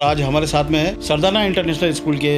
आज हमारे साथ में है सरदाना इंटरनेशनल स्कूल के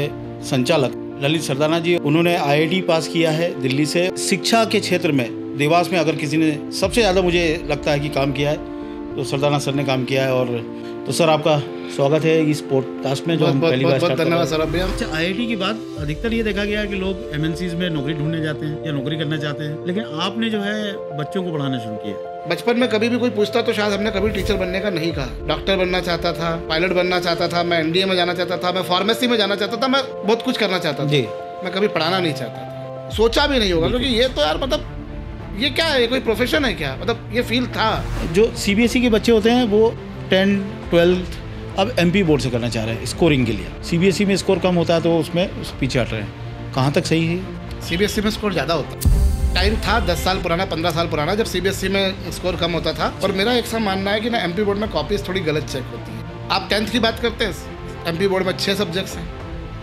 संचालक ललित सरदाना जी। उन्होंने आईआईटी पास किया है दिल्ली से। शिक्षा के क्षेत्र में देवास में अगर किसी ने सबसे ज़्यादा मुझे लगता है कि काम किया है तो सरदाना सर ने काम किया है। और तो सर आपका स्वागत है इस पॉडकास्ट में जो हम पहली बार स्टार्ट कर रहे हैं। सर भैया आईआईटी के बाद अधिकतर ये देखा गया है कि लोग एमएनसीज में नौकरी ढूंढने जाते हैं या नौकरी करना चाहते हैं, लेकिन आपने जो है बच्चों को पढ़ाना शुरू किया। बचपन में कभी भी कोई पूछता तो शायद हमने कभी टीचर बनने का नहीं कहा। डॉक्टर बनना चाहता था, पायलट बनना चाहता था, मैं एनडीए में जाना चाहता था, मैं फार्मेसी में जाना चाहता था, मैं बहुत कुछ करना चाहता था जी। मैं कभी पढ़ाना नहीं चाहता था, सोचा भी नहीं होगा, क्योंकि ये तो यार मतलब ये क्या है, ये कोई प्रोफेशन है क्या, मतलब ये फील्ड था। जो सीबीएसई के बच्चे होते हैं वो 10, 12 अब एमपी बोर्ड से करना चाह रहे हैं स्कोरिंग के लिए। सीबीएसई में स्कोर कम होता है तो उसमें पीछे हट रहे हैं। कहाँ तक सही है? सीबीएसई में स्कोर ज़्यादा होता है। टाइम था 10 साल पुराना, 15 साल पुराना, जब सीबीएसई में स्कोर कम होता था। और मेरा एक सा मानना है कि ना एमपी बोर्ड में कॉपीज थोड़ी गलत चेक होती है। आप 10th की बात करते हैं, एमपी बोर्ड में 6 सब्जेक्ट्स हैं,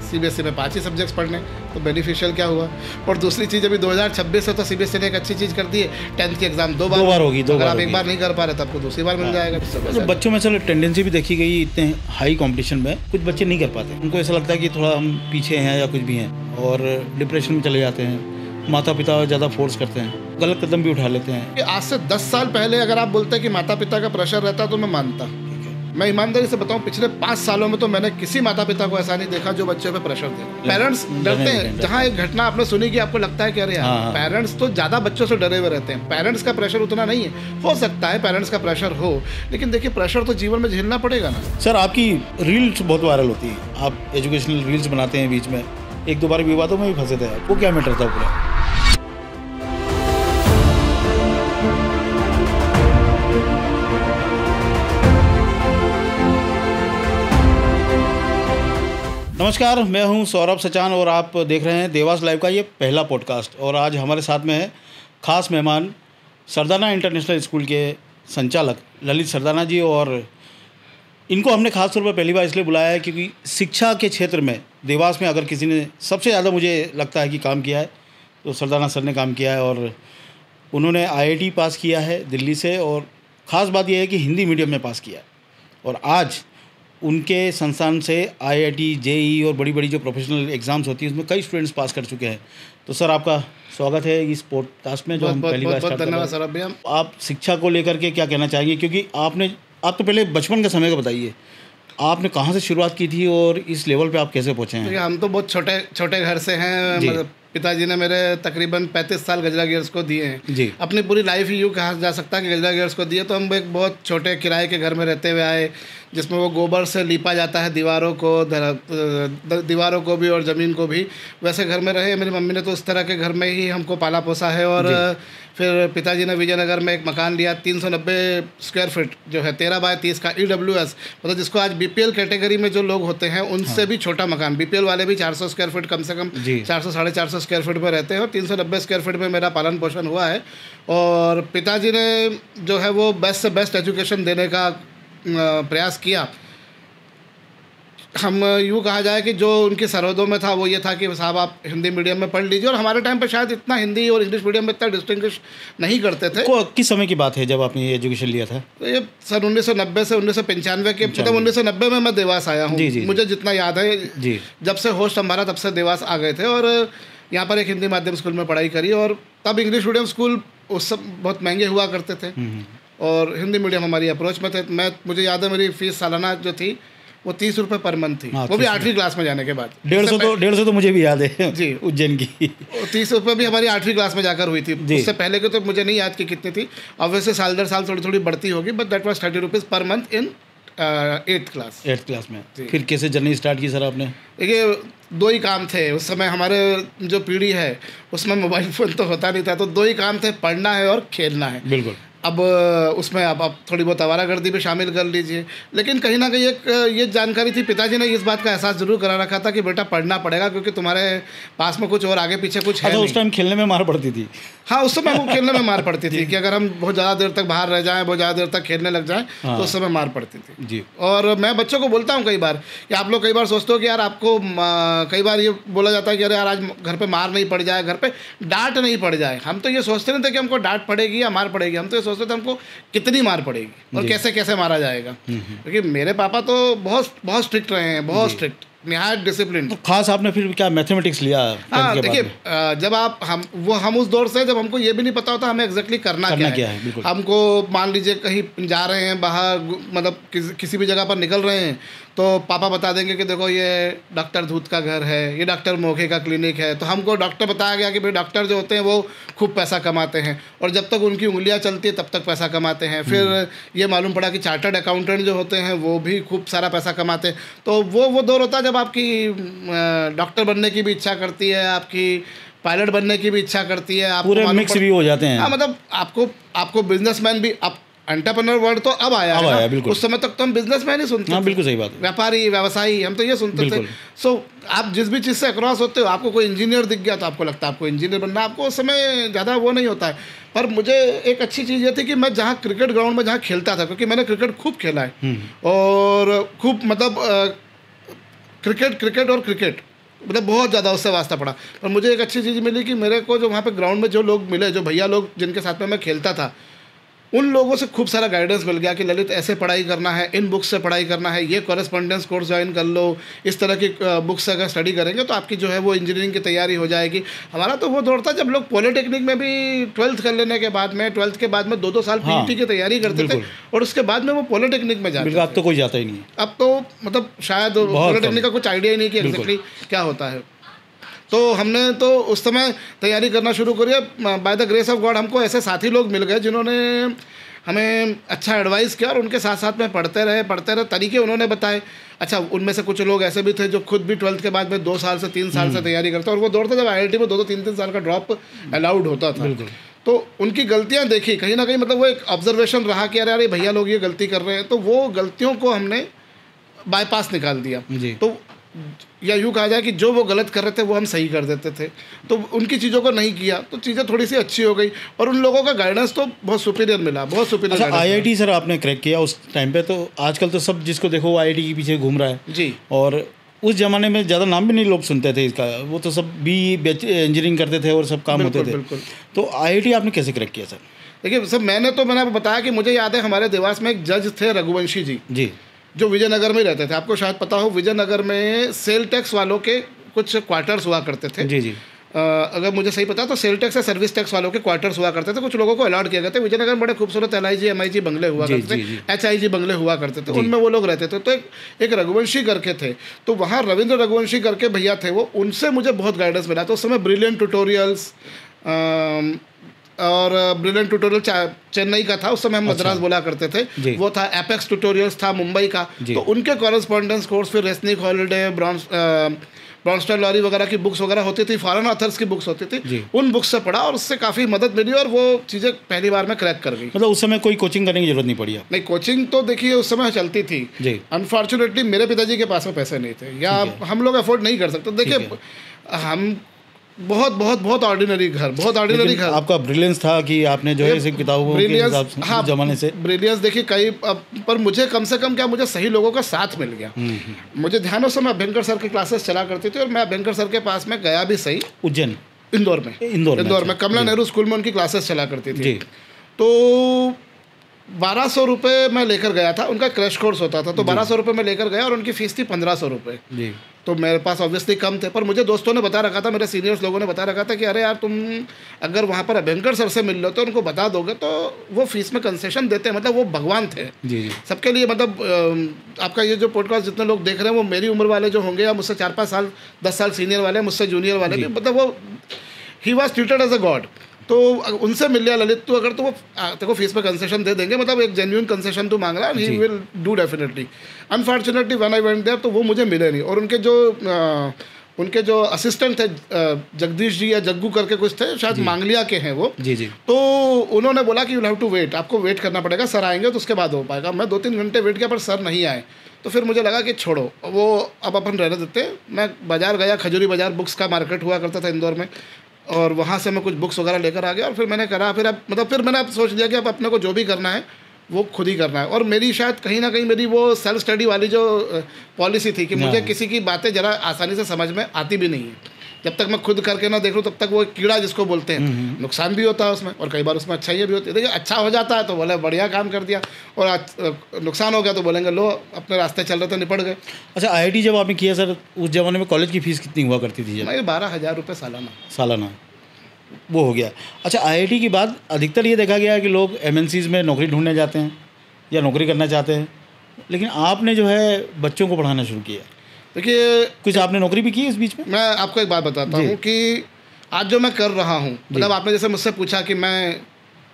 सीबीएसई में 5 ही सब्जेक्ट्स पढ़ने, तो बेनिफिशियल क्या हुआ। और दूसरी चीज़ अभी 2026 है तो सीबीएसई ने एक अच्छी चीज़ कर दी है, 10th की एग्जाम दो बार होगी। अगर आप एक बार नहीं कर पा रहे तो आपको दूसरी बार मिल जाएगा। तो बच्चों में सर टेंडेंसी भी देखी गई, इतने हाई कंपटीशन में कुछ बच्चे नहीं कर पाते। उनको ऐसा लगता है कि थोड़ा हम पीछे हैं या कुछ भी हैं और डिप्रेशन में चले जाते हैं। माता पिता ज़्यादा फोर्स करते हैं, गलत कदम भी उठा लेते हैं। आज से 10 साल पहले अगर आप बोलते हैं कि माता पिता का प्रेशर रहता तो मैं मानता। मैं ईमानदारी से बताऊं, पिछले 5 सालों में तो मैंने किसी माता पिता को ऐसा नहीं देखा जो बच्चों पे प्रेशर दे। पेरेंट्स डरते हैं। जहां एक घटना आपने सुनी कि आपको लगता है कि अरे यार पेरेंट्स तो ज़्यादा बच्चों से डरे हुए रहते हैं। पेरेंट्स का प्रेशर उतना नहीं है, हो सकता है पेरेंट्स का प्रेशर हो, लेकिन देखिए प्रेशर तो जीवन में झेलना पड़ेगा ना। सर आपकी रील्स बहुत वायरल होती है, आप एजुकेशनल रील्स बनाते हैं, बीच में 1-2 बार विवादों में भी फंसे थे। वो क्या मैटर था पूरा? नमस्कार, मैं हूं सौरभ सचान और आप देख रहे हैं देवास लाइव का ये पहला पॉडकास्ट। और आज हमारे साथ में है ख़ास मेहमान सरदाना इंटरनेशनल स्कूल के संचालक ललित सरदाना जी। और इनको हमने ख़ास तौर पर पहली बार इसलिए बुलाया है क्योंकि शिक्षा के क्षेत्र में देवास में अगर किसी ने सबसे ज़्यादा मुझे लगता है कि काम किया है तो सरदाना सर ने काम किया है। और उन्होंने आईआईटी पास किया है दिल्ली से, और ख़ास बात यह है कि हिंदी मीडियम में पास किया है। और आज उनके संस्थान से आईआईटी, जेईई और बड़ी बड़ी जो प्रोफेशनल एग्जाम्स होती हैं उसमें कई स्टूडेंट्स पास कर चुके हैं। तो सर आपका स्वागत है इस पॉडकास्ट में जो हम पहली बार स्टार्ट कर रहे हैं। सर भैया, आप शिक्षा को लेकर के क्या कहना चाहेंगे, क्योंकि आप तो पहले बचपन का समय का बताइए, आपने कहाँ से शुरुआत की थी और इस लेवल पे आप कैसे पहुँचे हैं? हम तो बहुत छोटे घर से हैं। मतलब पिताजी ने मेरे तकरीबन 35 साल गजरा गियर्स को दिए हैं जी। अपनी पूरी लाइफ ही यूँ कहा जा सकता है कि गजरा गियर्स को दिए। तो हम एक बहुत छोटे किराए के घर में रहते हुए आए, जिसमें वो गोबर से लीपा जाता है दीवारों को भी और ज़मीन को भी। वैसे घर में रहे। मेरी मम्मी ने तो उस तरह के घर में ही हमको पाला पोसा है। और फिर पिताजी ने विजयनगर में एक मकान लिया, 390 स्क्वायर फीट जो है, 13 बाय 30 का EWS, मतलब जिसको आज बीपीएल कैटेगरी में जो लोग होते हैं उनसे भी छोटा मकान। बीपीएल वाले भी 400 स्क्वायर फीट कम से कम 400 साढ़े 400 स्क्वायर फीट में रहते हैं, और 390 स्क्वायर फीट में मेरा पालन पोषण हुआ है। और पिताजी ने जो है वो बेस्ट से बेस्ट एजुकेशन देने का प्रयास किया। हम यूँ कहा जाए कि जो उनकी सरहदों में था वो ये था कि साहब आप हिंदी मीडियम में पढ़ लीजिए। और हमारे टाइम पर शायद इतना हिंदी और इंग्लिश मीडियम में इतना डिस्टिंग्विश नहीं करते थे। किस समय की बात है जब आपने ये एजुकेशन लिया था? तो ये सन 1990 से 1995 के, मतलब 1990 में मैं देवास आया हूँ। मुझे जितना याद है जी, जब से होश संभाला तब से देवास आ गए थे। और यहाँ पर एक हिंदी माध्यम स्कूल में पढ़ाई करी। और तब इंग्लिश मीडियम स्कूल उस सब बहुत महंगे हुआ करते थे और हिंदी मीडियम हमारी अप्रोच में थे। मुझे याद है मेरी फीस सालाना जो थी वो 30 रुपये पर मंथ थी। वो भी 8वीं क्लास में जाने के बाद। 150 तो मुझे भी याद है जी, उज्जैन की। 30 रुपये भी हमारी 8वीं क्लास में जाकर हुई थी। उससे पहले के तो मुझे नहीं याद कि कितनी थी। ऑब्वियसली साल दर साल थोड़ी थोड़ी बढ़ती होगी, but that was 30 rupees per month in 8th class में। फिर कैसे जर्नी स्टार्ट की सर आपने? देखिए 2 ही काम थे उस समय। हमारे जो पीढ़ी है उसमें मोबाइल फ़ोन तो होता नहीं था, तो 2 ही काम थे, पढ़ना है और खेलना है। बिल्कुल। अब उसमें आप थोड़ी बहुत आवारागर्दी भी शामिल कर लीजिए, लेकिन कहीं ना कहीं एक ये जानकारी थी। पिताजी ने इस बात का एहसास जरूर करा रखा था कि बेटा पढ़ना पड़ेगा, क्योंकि तुम्हारे पास में कुछ और आगे पीछे कुछ है। उस टाइम खेलने में मार पड़ती थी। हाँ, उस समय वो खेलने में मार पड़ती थी कि अगर हम बहुत ज़्यादा देर तक बाहर रह जाएं, बहुत ज़्यादा देर तक खेलने लग जाएं तो उस समय मार पड़ती थी जी। और मैं बच्चों को बोलता हूँ कई बार कि आप लोग कई बार सोचते हो कि यार आपको कई बार ये बोला जाता है कि अरे यार आज घर पे मार नहीं पड़ जाए, घर पे डांट नहीं पड़ जाए। हम तो ये सोचते नहीं थे कि हमको डांट पड़ेगी या मार पड़ेगी। हम तो ये सोचते थे हमको कितनी मार पड़ेगी और कैसे कैसे मारा जाएगा, क्योंकि मेरे पापा तो बहुत बहुत स्ट्रिक्ट रहे हैं, बहुत स्ट्रिक्ट, निहायत डिसिप्लिन। तो खास आपने फिर क्या मैथमेटिक्स लिया? हाँ देखिए, जब आप हम उस दौर से, जब हमको ये भी नहीं पता होता हमें एग्जैक्टली करना क्या है। हमको मान लीजिए कहीं जा रहे हैं बाहर, मतलब किसी भी जगह पर निकल रहे हैं, तो पापा बता देंगे कि देखो ये डॉक्टर धूत का घर है, ये डॉक्टर मोखे का क्लिनिक है, तो हमको डॉक्टर बताया गया कि भाई डॉक्टर जो होते हैं वो खूब पैसा कमाते हैं और जब तक उनकी उंगलियां चलती है तब तक पैसा कमाते हैं। फिर ये मालूम पड़ा कि चार्टर्ड अकाउंटेंट जो होते हैं वो भी खूब सारा पैसा कमाते हैं। तो वो दौर होता है जब आपकी डॉक्टर बनने की भी इच्छा करती है, आपकी पायलट बनने की भी इच्छा करती है, आपको पूरे मिक्स भी हो जाते हैं। हाँ, मतलब आपको बिजनेसमैन भी, आप एंटरप्रेन्योर वर्ड तो अब आया है, बिल्कुल। उस समय तक तो हम बिजनेसमैन ही सुनते थे। बिल्कुल सही बात है। व्यापारी, व्यवसायी, हम तो ये सुनते थे। सो आप जिस भी चीज़ से अक्रॉस होते हो, आपको कोई इंजीनियर दिख गया तो आपको लगता है आपको इंजीनियर बनना, आपको उस समय ज़्यादा वो नहीं होता है। पर मुझे एक अच्छी चीज़ ये थी कि मैं जहाँ क्रिकेट ग्राउंड में जहाँ खेलता था, क्योंकि मैंने क्रिकेट खूब खेला है और खूब, मतलब क्रिकेट मतलब बहुत ज़्यादा उससे वास्ता पड़ा। पर मुझे एक अच्छी चीज़ मिली कि मेरे को जो वहाँ पे ग्राउंड में जो लोग मिले, जो भैया लोग जिनके साथ में मैं खेलता था, उन लोगों से खूब सारा गाइडेंस मिल गया कि ललित ऐसे पढ़ाई करना है, इन बुक्स से पढ़ाई करना है, ये कॉरेस्पॉन्डेंस कोर्स ज्वाइन कर लो, इस तरह की बुक्स अगर स्टडी करेंगे तो आपकी जो है वो इंजीनियरिंग की तैयारी हो जाएगी। हमारा तो वो दौर था जब लोग पॉलिटेक्निक में भी 12th कर लेने के बाद में, 12th के बाद में 2-2 साल पीईटी की तैयारी करते थे और उसके बाद में वो पॉलिटेक्निक में जाते थे। अब तो कोई जाता ही नहीं है। अब तो मतलब शायद पॉलिटेक्निक का कुछ आइडिया ही नहीं कि एग्जैक्टली क्या होता है। तो हमने तो उस समय तैयारी करना शुरू करी। By the grace of God हमको ऐसे साथी लोग मिल गए जिन्होंने हमें अच्छा एडवाइस किया और उनके साथ साथ में पढ़ते रहे, तरीके उन्होंने बताए। अच्छा, उनमें से कुछ लोग ऐसे भी थे जो खुद भी 12th के बाद में 2 साल से 3 साल से तैयारी करते, और वो दौर था जब IIT में 2-2 3-3 साल का ड्रॉप अलाउड होता था। तो उनकी गलतियां देखी कहीं ना कहीं, मतलब वो एक ऑब्जर्वेशन रहा कि अरे भैया लोग ये गलती कर रहे हैं, तो वो गलतियों को हमने बाईपास निकाल दिया। तो या यूँ कहा जाए कि जो वो गलत कर रहे थे वो हम सही कर देते थे, तो उनकी चीज़ों को नहीं किया तो चीज़ें थोड़ी सी अच्छी हो गई और उन लोगों का गाइडेंस तो बहुत सुपीरियर मिला, बहुत सुपीरियर। अच्छा, IIT सर आपने क्रैक किया उस टाइम पे, तो आजकल तो सब जिसको देखो वो IIT के पीछे घूम रहा है जी। और उस ज़माने में ज़्यादा नाम भी नहीं लोग सुनते थे इसका, वो तो सब इंजीनियरिंग करते थे और सब काम होते थे। तो IIT आपने कैसे क्रैक किया सर? देखिए सर, मैंने आपको बताया कि मुझे याद है हमारे देवास में एक जज थे रघुवंशी जी, जो विजयनगर में रहते थे। आपको शायद पता हो, विजयनगर में सेल टैक्स वालों के कुछ क्वार्टर्स हुआ करते थे। जी। अगर मुझे सही पता तो सेल टैक्स या सर्विस टैक्स वालों के क्वार्टर्स हुआ करते थे, कुछ लोगों को अलॉट किए गए थे। विजयनगर में बड़े खूबसूरत LIG MIG बंगले हुआ करते थे, HIG बंगले हुआ करते थे, उनमें वो लोग रहते थे। तो एक रघुवंशी करके थे, तो वहाँ रविंद्र रघुवंशी करके भैया थे वो, उनसे मुझे बहुत गाइडेंस मिला। तो उस समय ब्रिलियंट ट्यूटोरियल्स और ब्रिलियंट ट्यूटोरियल चेन्नई का था, उस समय हम मद्रास बोला करते थे, वो था। एपेक्स ट्यूटोरियल्स था मुंबई का, तो उनके कॉरेस्पॉन्डेंस कोर्स, फिर रेस्निक हॉलिडे, ब्रॉन्स्टन लॉरी वगैरह की बुक्स वगैरह होती थी, फॉरेन ऑथर्स की बुक्स होती थी, उन बुक्स से पढ़ा और उससे काफ़ी मदद मिली और वो चीज़ें पहली बार में क्रैक कर गई। मतलब उस समय कोई कोचिंग करने की जरूरत नहीं पड़ी? नहीं, कोचिंग तो देखिए उस समय चलती थी। अनफॉर्चुनेटली मेरे पिताजी के पास में पैसे नहीं थे, या हम लोग अफोर्ड नहीं कर सकते। देखिए हम बहुत ऑर्डिनरी घर, आपका ब्रिलियंस था कि आपने जो है इस किताबों के हिसाब से, हाँ, जमाने से ब्रिलियंस देखिए कई, पर मुझे कम से कम क्या, मुझे सही लोगों का साथ मिल गया। मुझे ध्यान, उस समय अभ्यंकर सर की क्लासेस चला करती थी और मैं अभ्यंकर सर के पास में गया भी सही, उज्जैन, इंदौर में कमला नेहरू स्कूल में उनकी क्लासेस चला करती थी। तो 1200 रुपये मैं लेकर गया था, उनका क्रैश कोर्स होता था, तो 1200 रुपये मैं लेकर गया और उनकी फ़ीस थी 1500 रुपये। तो मेरे पास ऑब्वियसली कम थे, पर मुझे दोस्तों ने बता रखा था, मेरे सीनियर्स लोगों ने बता रखा था कि अरे यार तुम अगर वहाँ पर अभ्यंकर सर से मिल लो तो उनको बता दोगे तो वो फीस में कंसेशन देते हैं। मतलब वो भगवान थे सबके लिए। मतलब आपका ये जो पॉडकास्ट जितने लोग देख रहे हैं वो मेरी उम्र वाले जो होंगे, या मुझसे 4-5 साल 10 साल सीनियर वाले, मुझसे जूनियर वाले भी, मतलब वो he was treated as a god. तो उनसे मिल लिया ललित, तो अगर तो वो तेको फीस पे कंसेशन दे देंगे, मतलब एक जेन्युइन कंसेशन तू मांग रहा है, he will do definitely. Unfortunately when I went there तो वो मुझे मिले नहीं, और उनके जो असिस्टेंट थे जगदीश जी या जग्गू करके कुछ थे, शायद मांगलिया के हैं वो। तो उन्होंने बोला कि यू हैव टू वेट, आपको वेट करना पड़ेगा, सर आएंगे तो उसके बाद हो पाएगा। मैं 2-3 घंटे वेट किया पर सर नहीं आए, तो फिर मुझे लगा कि छोड़ो वो, अब अपन रहने देते हैं। मैं बाज़ार गया, खजूरी बाज़ार बुक्स का मार्केट हुआ करता था इंदौर में, और वहाँ से मैं कुछ बुक्स वगैरह लेकर आ गया और फिर मैंने करा। फिर मैंने अब सोच लिया कि अब अपने को जो भी करना है वो खुद ही करना है। और मेरी शायद कहीं ना कहीं मेरी वो सेल्फ स्टडी वाली जो पॉलिसी थी कि मुझे किसी की बातें ज़रा आसानी से समझ में आती भी नहीं है, जब तक मैं खुद करके ना देख लूँ तब तक वो कीड़ा जिसको बोलते हैं नुकसान भी होता है उसमें, और कई बार उसमें अच्छाई भी होती है। देखिए अच्छा हो जाता है तो बोले बढ़िया काम कर दिया, और नुकसान हो गया तो बोलेंगे लो अपने रास्ते चल रहे थे निपट गए। अच्छा, IIT जब आपने किया सर, उस ज़माने में कॉलेज की फ़ीस कितनी हुआ करती थी? जब मैं 12,000 रुपये सालाना वो हो गया। अच्छा, IIT के बाद अधिकतर ये देखा गया है कि लोग MNCs में नौकरी ढूंढने जाते हैं या नौकरी करना चाहते हैं, लेकिन आपने जो है बच्चों को पढ़ाना शुरू किया। देखिए कुछ आपने नौकरी भी की इस बीच में? मैं आपको एक बात बताता हूँ कि आज जो मैं कर रहा हूँ, मतलब आपने जैसे मुझसे पूछा कि मैं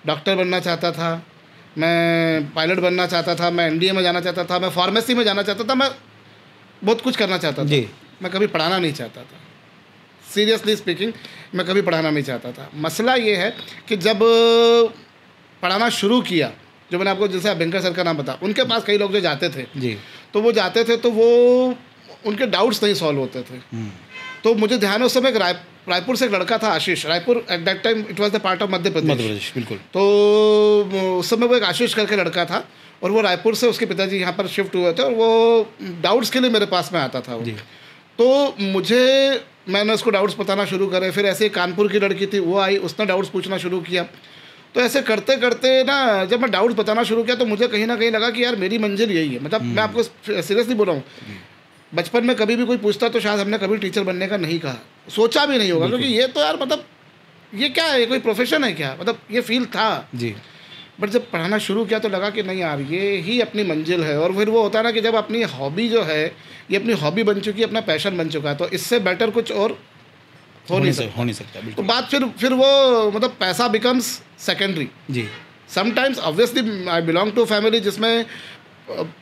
डॉक्टर बनना चाहता था, मैं पायलट बनना चाहता था, मैं NDA में जाना चाहता था, मैं फार्मेसी में जाना चाहता था, मैं बहुत कुछ करना चाहता था, मैं कभी पढ़ाना नहीं चाहता था। सीरियसली स्पीकिंग मैं कभी पढ़ाना नहीं चाहता था। मसला ये है कि जब पढ़ाना शुरू किया, जो मैंने आपको जैसे अभ्यंकर सर का नाम बता, उनके पास कई लोग जो जाते थे जी, तो वो जाते थे तो वो उनके डाउट्स नहीं सॉल्व होते थे। तो मुझे ध्यान है उस समय एक रायपुर से एक लड़का था Ashish, Raipur at that time it was the part of Madhya Pradesh, बिल्कुल। तो उस समय वो एक आशीष करके लड़का था, और वो रायपुर से उसके पिताजी यहाँ पर शिफ्ट हुए थे, और वो डाउट्स के लिए मेरे पास में आता था वो। तो मैंने उसको डाउट्स बताना शुरू करे। फिर ऐसे कानपुर की लड़की थी, वो आई, उसने डाउट्स पूछना शुरू किया। तो ऐसे करते करते ना जब मैं डाउट्स बताना शुरू किया तो मुझे कहीं ना कहीं लगा कि यार मेरी मंजिल यही है। मतलब मैं आपको सीरियसली बोल रहा हूँ, बचपन में कभी भी कोई पूछता तो शायद हमने कभी टीचर बनने का नहीं कहा, सोचा भी नहीं होगा, क्योंकि ये तो यार मतलब ये क्या है, कोई प्रोफेशन है क्या, मतलब ये फील था जी। बट जब पढ़ाना शुरू किया तो लगा कि नहीं यार ये ही अपनी मंजिल है। और फिर वो होता है ना कि जब अपनी हॉबी जो है ये अपनी हॉबी बन चुकी है, अपना पैशन बन चुका है, तो इससे बेटर कुछ और हो नहीं सकता। तो बात फिर वो मतलब पैसा बिकम्स सेकेंडरी जी। Sometimes obviously I belong to family जिसमें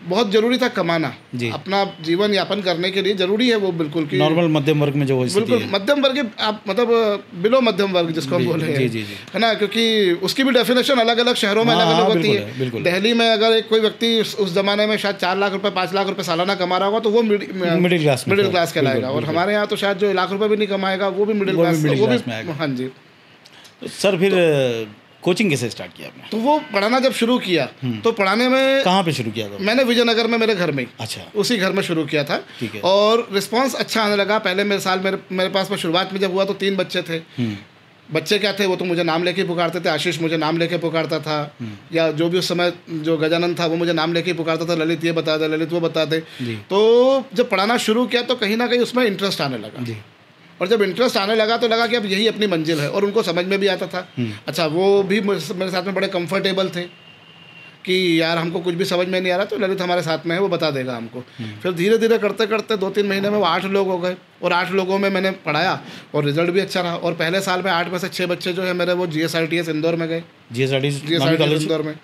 बहुत ज़रूरी था कमाना, अपना जीवन यापन करने के लिए ज़रूरी है वो, बिल्कुल कि नॉर्मल मध्यम वर्ग में जो बिल्कुल मध्यम वर्ग, आप मतलब बिलो मध्यम वर्ग जिसको हम बोले हैं, है ना, क्योंकि उसकी भी डेफिनेशन अलग अलग शहरों में अलग अलग होती है। दिल्ली में अगर कोई व्यक्ति उस ज़माने में शायद 4 लाख रुपए 5 लाख रुपए सालाना कमा रहा होगा तो वो मिडिल क्लास कहलाएगा, और हमारे यहाँ तो शायद जो 1 लाख रुपए भी नहीं कमाएगा वो भी मिडिल क्लास में। हाँ जी। सर फिर कोचिंग कैसे स्टार्ट किया आपने? तो वो पढ़ाना जब शुरू किया तो पढ़ाने में कहाँ पे शुरू किया था? मैंने विजयनगर में मेरे घर में ही, अच्छा, उसी घर में शुरू किया था। ठीक है। और रिस्पांस अच्छा आने लगा। पहले मेरे पास में शुरुआत में जब हुआ तो 3 बच्चे थे। बच्चे क्या थे, वो तो मुझे नाम लेके पुकारते थे। आशीष मुझे नाम लेके पुकारता था, या जो भी उस समय जो गजानंद था वो मुझे नाम लेके पुकारता था, ललित ये बता दे, ललित वो बता दे। तो जब पढ़ाना शुरू किया तो कहीं ना कहीं उसमें इंटरेस्ट आने लगा, और जब इंटरेस्ट आने लगा तो लगा कि अब यही अपनी मंजिल है, और उनको समझ में भी आता था। अच्छा, वो भी मेरे साथ में बड़े कंफर्टेबल थे कि यार हमको कुछ भी समझ में नहीं आ रहा तो ललित हमारे साथ में है, वो बता देगा हमको। फिर धीरे धीरे करते करते 2-3 महीने में वो 8 लोग हो गए, और 8 लोगों में मैंने पढ़ाया और रिजल्ट भी अच्छा रहा। और पहले साल में 8 में से 6 बच्चे जो है मेरे वो GSRTS इंदौर में गए। GSRTS इंदौर में,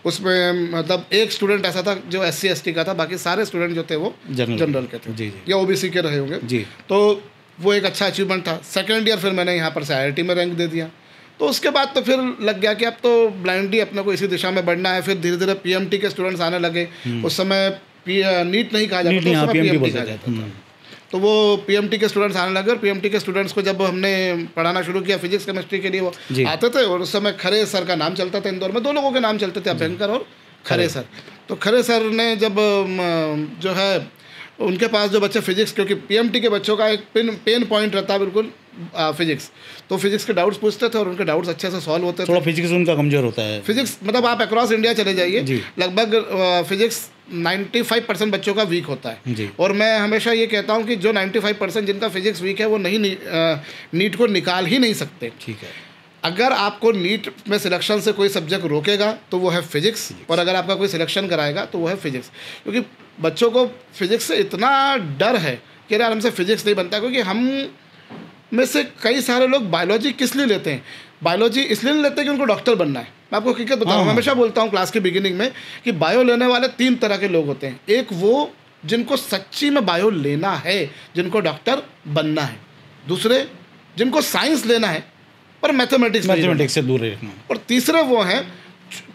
उसमें मतलब एक स्टूडेंट ऐसा था जो SC ST का था, बाकी सारे स्टूडेंट जो थे वो जनरल के थे या OBC के रहे होंगे। तो वो एक अच्छा अचीवमेंट था। सेकेंड ईयर फिर मैंने यहाँ पर से IIT में रैंक दे दिया। तो उसके बाद तो फिर लग गया कि अब तो ब्लाइंडली अपने को इसी दिशा में बढ़ना है। फिर धीरे धीरे PMT के स्टूडेंट्स आने लगे। उस समय नीट नहीं कहा जाता था, PMT कहा जाता था। तो वो PMT के स्टूडेंट्स आने लगे, और PMT के स्टूडेंट्स को जब हमने पढ़ाना शुरू किया फिजिक्स केमिस्ट्री के लिए वो आते थे। और उस समय खरे सर का नाम चलता था इंदौर में, 2 लोगों के नाम चलते थे, अभ्यंकर और खरे सर। तो खरे सर ने जब जो है उनके पास जो बच्चे फिजिक्स, क्योंकि PMT के बच्चों का एक पेन पॉइंट रहता है बिल्कुल फिजिक्स, तो फिजिक्स के डाउट्स पूछते थे और उनके डाउट्स अच्छे से सॉल्व होते थे। थोड़ा फिजिक्स उनका कमजोर होता है। फिजिक्स मतलब आप अक्रॉस इंडिया चले जाइए, लगभग फिजिक्स 95% बच्चों का वीक होता है। और मैं हमेशा ये कहता हूँ कि जो 95% जिनका फिजिक्स वीक है वो नीट को निकाल ही नहीं सकते। ठीक है। अगर आपको नीट में सिलेक्शन से कोई सब्जेक्ट रोकेगा तो वो है फिजिक्स, और अगर आपका कोई सिलेक्शन कराएगा तो वो है फिजिक्स। क्योंकि बच्चों को फिजिक्स से इतना डर है कि यार हमसे फिजिक्स नहीं बनता। क्योंकि हम में से कई सारे लोग बायोलॉजी किस लिए लेते हैं, बायोलॉजी इसलिए नहीं लेते कि उनको डॉक्टर बनना है। मैं आपको हकीकत बताऊँ, हमेशा बोलता हूँ क्लास के बिगिनिंग में कि बायो लेने वाले 3 तरह के लोग होते हैं। एक वो जिनको सच्ची में बायो लेना है, जिनको डॉक्टर बनना है। दूसरे जिनको साइंस लेना है पर मैथमेटिक्स से दूर रखना। और तीसरे वो हैं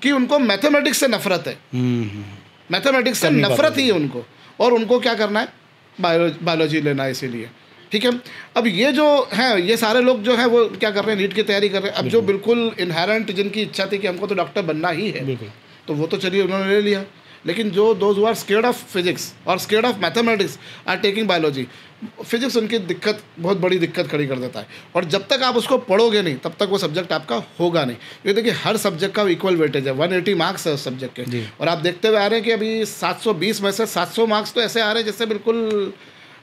कि उनको मैथमेटिक्स से नफरत है, मैथमेटिक्स से नफरत ही है उनको, और उनको क्या करना है, बायोलॉजी लेना है। इसीलिए ठीक है। अब ये जो हैं ये सारे लोग जो हैं वो क्या कर रहे हैं, नीट की तैयारी कर रहे हैं। अब जो बिल्कुल इनहेरेंट जिनकी इच्छा थी कि हमको तो डॉक्टर बनना ही है, तो वो तो चलिए उन्होंने ले लिया। लेकिन जो those who are scared of physics और scared of mathematics are taking biology, physics उनकी दिक्कत, बहुत बड़ी दिक्कत खड़ी कर देता है। और जब तक आप उसको पढ़ोगे नहीं तब तक वो सब्जेक्ट आपका होगा नहीं। ये देखिए हर सब्जेक्ट का इक्वल वेटेज है, 180 मार्क्स है उस सब्जेक्ट के, और आप देखते हुए आ रहे हैं कि अभी 720 में से 700 मार्क्स तो ऐसे आ रहे हैं जैसे बिल्कुल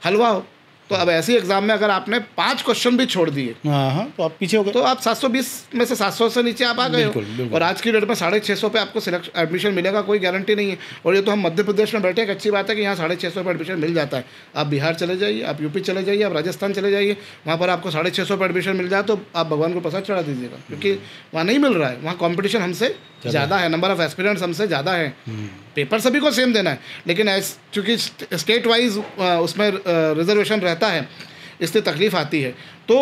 हलवा हो। तो अब ऐसी एग्जाम में अगर आपने 5 क्वेश्चन भी छोड़ दिए, हाँ, तो आप पीछे हो गए, तो आप 720 में से 700 से नीचे आप आ गए हो। और आज की डेट में 650 पे आपको एडमिशन मिलेगा, कोई गारंटी नहीं है। और ये तो हम मध्य प्रदेश में बैठे, एक अच्छी बात है कि यहाँ 650 पे एडमिशन मिल जाता है। आप बिहार चले जाइए, आप यूपी चले जाइए, आप राजस्थान चले जाइए, वहाँ पर आपको 650 पे एडमिशन मिल जाए तो आप भगवान को प्रसाद चढ़ा दीजिएगा, क्योंकि वहाँ नहीं मिल रहा है। वहाँ कॉम्पिटिशन हमसे ज़्यादा है, नंबर ऑफ एस्पिरेंट्स हमसे ज़्यादा है। पेपर सभी को सेम देना है, लेकिन चूँकि स्टेट वाइज उसमें रिजर्वेशन रहता है, इससे तकलीफ आती है। तो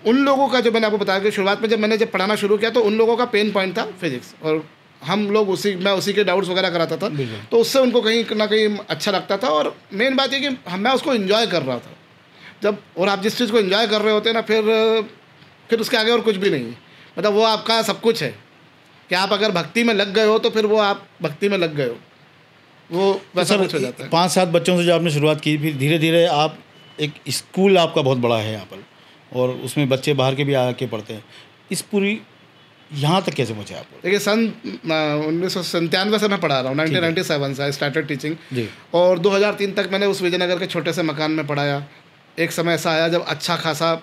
उन लोगों का, जो मैंने आपको बताया कि शुरुआत में जब पढ़ाना शुरू किया तो उन लोगों का पेन पॉइंट था फिजिक्स, और हम लोग मैं उसी के डाउट्स वगैरह कराता था, तो उससे उनको कहीं ना कहीं अच्छा लगता था। और मेन बात ये कि मैं उसको इन्जॉय कर रहा था जब, और आप जिस चीज़ को इन्जॉय कर रहे होते हैं ना, फिर उसके आगे और कुछ भी नहीं है। मतलब वो आपका सब कुछ है कि आप अगर भक्ति में लग गए हो तो फिर वो आप भक्ति में लग गए हो, वो वैसा कुछ हो जाता है। 5-7 बच्चों से जब आपने शुरुआत की, फिर धीरे धीरे आप, एक स्कूल आपका बहुत बड़ा है यहाँ पर, और उसमें बच्चे बाहर के भी आके पढ़ते हैं, इस पूरी यहाँ तक कैसे पहुँचे आप? देखिए सन 1997 से मैं पढ़ा रहा हूँ, 1997 से आई स्टार्टेड टीचिंग जी, और 2003 तक मैंने उस विजयनगर के छोटे से मकान में पढ़ाया। एक समय ऐसा आया जब अच्छा खासा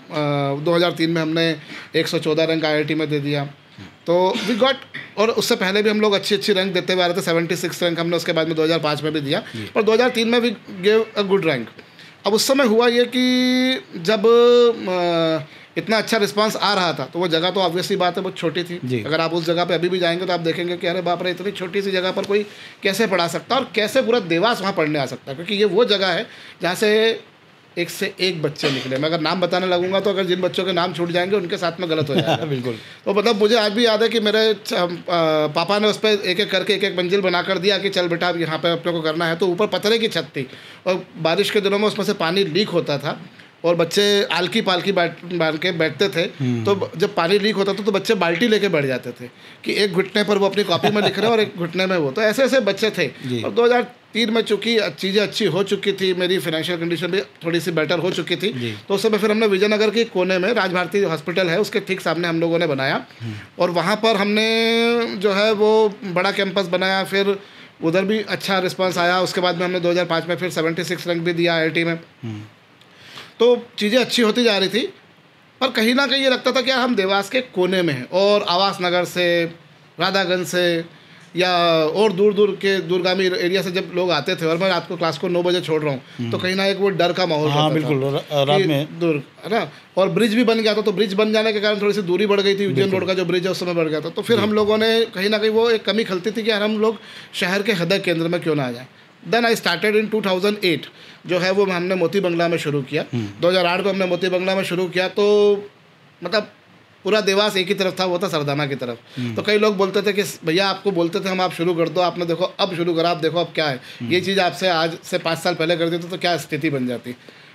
2003 में हमने 114 रैंक IIT में दे दिया, तो वी गॉट, और उससे पहले भी हम लोग अच्छी रैंक देते हुए आ रहे थे। 76 रैंक हमने उसके बाद में 2005 में भी दिया, और 2003 में भी गेव अ गुड रैंक। अब उस समय हुआ ये कि जब इतना अच्छा रिस्पांस आ रहा था, तो वो जगह तो ऑब्वियसली बात है बहुत छोटी थी। अगर आप उस जगह पे अभी भी जाएंगे तो आप देखेंगे कि अरे बाप रे, इतनी छोटी सी जगह पर कोई कैसे पढ़ा सकता है और कैसे पूरा देवास वहाँ पढ़ने आ सकता है, क्योंकि ये वो जगह है जहाँ से एक बच्चे निकले। मैं अगर नाम बताने लगूंगा तो अगर जिन बच्चों के नाम छूट जाएंगे उनके साथ में गलत हो जाएगा। बिल्कुल। तो मतलब मुझे आज भी याद है कि मेरे पापा ने उस पर एक एक करके एक मंजिल बना कर दिया कि चल बेटा अब यहाँ पे अपने को करना है। तो ऊपर पत्थरे की छत थी और बारिश के दिनों में उसमें से पानी लीक होता था और बच्चे आलकी पालकी बांध के बैठते थे। तो जब पानी लीक होता था तो बच्चे बाल्टी लेके बैठ जाते थे कि एक घुटने पर वो अपनी कॉपी में लिख रहे हैं और एक घुटने में वो। तो ऐसे ऐसे बच्चे थे। और 2003 में चूँकि चीज़ें अच्छी हो चुकी थी, मेरी फाइनेंशियल कंडीशन भी थोड़ी सी बेटर हो चुकी थी, तो उस समय फिर हमने विजयनगर के कोने में राजभारती हॉस्पिटल है उसके ठीक सामने हम लोगों ने बनाया और वहाँ पर हमने जो है वो बड़ा कैंपस बनाया। फिर उधर भी अच्छा रिस्पॉन्स आया। उसके बाद में हमने 2005 में फिर 76 रैंक भी दिया IIT में। तो चीज़ें अच्छी होती जा रही थी, पर कहीं ना कहीं ये लगता था कि यार हम देवास के कोने में हैं और आवास नगर से, राधागंज से या और दूर दूर के दूरगामी एरिया से जब लोग आते थे और मैं रात को क्लास को 9 बजे छोड़ रहा हूँ तो कहीं ना एक वो डर का माहौल हाँ, बिल्कुल रात में दूर है ना। और ब्रिज भी बन गया था, तो ब्रिज बन जाने के कारण थोड़ी सी दूरी बढ़ गई थी। उज्जैन रोड का जो ब्रिज है उस समय बढ़ गया था। तो फिर हम लोगों ने कहीं ना कहीं वो एक कमी खलती थी कि यार हम लोग शहर के हृदय केंद्र में क्यों ना आ जाए। देन आई स्टार्टेड इन 2008 जो है वो हमने मोती बंगला में शुरू किया। 2008 में हमने मोती बंगला में शुरू किया। तो मतलब पूरा देवास एक ही तरफ था, वो था सरदाना की तरफ। तो कई लोग बोलते थे कि भैया आपको बोलते थे हम आप शुरू कर दो, आपने देखो अब शुरू करा, आप देखो अब क्या है। ये चीज़ आपसे आज से 5 साल पहले कर देते तो क्या स्थिति बन जाती।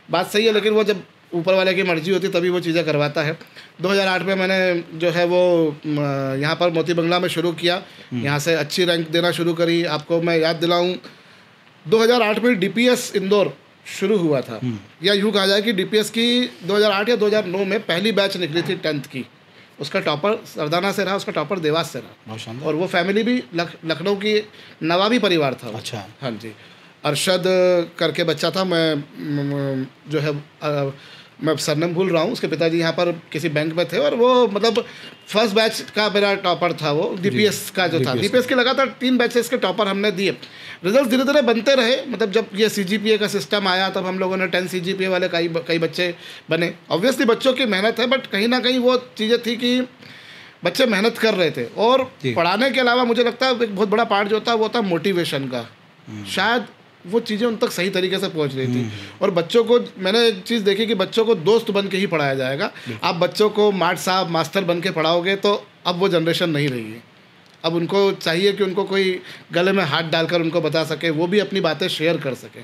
बात सही है, लेकिन वो जब ऊपर वाले की मर्जी होती तभी वो चीज़ें करवाता है। 2008 में मैंने जो है वो यहाँ पर मोती बंगला में शुरू किया, यहाँ से अच्छी रैंक देना शुरू करी। आपको मैं याद दिलाऊँ 2008 में DPS इंदौर शुरू हुआ था, या यूँ कहा जाए कि DPS की 2008 या 2009 में पहली बैच निकली थी 10th की। उसका टॉपर सरदाना से रहा, उसका टॉपर देवास से रहा। और वो फैमिली भी लखनऊ की नवाबी परिवार था। अच्छा। हाँ जी, अरशद करके बच्चा था। मैं जो है मैं सरनेम भूल रहा हूँ। उसके पिताजी यहाँ पर किसी बैंक में थे और वो मतलब फर्स्ट बैच का मेरा टॉपर था वो DPS का जो था। DPS के लगातार 3 बैचेस के टॉपर हमने दिए। रिजल्ट धीरे धीरे बनते रहे। मतलब जब ये CGPA का सिस्टम आया तब हम लोगों ने 10 CGPA वाले कई बच्चे बने। ऑब्वियसली बच्चों की मेहनत है, बट कहीं ना कहीं वो चीज़ें थी कि बच्चे मेहनत कर रहे थे। और पढ़ाने के अलावा मुझे लगता है एक बहुत बड़ा पार्ट जो था वो था मोटिवेशन का। शायद वो चीज़ें उन तक सही तरीके से पहुंच रही थी। और बच्चों को मैंने एक चीज़ देखी कि बच्चों को दोस्त बन के ही पढ़ाया जाएगा। आप बच्चों को मार्ट साहब मास्टर बन के पढ़ाओगे तो अब वो जनरेशन नहीं रही है। अब उनको चाहिए कि उनको कोई गले में हाथ डालकर उनको बता सके, वो भी अपनी बातें शेयर कर सके।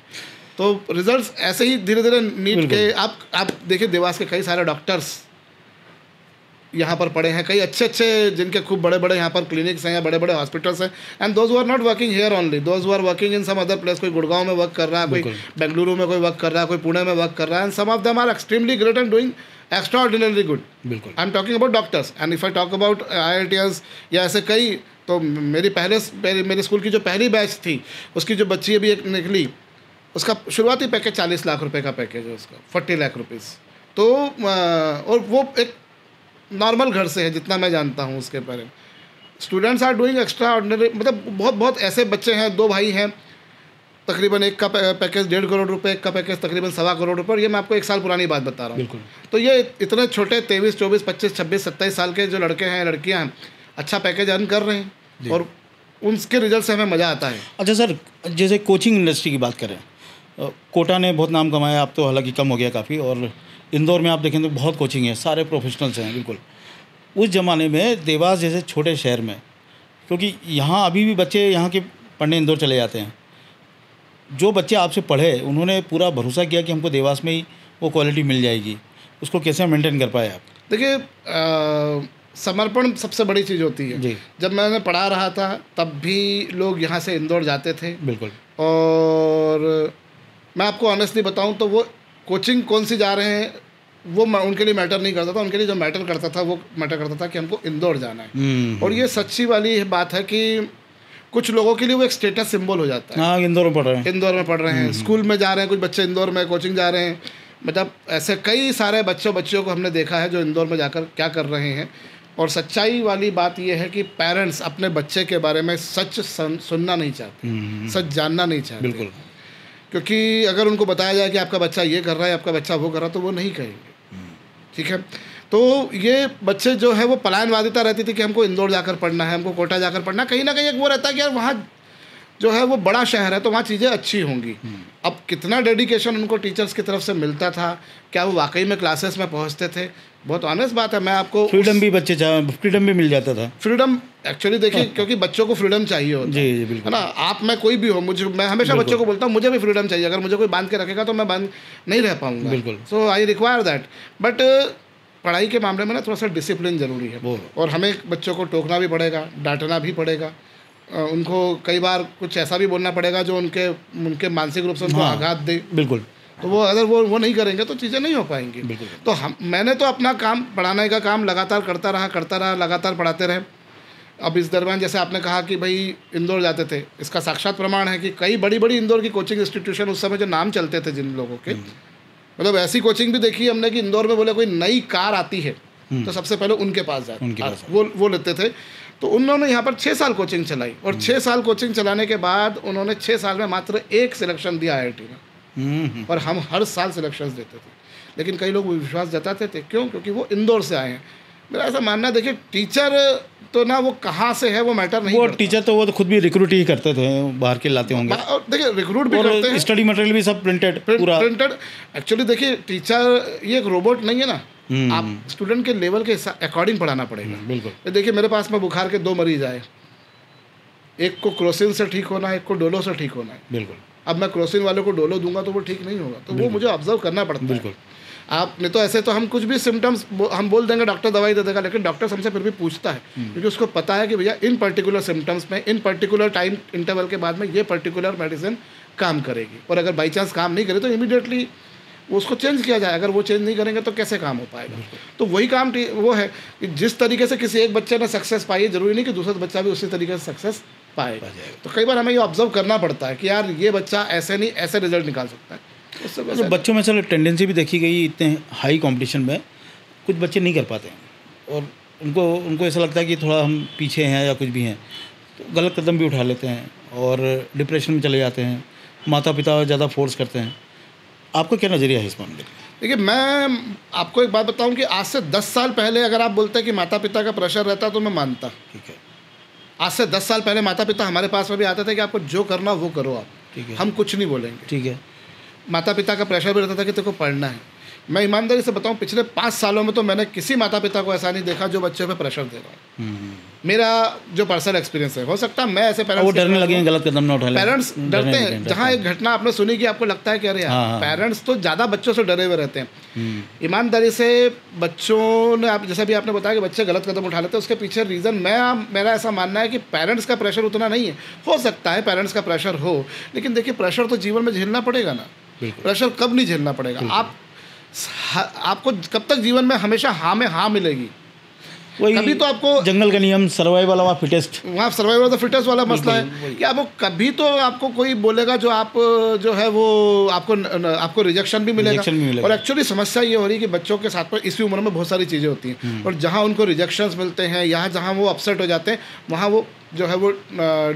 तो रिजल्ट्स ऐसे ही धीरे धीरे नीट के आप देखिए देवास के कई सारे डॉक्टर्स यहाँ पर पढ़े हैं, कई अच्छे अच्छे जिनके खूब बड़े बड़े यहाँ पर क्लिनिक्स हैं या बड़े बड़े हॉस्पिटल्स हैं, and those who are not working here only, those who are working in some other place, कोई गुड़गांव में वर्क कर रहा है, कोई बेंगलुरु में कोई वर्क कर रहा है, कोई पुणे में वर्क कर रहा है, and some of them are extremely great and doing extraordinary good. बिल्कुल, I am talking about doctors, and if I talk about IITians या ऐसे कई, तो मेरे स्कूल की जो पहली बैच थी उसकी जो बच्ची अभी एक निकली, उसका शुरुआती पैकेज 40 लाख रुपए का पैकेज है उसका, 40 लाख रुपीज़। तो और वो एक नॉर्मल घर से है जितना मैं जानता हूँ उसके बारे में। Students are doing extraordinary, मतलब बहुत बहुत ऐसे बच्चे हैं, 2 भाई हैं, तकरीबन एक का पैकेज 1.5 करोड़ रुपए, एक का पैकेज तकरीबन 1.25 करोड़ रुपए, और ये मैं आपको 1 साल पुरानी बात बता रहा हूँ। तो ये इतने छोटे 23, 24, 25, 26, 27 साल के जो लड़के हैं लड़कियाँ हैं, अच्छा पैकेज अर्न कर रहे हैं और उनके रिजल्ट से हमें मज़ा आता है। अच्छा सर, जैसे कोचिंग इंडस्ट्री की बात करें, कोटा ने बहुत नाम कमाया, अब तो हालांकि कम हो गया काफ़ी, और इंदौर में आप देखें तो बहुत कोचिंग है, सारे प्रोफेशनल्स हैं बिल्कुल। उस ज़माने में देवास जैसे छोटे शहर में, क्योंकि यहाँ अभी भी बच्चे यहाँ के पढ़ने इंदौर चले जाते हैं, जो बच्चे आपसे पढ़े उन्होंने पूरा भरोसा किया कि हमको देवास में ही वो क्वालिटी मिल जाएगी, उसको कैसे मेंटेन कर पाए आप? देखिए, समर्पण सबसे बड़ी चीज़ होती है जी। जब मैंने पढ़ा रहा था तब भी लोग यहाँ से इंदौर जाते थे। बिल्कुल। और मैं आपको ऑनेस्टली बताऊँ तो वो कोचिंग कौन सी जा रहे हैं वो उनके लिए मैटर नहीं करता था, उनके लिए जो मैटर करता था वो मैटर करता था कि हमको इंदौर जाना है। और ये सच्ची वाली बात है कि कुछ लोगों के लिए वो एक स्टेटस सिंबल हो जाता है। हाँ, इंदौर में पढ़ रहे हैं, इंदौर में पढ़ रहे हैं, स्कूल में जा रहे हैं, कुछ बच्चे इंदौर में कोचिंग जा रहे हैं, मतलब ऐसे कई सारे बच्चों को हमने देखा है जो इंदौर में जाकर क्या कर रहे हैं। और सच्चाई वाली बात यह है कि पेरेंट्स अपने बच्चे के बारे में सच सुनना नहीं चाहते, सच जानना नहीं चाहते। बिल्कुल। क्योंकि अगर उनको बताया जाए कि आपका बच्चा ये कर रहा है, आपका बच्चा वो कर रहा है, तो वो नहीं कहेंगे। ठीक है, तो ये बच्चे जो है वो पलायनवादिता रहती थी कि हमको इंदौर जाकर पढ़ना है, हमको कोटा जाकर पढ़ना है। कहीं ना कहीं एक वो रहता है कि यार वहाँ जो है वो बड़ा शहर है तो वहाँ चीज़ें अच्छी होंगी। अब कितना डेडिकेशन उनको टीचर्स की तरफ से मिलता था, क्या वो वाकई में क्लासेस में पहुँचते थे? बहुत ऑनेस्ट बात है, मैं आपको फ्रीडम भी बच्चे फ्रीडम भी मिल जाता था। फ्रीडम एक्चुअली देखिए, क्योंकि बच्चों को फ्रीडम चाहिए होता है। जी बिल्कुल, है ना। आप में कोई भी हो, मैं हमेशा बच्चों को बोलता हूँ मुझे भी फ्रीडम चाहिए। अगर मुझे कोई बांध के रखेगा तो मैं बांध नहीं रह पाऊँगा। बिल्कुल। सो आई रिक्वायर दैट। बट पढ़ाई के मामले में ना थोड़ा सा डिसिप्लिन ज़रूरी है, और हमें बच्चों को टोकना भी पड़ेगा, डांटना भी पड़ेगा, उनको कई बार कुछ ऐसा भी बोलना पड़ेगा जो उनके मानसिक रूप से उनको आघात दे। बिल्कुल। तो वो अगर वो नहीं करेंगे तो चीज़ें नहीं हो पाएंगी। बिल्कुल। तो मैंने तो अपना काम, पढ़ाने का काम लगातार करता रहा, लगातार पढ़ाते रहे। अब इस दरमियान जैसे आपने कहा कि भाई इंदौर जाते थे, इसका साक्षात प्रमाण है कि कई बड़ी बड़ी इंदौर की कोचिंग इंस्टीट्यूशन उस समय जो नाम चलते थे जिन लोगों के, मतलब ऐसी कोचिंग भी देखी हमने कि इंदौर में बोले कोई नई कार आती है तो सबसे पहले उनके पास जाते, वो लेते थे। तो उन्होंने यहाँ पर 6 साल कोचिंग चलाई, और 6 साल कोचिंग चलाने के बाद उन्होंने 6 साल में मात्र 1 सिलेक्शन दिया IIT में, और हम हर साल सिलेक्शंस देते थे। लेकिन कई लोग विश्वास जताते थे, क्यों? क्योंकि वो इंदौर से आए हैं। मेरा ऐसा मानना है, देखिए टीचर तो ना वो कहाँ से है वो मैटर नहीं, वो टीचर तो वो तो खुद भी रिक्रूट ही करते थे, बाहर के लाते होंगे। देखिए रिक्रूट भी करते हैं, स्टडी मटेरियल भी सब प्रिंटेड। एक्चुअली देखिए टीचर ये एक रोबोट नहीं है ना, आप स्टूडेंट के लेवल के अकॉर्डिंग पढ़ाना पड़ेगा। बिल्कुल। देखिए मेरे पास में बुखार के 2 मरीज आए, एक को क्रोसिन से ठीक होना है, एक को डोलो से ठीक होना है। बिल्कुल। अब मैं क्रोसिन वाले को डोलो दूंगा तो वो ठीक नहीं होगा, तो वो मुझे ऑब्जर्व करना पड़ता है। बिल्कुल। आप नहीं तो ऐसे तो हम कुछ भी सिम्टम्स हम बोल देंगे, डॉक्टर दवाई दे देगा, लेकिन डॉक्टर हमसे फिर भी पूछता है, क्योंकि उसको पता है कि भैया इन पर्टिकुलर सिम्टम्स में, इन पर्टिकुलर टाइम इंटरवल के बाद में ये पर्टिकुलर मेडिसिन काम करेगी। और अगर बाई चांस काम नहीं करे तो इमीडिएटली उसको चेंज किया जाए। अगर वो चेंज नहीं करेंगे तो कैसे काम हो पाएगा? तो वही काम वो है कि जिस तरीके से किसी एक बच्चे ने सक्सेस पाई है, जरूरी नहीं कि दूसरा बच्चा भी उसी तरीके से सक्सेस पाएगा। तो कई बार हमें ये ऑब्जर्व करना पड़ता है कि यार ये बच्चा ऐसे नहीं, ऐसे रिजल्ट निकाल सकता है। तो बच्चों में चलो टेंडेंसी भी देखी गई, इतने हाई कंपटीशन में कुछ बच्चे नहीं कर पाते हैं, और उनको ऐसा लगता है कि थोड़ा हम पीछे हैं या कुछ भी हैं, तो गलत कदम भी उठा लेते हैं और डिप्रेशन में चले जाते हैं। माता पिता ज़्यादा फोर्स करते हैं। आपका क्या नज़रिया है इस मामले में? देखिए मैं आपको एक बात बताऊं कि आज से 10 साल पहले अगर आप बोलते हैं कि माता पिता का प्रेशर रहता तो मैं मानता। ठीक है। आज से 10 साल पहले माता पिता हमारे पास में भी आते थे कि आपको जो करना वो करो आप। ठीक है। हम कुछ नहीं बोलेंगे। ठीक है। माता पिता का प्रेशर भी रहता था कि तेरे को पढ़ना है। मैं ईमानदारी से बताऊं, पिछले 5 सालों में तो मैंने किसी माता पिता को ऐसा नहीं देखा जो बच्चों पे प्रेशर दे रहा है। मेरा जो पर्सनल एक्सपीरियंस है, हो सकता है मैं ऐसे वो पेरेंट्स डरने लगे हैं, गलत कदम ना उठा ले। पेरेंट्स डरते हैं। जहाँ एक घटना आपने सुनी कि आपको लगता है कि अरे यार, पेरेंट्स तो ज़्यादा बच्चों से डरे हुए रहते हैं। ईमानदारी से बच्चों ने, आप जैसा भी आपने बताया कि बच्चे गलत कदम उठा लेते हैं, उसके पीछे रीज़न मेरा ऐसा मानना है कि पेरेंट्स का प्रेशर उतना नहीं है। हो सकता है पेरेंट्स का प्रेशर हो, लेकिन देखिए प्रेशर तो जीवन में झेलना पड़ेगा ना। प्रेशर कब नहीं झेलना पड़ेगा? आपको कब तक जीवन में हमेशा हाँ में हाँ मिलेगी? कभी तो आपको जंगल का नियम, सर्वाइवल ऑफ फिटेस्ट, वहाँ सर्वाइवल ऑफ द फिटेस्ट वाला मसला है कि आपको कभी तो आपको कोई बोलेगा जो आप जो है वो आपको रिजेक्शन भी मिलेगा। और एक्चुअली समस्या ये हो रही है कि बच्चों के साथ में इसी उम्र में बहुत सारी चीज़ें होती हैं, और जहाँ उनको रिजेक्शंस मिलते हैं, यहाँ जहाँ वो अपसेट हो जाते हैं, वहाँ वो जो है वो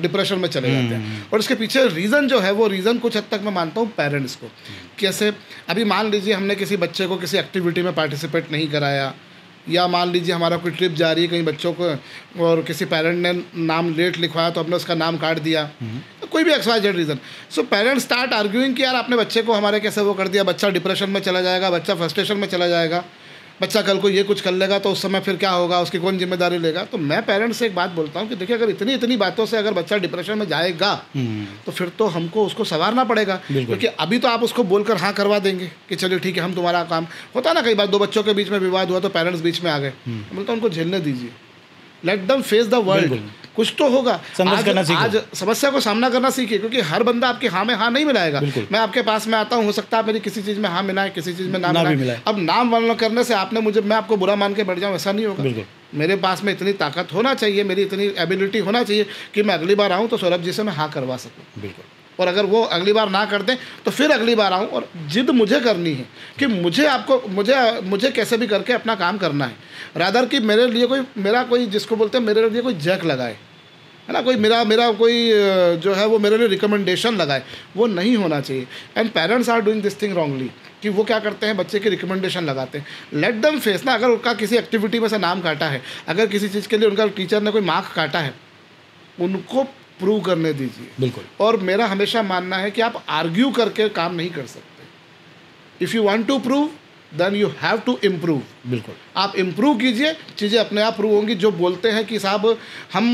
डिप्रेशन में चले जाते हैं। और इसके पीछे रीज़न जो है वो रीज़न कुछ हद तक मैं मानता हूँ पेरेंट्स को। कैसे? अभी मान लीजिए हमने किसी बच्चे को किसी एक्टिविटी में पार्टिसिपेट नहीं कराया, या मान लीजिए हमारा कोई ट्रिप जा रही है कहीं बच्चों को, और किसी पेरेंट ने नाम लेट लिखवाया तो हमने उसका नाम काट दिया, तो कोई भी XYZ reason. So parents start arguing कि यार आपने बच्चे को हमारे कैसे वो कर दिया, बच्चा डिप्रेशन में चला जाएगा, बच्चा फ्रस्ट्रेशन में चला जाएगा, बच्चा कल को ये कुछ कर लेगा तो उस समय फिर क्या होगा, उसकी कौन जिम्मेदारी लेगा। तो मैं पेरेंट्स से एक बात बोलता हूँ कि देखिए, अगर इतनी बातों से अगर बच्चा डिप्रेशन में जाएगा तो फिर तो हमको उसको संवारना पड़ेगा, क्योंकि अभी तो आप उसको बोलकर हाँ करवा देंगे कि चलिए ठीक है हम तुम्हारा काम। होता ना कई बार दो बच्चों के बीच में विवाद हुआ तो पेरेंट्स बीच में आ गए, बोलता उनको झेलने दीजिए, let them face the world, कुछ तो होगा। आज समस्या को सामना करना सीखिए, क्योंकि हर बंदा आपके हाँ में हाँ नहीं मिलाएगा। मैं आपके पास में आता हूँ, हो सकता है मेरी किसी चीज़ में हाँ मिलाए, किसी चीज़ में ना मिलाए। अब नाम वाला करने से आपने मैं आपको बुरा मान के बैठ जाऊँ, ऐसा नहीं होगा। मेरे पास में इतनी ताकत होना चाहिए, मेरी इतनी एबिलिटी होना चाहिए कि मैं अगली बार आऊँ तो सौरभ जी से मैं हाँ करवा सकूँ। बिल्कुल। और अगर वो अगली बार ना कर दें तो फिर अगली बार आऊँ, और जिद मुझे करनी है कि मुझे कैसे भी करके अपना काम करना है, रादर कि मेरे लिए कोई जिसको बोलते हैं मेरे लिए कोई जैक लगाए, है ना, कोई मेरा कोई जो है वो मेरे लिए रिकमेंडेशन लगाए, वो नहीं होना चाहिए। And parents are doing this thing wrongly, कि वो क्या करते हैं, बच्चे की रिकमेंडेशन लगाते हैं। लेट देम फेस ना, अगर उनका किसी एक्टिविटी में से नाम काटा है, अगर किसी चीज़ के लिए उनका टीचर ने कोई मार्क काटा है, उनको प्रूव करने दीजिए। बिल्कुल। और मेरा हमेशा मानना है कि आप आर्ग्यू करके काम नहीं कर सकते। If you want to prove then you have to improve. बिल्कुल। आप इम्प्रूव कीजिए, चीज़ें अपने आप प्रूव होंगी। जो बोलते हैं कि साहब हम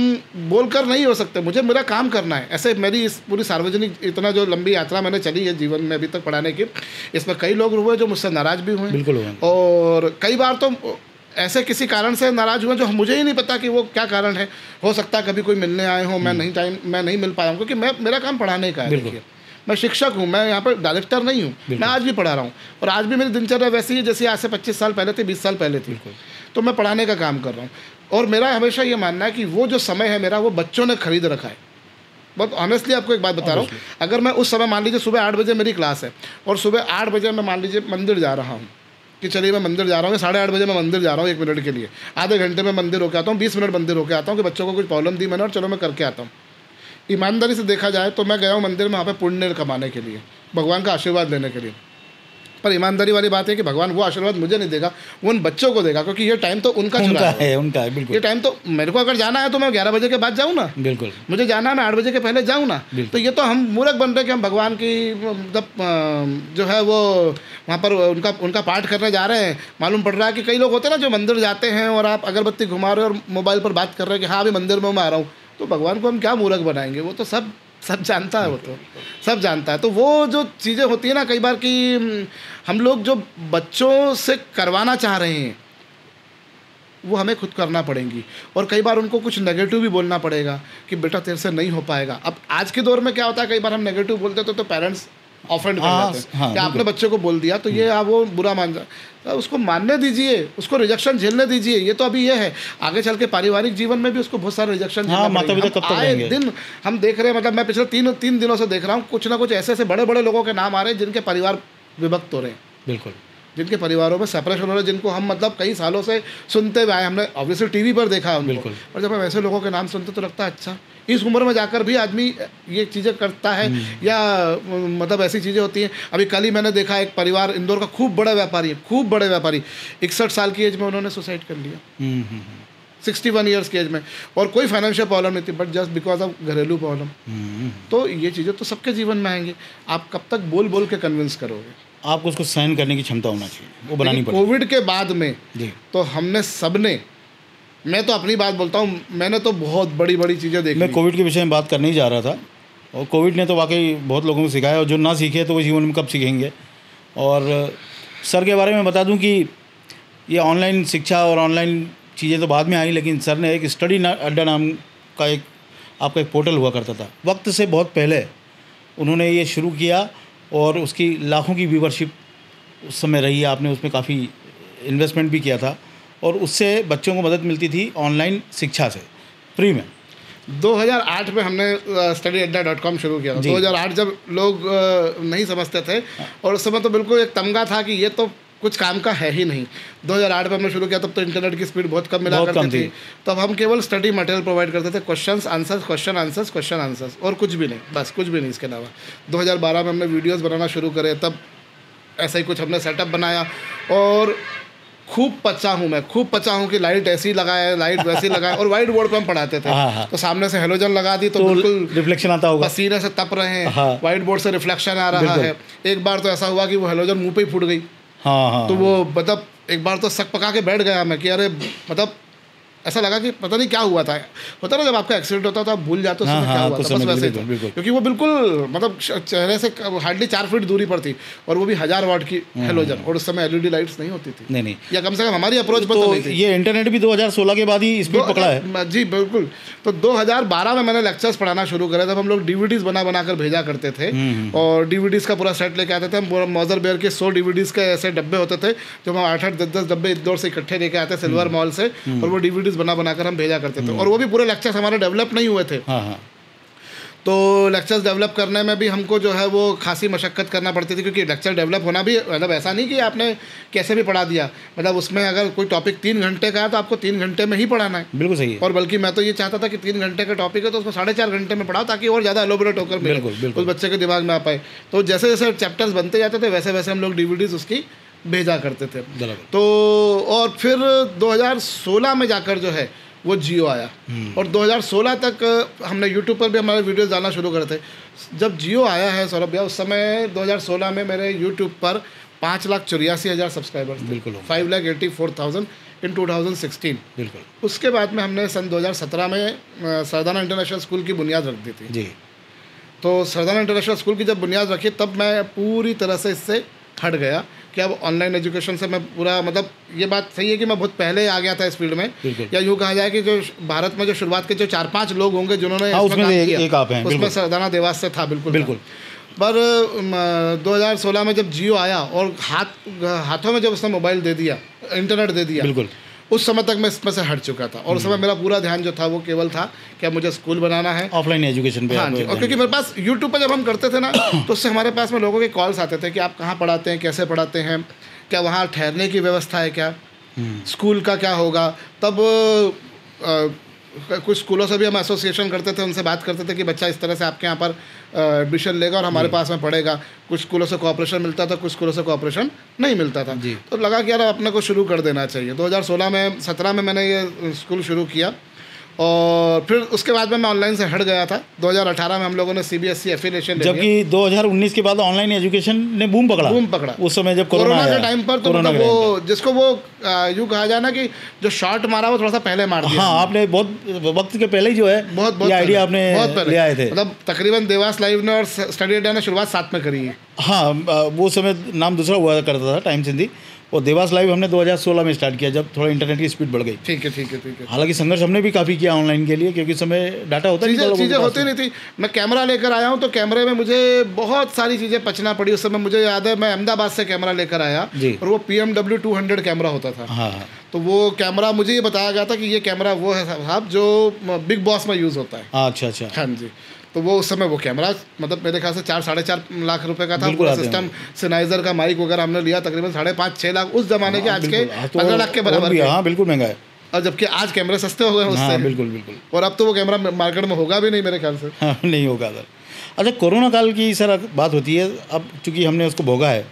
बोलकर नहीं हो सकते, मुझे मेरा काम करना है, ऐसे मेरी इस पूरी सार्वजनिक इतना जो लंबी यात्रा मैंने चली है जीवन में अभी तक पढ़ाने की, इसमें कई लोग हुए जो मुझसे नाराज़ भी हुए। बिल्कुल। और कई बार तो ऐसे किसी कारण से नाराज़ हुए जो मुझे ही नहीं पता कि वो क्या कारण है। हो सकता है कभी कोई मिलने आए हों, मैं नहीं मिल पाया हूँ, क्योंकि मेरा काम पढ़ाने का है। देखिए, मैं शिक्षक हूँ, मैं यहाँ पर डायरेक्टर नहीं हूँ, मैं आज भी पढ़ा रहा हूँ, और आज भी मेरी दिनचर्या वैसी है जैसे आज से 25 साल पहले थी, 20 साल पहले थी। तो मैं पढ़ाने का काम कर रहा हूँ, और मेरा हमेशा ये मानना है कि वो जो समय है मेरा, वो बच्चों ने खरीद रखा है। बहुत ऑनेस्टली आपको एक बात बता रहा हूँ, अगर मैं उस समय मान लीजिए सुबह 8 बजे मेरी क्लास है, और सुबह 8 बजे मैं मान लीजिए मंदिर जा रहा हूँ, कि चलिए मैं मंदिर जा रहा हूँ, 8:30 बजे मैं मंदिर जा रहा हूँ 1 मिनट के लिए, आधे घंटे में मंदिर होकर आता हूँ, 20 मिनट मंदिर होकर आता हूँ कि बच्चों को कुछ प्रॉब्लम दी मैंने और चलो मैं करके आता हूँ। ईमानदारी से देखा जाए तो मैं गया हूँ मंदिर में वहाँ पे पुण्य कमाने के लिए, भगवान का आशीर्वाद लेने के लिए। पर ईमानदारी वाली बात है कि भगवान वो आशीर्वाद मुझे नहीं देगा, वो उन बच्चों को देगा, क्योंकि ये टाइम तो उनका है। बिल्कुल। ये टाइम तो मेरे को अगर जाना है तो मैं 11 बजे के बाद जाऊँ ना। बिल्कुल। मुझे जाना है मैं 8 बजे के पहले जाऊँ ना। तो ये तो हम मूर्ख बन रहे हैं कि हम भगवान की मतलब जो है वो वहाँ पर उनका पाठ करने जा रहे हैं। मालूम पड़ रहा है कि कई लोग होते हैं ना जो मंदिर जाते हैं और आप अगरबत्ती घुमा रहे हो और मोबाइल पर बात कर रहे हैं कि हाँ अभी मंदिर में मैं आ रहा हूँ, तो भगवान को हम क्या मूर्ख बनाएंगे? वो तो सब जानता है, वो तो सब जानता है। तो वो जो चीज़ें होती है ना कई बार कि हम लोग जो बच्चों से करवाना चाह रहे हैं वो हमें खुद करना पड़ेंगी, और कई बार उनको कुछ नेगेटिव भी बोलना पड़ेगा कि बेटा तेरे से नहीं हो पाएगा। अब आज के दौर में क्या होता है, कई बार हम नेगेटिव बोलते तो पेरेंट्स ऑफेंड कर जाते हैं कि आपने बच्चे को बोल दिया तो ये आप वो बुरा मान जाए। तो उसको मानने दीजिए, उसको रिजेक्शन झेलने दीजिए। ये तो अभी ये है, आगे चल के पारिवारिक जीवन में भी उसको बहुत सारे रिजेक्शन आए दिन हम देख रहे हैं। मतलब मैं पिछले तीन दिनों से देख रहा हूँ, कुछ ना कुछ ऐसे बड़े बड़े लोगों के नाम आ रहे हैं जिनके परिवार विभक्त हो रहे हैं। बिल्कुल। जिनके परिवारों में सेपरेशन हो रहा है, जिनको हम मतलब कई सालों से सुनते हुए आए, हमने ऑब्वियसली टीवी पर देखा है। बिल्कुल। और जब हम ऐसे लोगों के नाम सुनते तो लगता है अच्छा, इस उम्र में जाकर भी आदमी ये चीज़ें करता है, या मतलब ऐसी चीज़ें होती हैं। अभी कल ही मैंने देखा एक परिवार, इंदौर का खूब बड़े व्यापारी 61 साल की एज में उन्होंने सुसाइड कर लिया, 61 ईयर्स की एज में, और कोई फाइनेंशियल प्रॉब्लम नहीं थी, बट जस्ट बिकॉज ऑफ घरेलू प्रॉब्लम। तो ये चीज़ें तो सबके जीवन में आएंगी। आप कब तक बोल के कन्विंस करोगे? आपको उसको सहन करने की क्षमता होना चाहिए, वो बनानी पड़ेगी। कोविड के बाद में तो हमने सबने मैं तो अपनी बात बोलता हूँ, मैंने तो बहुत बड़ी बड़ी चीज़ें देखी। मैं कोविड के विषय में बात करने ही जा रहा था, और कोविड ने तो वाकई बहुत लोगों को सिखाया, और जो ना सीखे तो वो जीवन में कब सीखेंगे। और सर के बारे में बता दूं कि ये ऑनलाइन शिक्षा और ऑनलाइन चीज़ें तो बाद में आई, लेकिन सर ने एक स्टडी अड्डा नाम का आपका एक पोर्टल हुआ करता था, वक्त से बहुत पहले उन्होंने ये शुरू किया, और उसकी लाखों की व्यूवरशिप उस समय रही है। आपने उसमें काफ़ी इन्वेस्टमेंट भी किया था, और उससे बच्चों को मदद मिलती थी ऑनलाइन शिक्षा से, फ्री में। 2008 में हमने studyadda.com शुरू किया था। 2008 जब लोग नहीं समझते थे, और उस समय तो बिल्कुल एक तमगा था कि ये तो कुछ काम का है ही नहीं। 2008 में हमने शुरू किया, तब तो इंटरनेट की स्पीड बहुत कम मिला करती थी। तब हम केवल स्टडी मटेरियल प्रोवाइड करते थे, क्वेश्चन आंसर्स और कुछ भी नहीं, बस कुछ भी नहीं इसके अलावा। 2012 में हमने वीडियोज़ बनाना शुरू करे, तब ऐसा ही कुछ हमने सेटअप बनाया, और खूब पचा हूँ कि लाइट ऐसी लगाए, लाइट वैसी लगाए, और वाइट बोर्ड पे हम पढ़ाते थे। तो सामने से हेलोजन लगा दी तो बिल्कुल रिफ्लेक्शन आता होगा, पसीने से तप रहे हैं, वाइट बोर्ड से रिफ्लेक्शन आ रहा है। एक बार तो ऐसा हुआ कि वो हेलोजन मुंह पे ही फूट गई। तो वो मतलब एक बार तो सक पका के बैठ गया मैं कि अरे, मतलब ऐसा लगा कि पता नहीं क्या हुआ था। होता ना जब आपका एक्सीडेंट होता था, आप भूल जाते हो क्या हुआ था, बस वैसे ही था। क्योंकि वो बिल्कुल मतलब चेहरे से हार्डली 4 फीट दूरी पर थी, और वो भी 1000 वाट की हेलोजन, और उस समय एलईडी लाइट्स नहीं होती थी। नहीं, या कम से कम हमारी अप्रोच पर तो नहीं थी। ये इंटरनेट भी 2016 के बाद ही स्पीड पकड़ा है। जी बिल्कुल। तो 2012 में मैंने लेक्चर्स पढ़ाना शुरू करे, तब हम लोग डीवीडीज बना कर भेजा करते थे, और डीवीडीज का पूरा सेट लेके आते थे हम। मॉजर बेयर के 100 डीवीडीज के ऐसे डब्बे होते थे, जो हम 8-8, 10-10 डब्बे इंदौर से इकट्ठे लेके आते सिल्वर मॉल से, और वो डीवीडीज बनाकर हम करते थे। और वो भी पूरे लेक्चर्स हमारे डेवलप नहीं हुए थे। तो लेक्चर्स डेवलप करने में भी हमको जो है वो खासी मशक्क़त करना पड़ती थी, क्योंकि लेक्चर डेवलप होना भी मतलब ऐसा नहीं कि आपने कैसे भी पढ़ा दिया। मतलब उसमें अगर कोई टॉपिक 3 घंटे का है तो आपको 3 घंटे में ही पढ़ाना है। बिल्कुल सही है। और बल्कि मैं तो ये चाहता था कि 3 घंटे का टॉपिक है तो उसको 4.5 घंटे में पढ़ाओ, ताकि और ज़्यादा एलोबरेट होकर मिले, उस बच्चे के दिमाग में आ पाए। तो जैसे जैसे चैप्टर्स बनते जाते थे, वैसे वैसे हम लोग डीवीडीज उसकी भेजा करते थे। तो और फिर 2016 में जाकर जो है वो जियो आया, और 2016 तक हमने यूट्यूब पर भी हमारे वीडियोस डालना शुरू करे थे। जब जियो आया है सौरभ भैया, उस समय 2016 में मेरे यूट्यूब पर 5,84,000 सब्सक्राइबर्स, बिल्कुल 5,84,000 इन 2016। बिल्कुल। उसके बाद में हमने सन 2017 में सरदाना इंटरनेशनल स्कूल की बुनियाद रख दी थी। जी। तो सरदाना इंटरनेशनल स्कूल की जब बुनियाद रखी, तब मैं पूरी तरह से इससे हट गया कि अब ऑनलाइन एजुकेशन से मैं पूरा, मतलब ये बात सही है कि मैं बहुत पहले आ गया था इस फील्ड में, या यूँ कहा जाए कि जो भारत में जो शुरुआत के जो 4-5 लोग होंगे जिन्होंने उसमें सरदाना देवास से था। बिल्कुल। पर 2016 में जब जियो आया और हाथों में जब उसने मोबाइल दे दिया, इंटरनेट दे दिया, बिल्कुल, उस समय तक मैं इसमें से हट चुका था। और उस समय मेरा पूरा ध्यान जो था वो केवल था कि मुझे स्कूल बनाना है, ऑफलाइन एजुकेशन पे। हाँ जी। और क्योंकि मेरे पास यूट्यूब पर जब हम करते थे ना, तो उससे हमारे पास में लोगों के कॉल्स आते थे कि आप कहाँ पढ़ाते हैं, कैसे पढ़ाते हैं, क्या वहाँ ठहरने की व्यवस्था है, क्या स्कूल का क्या होगा। तब कुछ स्कूलों से भी हम एसोसिएशन करते थे, उनसे बात करते थे कि बच्चा इस तरह से आपके यहाँ पर एडमिशन लेगा और हमारे पास में पढ़ेगा। कुछ स्कूलों से कोऑपरेशन मिलता था, कुछ स्कूलों से कोऑपरेशन नहीं मिलता था। तो लगा कि यार अपने को शुरू कर देना चाहिए। 2017 में मैंने ये स्कूल शुरू किया, और फिर उसके बाद में मैं ऑनलाइन से हट गया था। 2018 में हम लोगों ने CBSE एफिलिएशन ले लिया, जबकि 2019 के बाद ऑनलाइन एजुकेशन ने बूम पकड़ा। उस समय जब कोरोना के टाइम पर, तो मतलब वो जिसको वो यूँ कहा जाए ना कि जो शॉट मारा वो थोड़ा सा पहले मार दिया। हाँ, आपने बहुत वक्त के पहले ही जो है बहुत आइडिया आपने ले आए थे। मतलब तकरीबन देवास लाइव ने और स्टडी अड्डा ने शुरुआत साथ में करी है। हाँ, वो समय नाम दूसरा हुआ करता था, टाइम सिंधी, और देवास लाइव हमने 2016 में स्टार्ट किया, जब थोड़ा इंटरनेट की स्पीड बढ़ गई। ठीक है। हालांकि संघर्ष हमने भी काफ़ी किया ऑनलाइन के लिए, क्योंकि समय डाटा होता नहीं, चीज़ें होती नहीं थी। मैं कैमरा लेकर आया हूँ, तो कैमरे में मुझे बहुत सारी चीज़ें पचना पड़ी। उस समय मुझे याद है, मैं अहमदाबाद से कैमरा लेकर आया, और वो PMW 200 कैमरा होता था। हाँ। तो वो कैमरा मुझे ये बताया गया था कि ये कैमरा वो है साहब जो बिग बॉस में यूज़ होता है। अच्छा। हाँ जी। तो वो उस समय वो कैमरा मतलब मेरे ख्याल से 4-4.5 लाख रुपए का था। पूरा सिस्टम, सिनाइजर का माइक वगैरह हमने लिया, तकरीबन 5.5-6 लाख उस जमाने के, आज के 15 लाख के बराबर। हाँ, बिल्कुल महंगा है। और जबकि आज कैमरे सस्ते हो गए उससे। हाँ, बिल्कुल। और अब तो वो कैमरा मार्केट में होगा भी नहीं मेरे ख्याल से। हाँ, नहीं होगा सर। अच्छा, कोरोना काल की सर बात होती है, अब चूँकि हमने उसको भोगा है,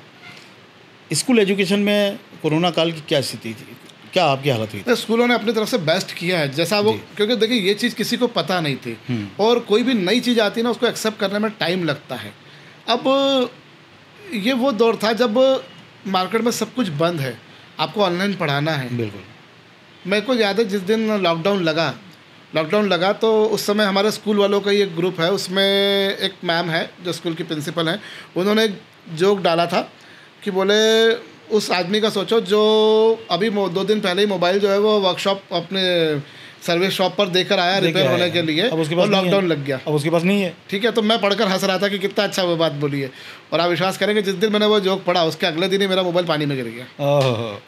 स्कूल एजुकेशन में कोरोना काल की क्या स्थिति थी, क्या आपकी हालत हुई? स्कूलों ने अपनी तरफ से बेस्ट किया है जैसा वो, क्योंकि देखिए ये चीज़ किसी को पता नहीं थी, और कोई भी नई चीज़ आती है ना, उसको एक्सेप्ट करने में टाइम लगता है। अब ये वो दौर था जब मार्केट में सब कुछ बंद है, आपको ऑनलाइन पढ़ाना है। बिल्कुल। मेरे को याद है जिस दिन लॉकडाउन लगा तो उस समय हमारे स्कूल वालों का ही एक ग्रुप है, उसमें एक मैम है जो स्कूल की प्रिंसिपल हैं, उन्होंने एक जोक डाला था कि बोले उस आदमी का सोचो जो अभी 2 दिन पहले ही मोबाइल जो है वो वर्कशॉप अपने सर्विस शॉप पर देकर आया रिपेयर होने के लिए, अब उसके पास और लॉकडाउन लग गया, अब उसके पास नहीं है। ठीक है, तो मैं पढ़कर हंस रहा था कि कितना अच्छा वो बात बोली है, और आप विश्वास करेंगे जिस दिन मैंने वो जोक पढ़ा उसके अगले दिन ही मेरा मोबाइल पानी में गिर गया।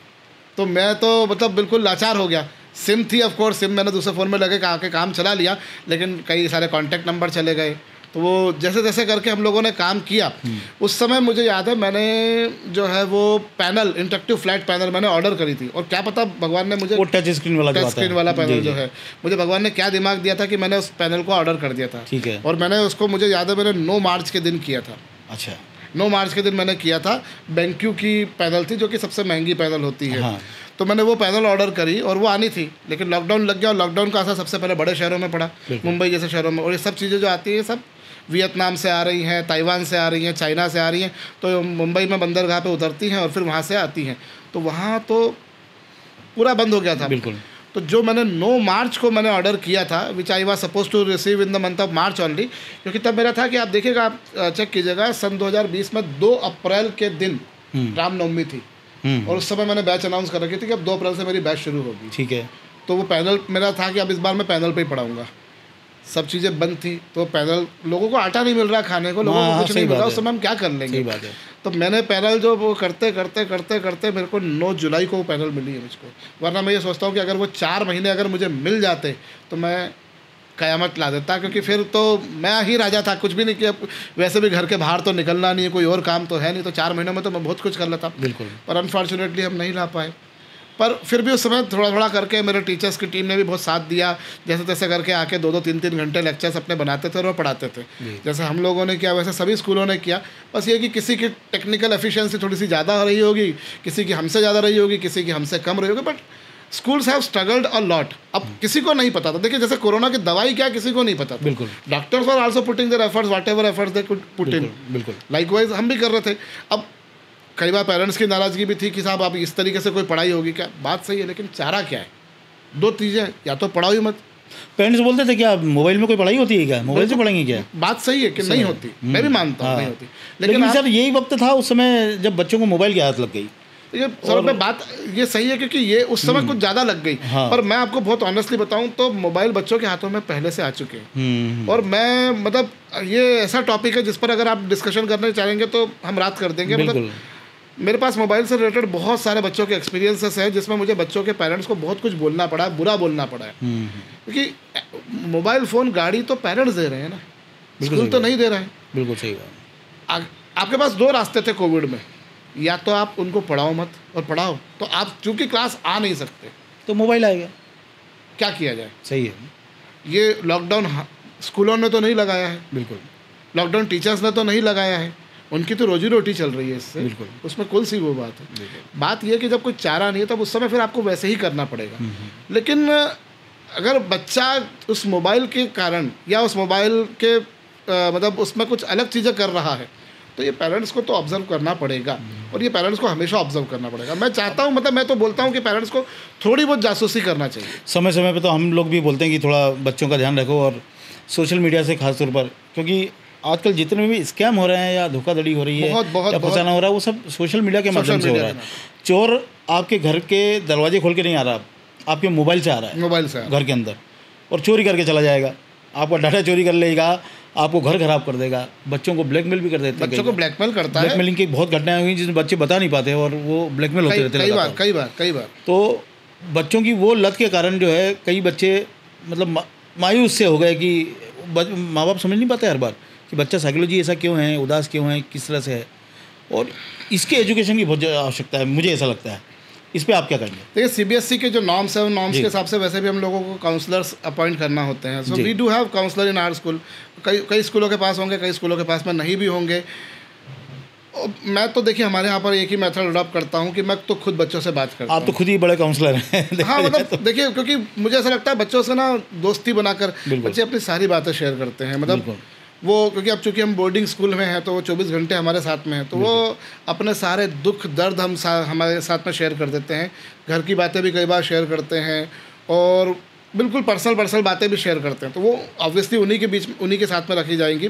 तो मैं तो मतलब बिल्कुल लाचार हो गया। सिम थी ऑफ कोर्स, सिम मैंने दूसरे फ़ोन में लगे के काम चला लिया, लेकिन कई सारे कॉन्टैक्ट नंबर चले गए। तो वो जैसे जैसे करके हम लोगों ने काम किया, उस समय मुझे याद है मैंने जो है वो पैनल, इंटरेक्टिव फ्लैट पैनल मैंने ऑर्डर करी थी, और क्या पता भगवान ने मुझे वो टच स्क्रीन वाला पैनल जो है, मुझे भगवान ने क्या दिमाग दिया था कि मैंने उस पैनल को ऑर्डर कर दिया था। ठीक है। और मैंने उसको, मुझे याद है मैंने 9 मार्च के दिन किया था। अच्छा, 9 मार्च के दिन मैंने किया था। बेंक्यू की पैनल थी जो कि सबसे महंगी पैनल होती है। हाँ। तो मैंने वो पैनल ऑर्डर करी और वो आनी थी, लेकिन लॉकडाउन लग गया, और लॉकडाउन का असर सबसे पहले बड़े शहरों में पड़ा, मुंबई जैसे शहरों में। और ये सब चीज़ें जो आती हैं सब वियतनाम से आ रही हैं, ताइवान से आ रही हैं, चाइना से आ रही हैं, तो मुंबई में बंदरगाह पे उतरती हैं और फिर वहाँ से आती हैं, तो वहाँ तो पूरा बंद हो गया था। बिल्कुल। तो जो मैंने 9 मार्च को मैंने ऑर्डर किया था, which I was suppose to receive in the month of March only, क्योंकि तब मेरा था कि आप देखिएगा, आप चेक कीजिएगा, सन 2020 में 2 अप्रैल के दिन रामनवमी थी, और उस समय मैंने बैच अनाउंस कर रखी थी कि अब 2 अप्रैल से मेरी बैच शुरू होगी। ठीक है। तो वो पैनल मेरा था कि अब इस बार मैं पैनल पे ही पढ़ाऊँगा। सब चीज़ें बंद थी, तो पैनल, लोगों को आटा नहीं मिल रहा खाने को, लोगों को कुछ नहीं मिल रहा, उस समय हम क्या कर लेंगे। सही बात है। तो मैंने पैनल जो वो करते करते मेरे को 9 जुलाई को वो पैनल मिली है मुझको, वरना मैं ये सोचता हूँ कि अगर वो 4 महीने अगर मुझे मिल जाते तो मैं क़यामत ला देता, क्योंकि फिर तो मैं ही राजा था, कुछ भी नहीं किया। वैसे भी घर के बाहर तो निकलना नहीं है, कोई और काम तो है नहीं, तो 4 महीनों में तो मैं बहुत कुछ कर लेता। बिल्कुल। पर अनफॉर्चुनेटली हम नहीं ला पाए। पर फिर भी उस समय थोड़ा थोड़ा करके मेरे टीचर्स की टीम ने भी बहुत साथ दिया, जैसे तैसे करके आके 2-2 3-3 घंटे लेक्चर्स अपने बनाते थे और वो पढ़ाते थे। जैसे हम लोगों ने किया वैसे सभी स्कूलों ने किया। बस ये कि किसी की टेक्निकल एफिशिएंसी थोड़ी सी ज़्यादा हो रही होगी, किसी की हमसे ज़्यादा रही होगी, किसी की हमसे कम रही होगी, but schools have struggled a lot. अब किसी को नहीं पता था, देखिए जैसे कोरोना की दवाई क्या किसी को नहीं पता था। बिल्कुल। Doctors are also putting their efforts, whatever efforts they could put in. बिल्कुल। लाइकवाइज हम भी कर रहे थे। अब कई बार पेरेंट्स की नाराज़गी भी थी कि साहब आप इस तरीके से कोई पढ़ाई होगी क्या, बात सही है, लेकिन चारा क्या है? 2 चीज़ें, या तो पढ़ाओ ही मत। पेरेंट्स बोलते थे क्या मोबाइल में कोई पढ़ाई होती है क्या, मोबाइल से पढ़ेंगे क्या? बात सही है कि नहीं होती, मैं भी मानता हूँ नहीं होती, लेकिन सर यही वक्त था उस समय जब बच्चों को मोबाइल की आदत लग गई। ये सर में बात ये सही है, क्योंकि ये उस समय कुछ ज़्यादा लग गई। पर मैं आपको बहुत ऑनेस्टली बताऊं तो मोबाइल बच्चों के हाथों में पहले से आ चुके हैं। और मैं मतलब ये ऐसा टॉपिक है जिस पर अगर आप डिस्कशन करना चाहेंगे तो हम रात कर देंगे। मतलब मेरे पास मोबाइल से रिलेटेड बहुत सारे बच्चों के एक्सपीरियंसेस हैं जिसमें मुझे बच्चों के पेरेंट्स को बहुत कुछ बोलना पड़ा है, बुरा बोलना पड़ा है। क्योंकि मोबाइल फ़ोन गाड़ी तो पेरेंट्स दे रहे हैं ना, स्कूल तो नहीं दे रहा है। बिल्कुल सही बात। आपके पास 2 रास्ते थे कोविड में, या तो आप उनको पढ़ाओ मत, और पढ़ाओ तो आप चूँकि क्लास आ नहीं सकते तो मोबाइल आ गया, क्या किया जाए। सही है। ये लॉकडाउन स्कूलों ने तो नहीं लगाया है, बिल्कुल। लॉकडाउन टीचर्स ने तो नहीं लगाया है, उनकी तो रोजी रोटी चल रही है इससे, बिल्कुल। उसमें कौन सी वो बात है। बात यह कि जब कोई चारा नहीं है तब उस समय फिर आपको वैसे ही करना पड़ेगा। लेकिन अगर बच्चा उस मोबाइल के कारण या उस मोबाइल के मतलब उसमें कुछ अलग चीज़ें कर रहा है, तो ये पेरेंट्स को तो ऑब्जर्व करना पड़ेगा, और ये पेरेंट्स को हमेशा ऑब्जर्व करना पड़ेगा। मैं चाहता हूँ, मतलब मैं तो बोलता हूँ कि पेरेंट्स को थोड़ी बहुत जासूसी करना चाहिए। समय समय पे तो हम लोग भी बोलते हैं कि थोड़ा बच्चों का ध्यान रखो, और सोशल मीडिया से खास तौर पर, क्योंकि आजकल जितने भी स्कैम हो रहे हैं या धोखाधड़ी हो रही है या फंसाना हो रहा है, वो सब सोशल मीडिया के माध्यम से हो रहा है। चोर आपके घर के दरवाजे खोल के नहीं आ रहा, आपके मोबाइल से आ रहा है, मोबाइल से घर के अंदर, और चोरी करके चला जाएगा, आपका डाटा चोरी कर लेगा, आपको घर खराब कर देगा, बच्चों को ब्लैकमेल भी कर देते हैं। बच्चों को ब्लैकमेल करता है। ब्लैकमेलिंग की बहुत घटनाएं हुई जिसमें बच्चे बता नहीं पाते और वो ब्लैकमेल होते रहते हैं कई बार। तो बच्चों की वो लत के कारण जो है कई बच्चे मतलब मायूस से हो गए कि माँ बाप समझ नहीं पाते हर बार कि बच्चा साइकोलॉजी ऐसा क्यों है, उदास क्यों है, किस तरह से है, और इसके एजुकेशन की बहुत आवश्यकता है, मुझे ऐसा लगता है। इस पे आप क्या करेंगे? देखिए सीबीएसई के जो नॉर्म्स है उन नॉर्म्स के हिसाब से वैसे भी हम लोगों को काउंसलर्स अपॉइंट करना होते हैं। So we do have counsellor in our school. कई स्कूलों के पास होंगे, कई स्कूलों के पास में नहीं भी होंगे। मैं तो देखिए हमारे यहाँ पर एक ही मेथड अडॉप्ट करता हूँ कि मैं तो खुद बच्चों से बात करता हूँ। आप तो खुद ही बड़े काउंसलर हैं। हाँ मतलब देखिए, क्योंकि मुझे ऐसा लगता है बच्चों से ना दोस्ती बनाकर बच्चे अपनी सारी बातें शेयर करते हैं। मतलब वो क्योंकि अब चूँकि हम बोर्डिंग स्कूल में हैं तो वो 24 घंटे हमारे साथ में हैं, तो वो अपने सारे दुख दर्द हमारे साथ में शेयर कर देते हैं। घर की बातें भी कई बार शेयर करते हैं और बिल्कुल पर्सनल बातें भी शेयर करते हैं। तो वो ऑब्वियसली उन्हीं के साथ में रखी जाएंगी।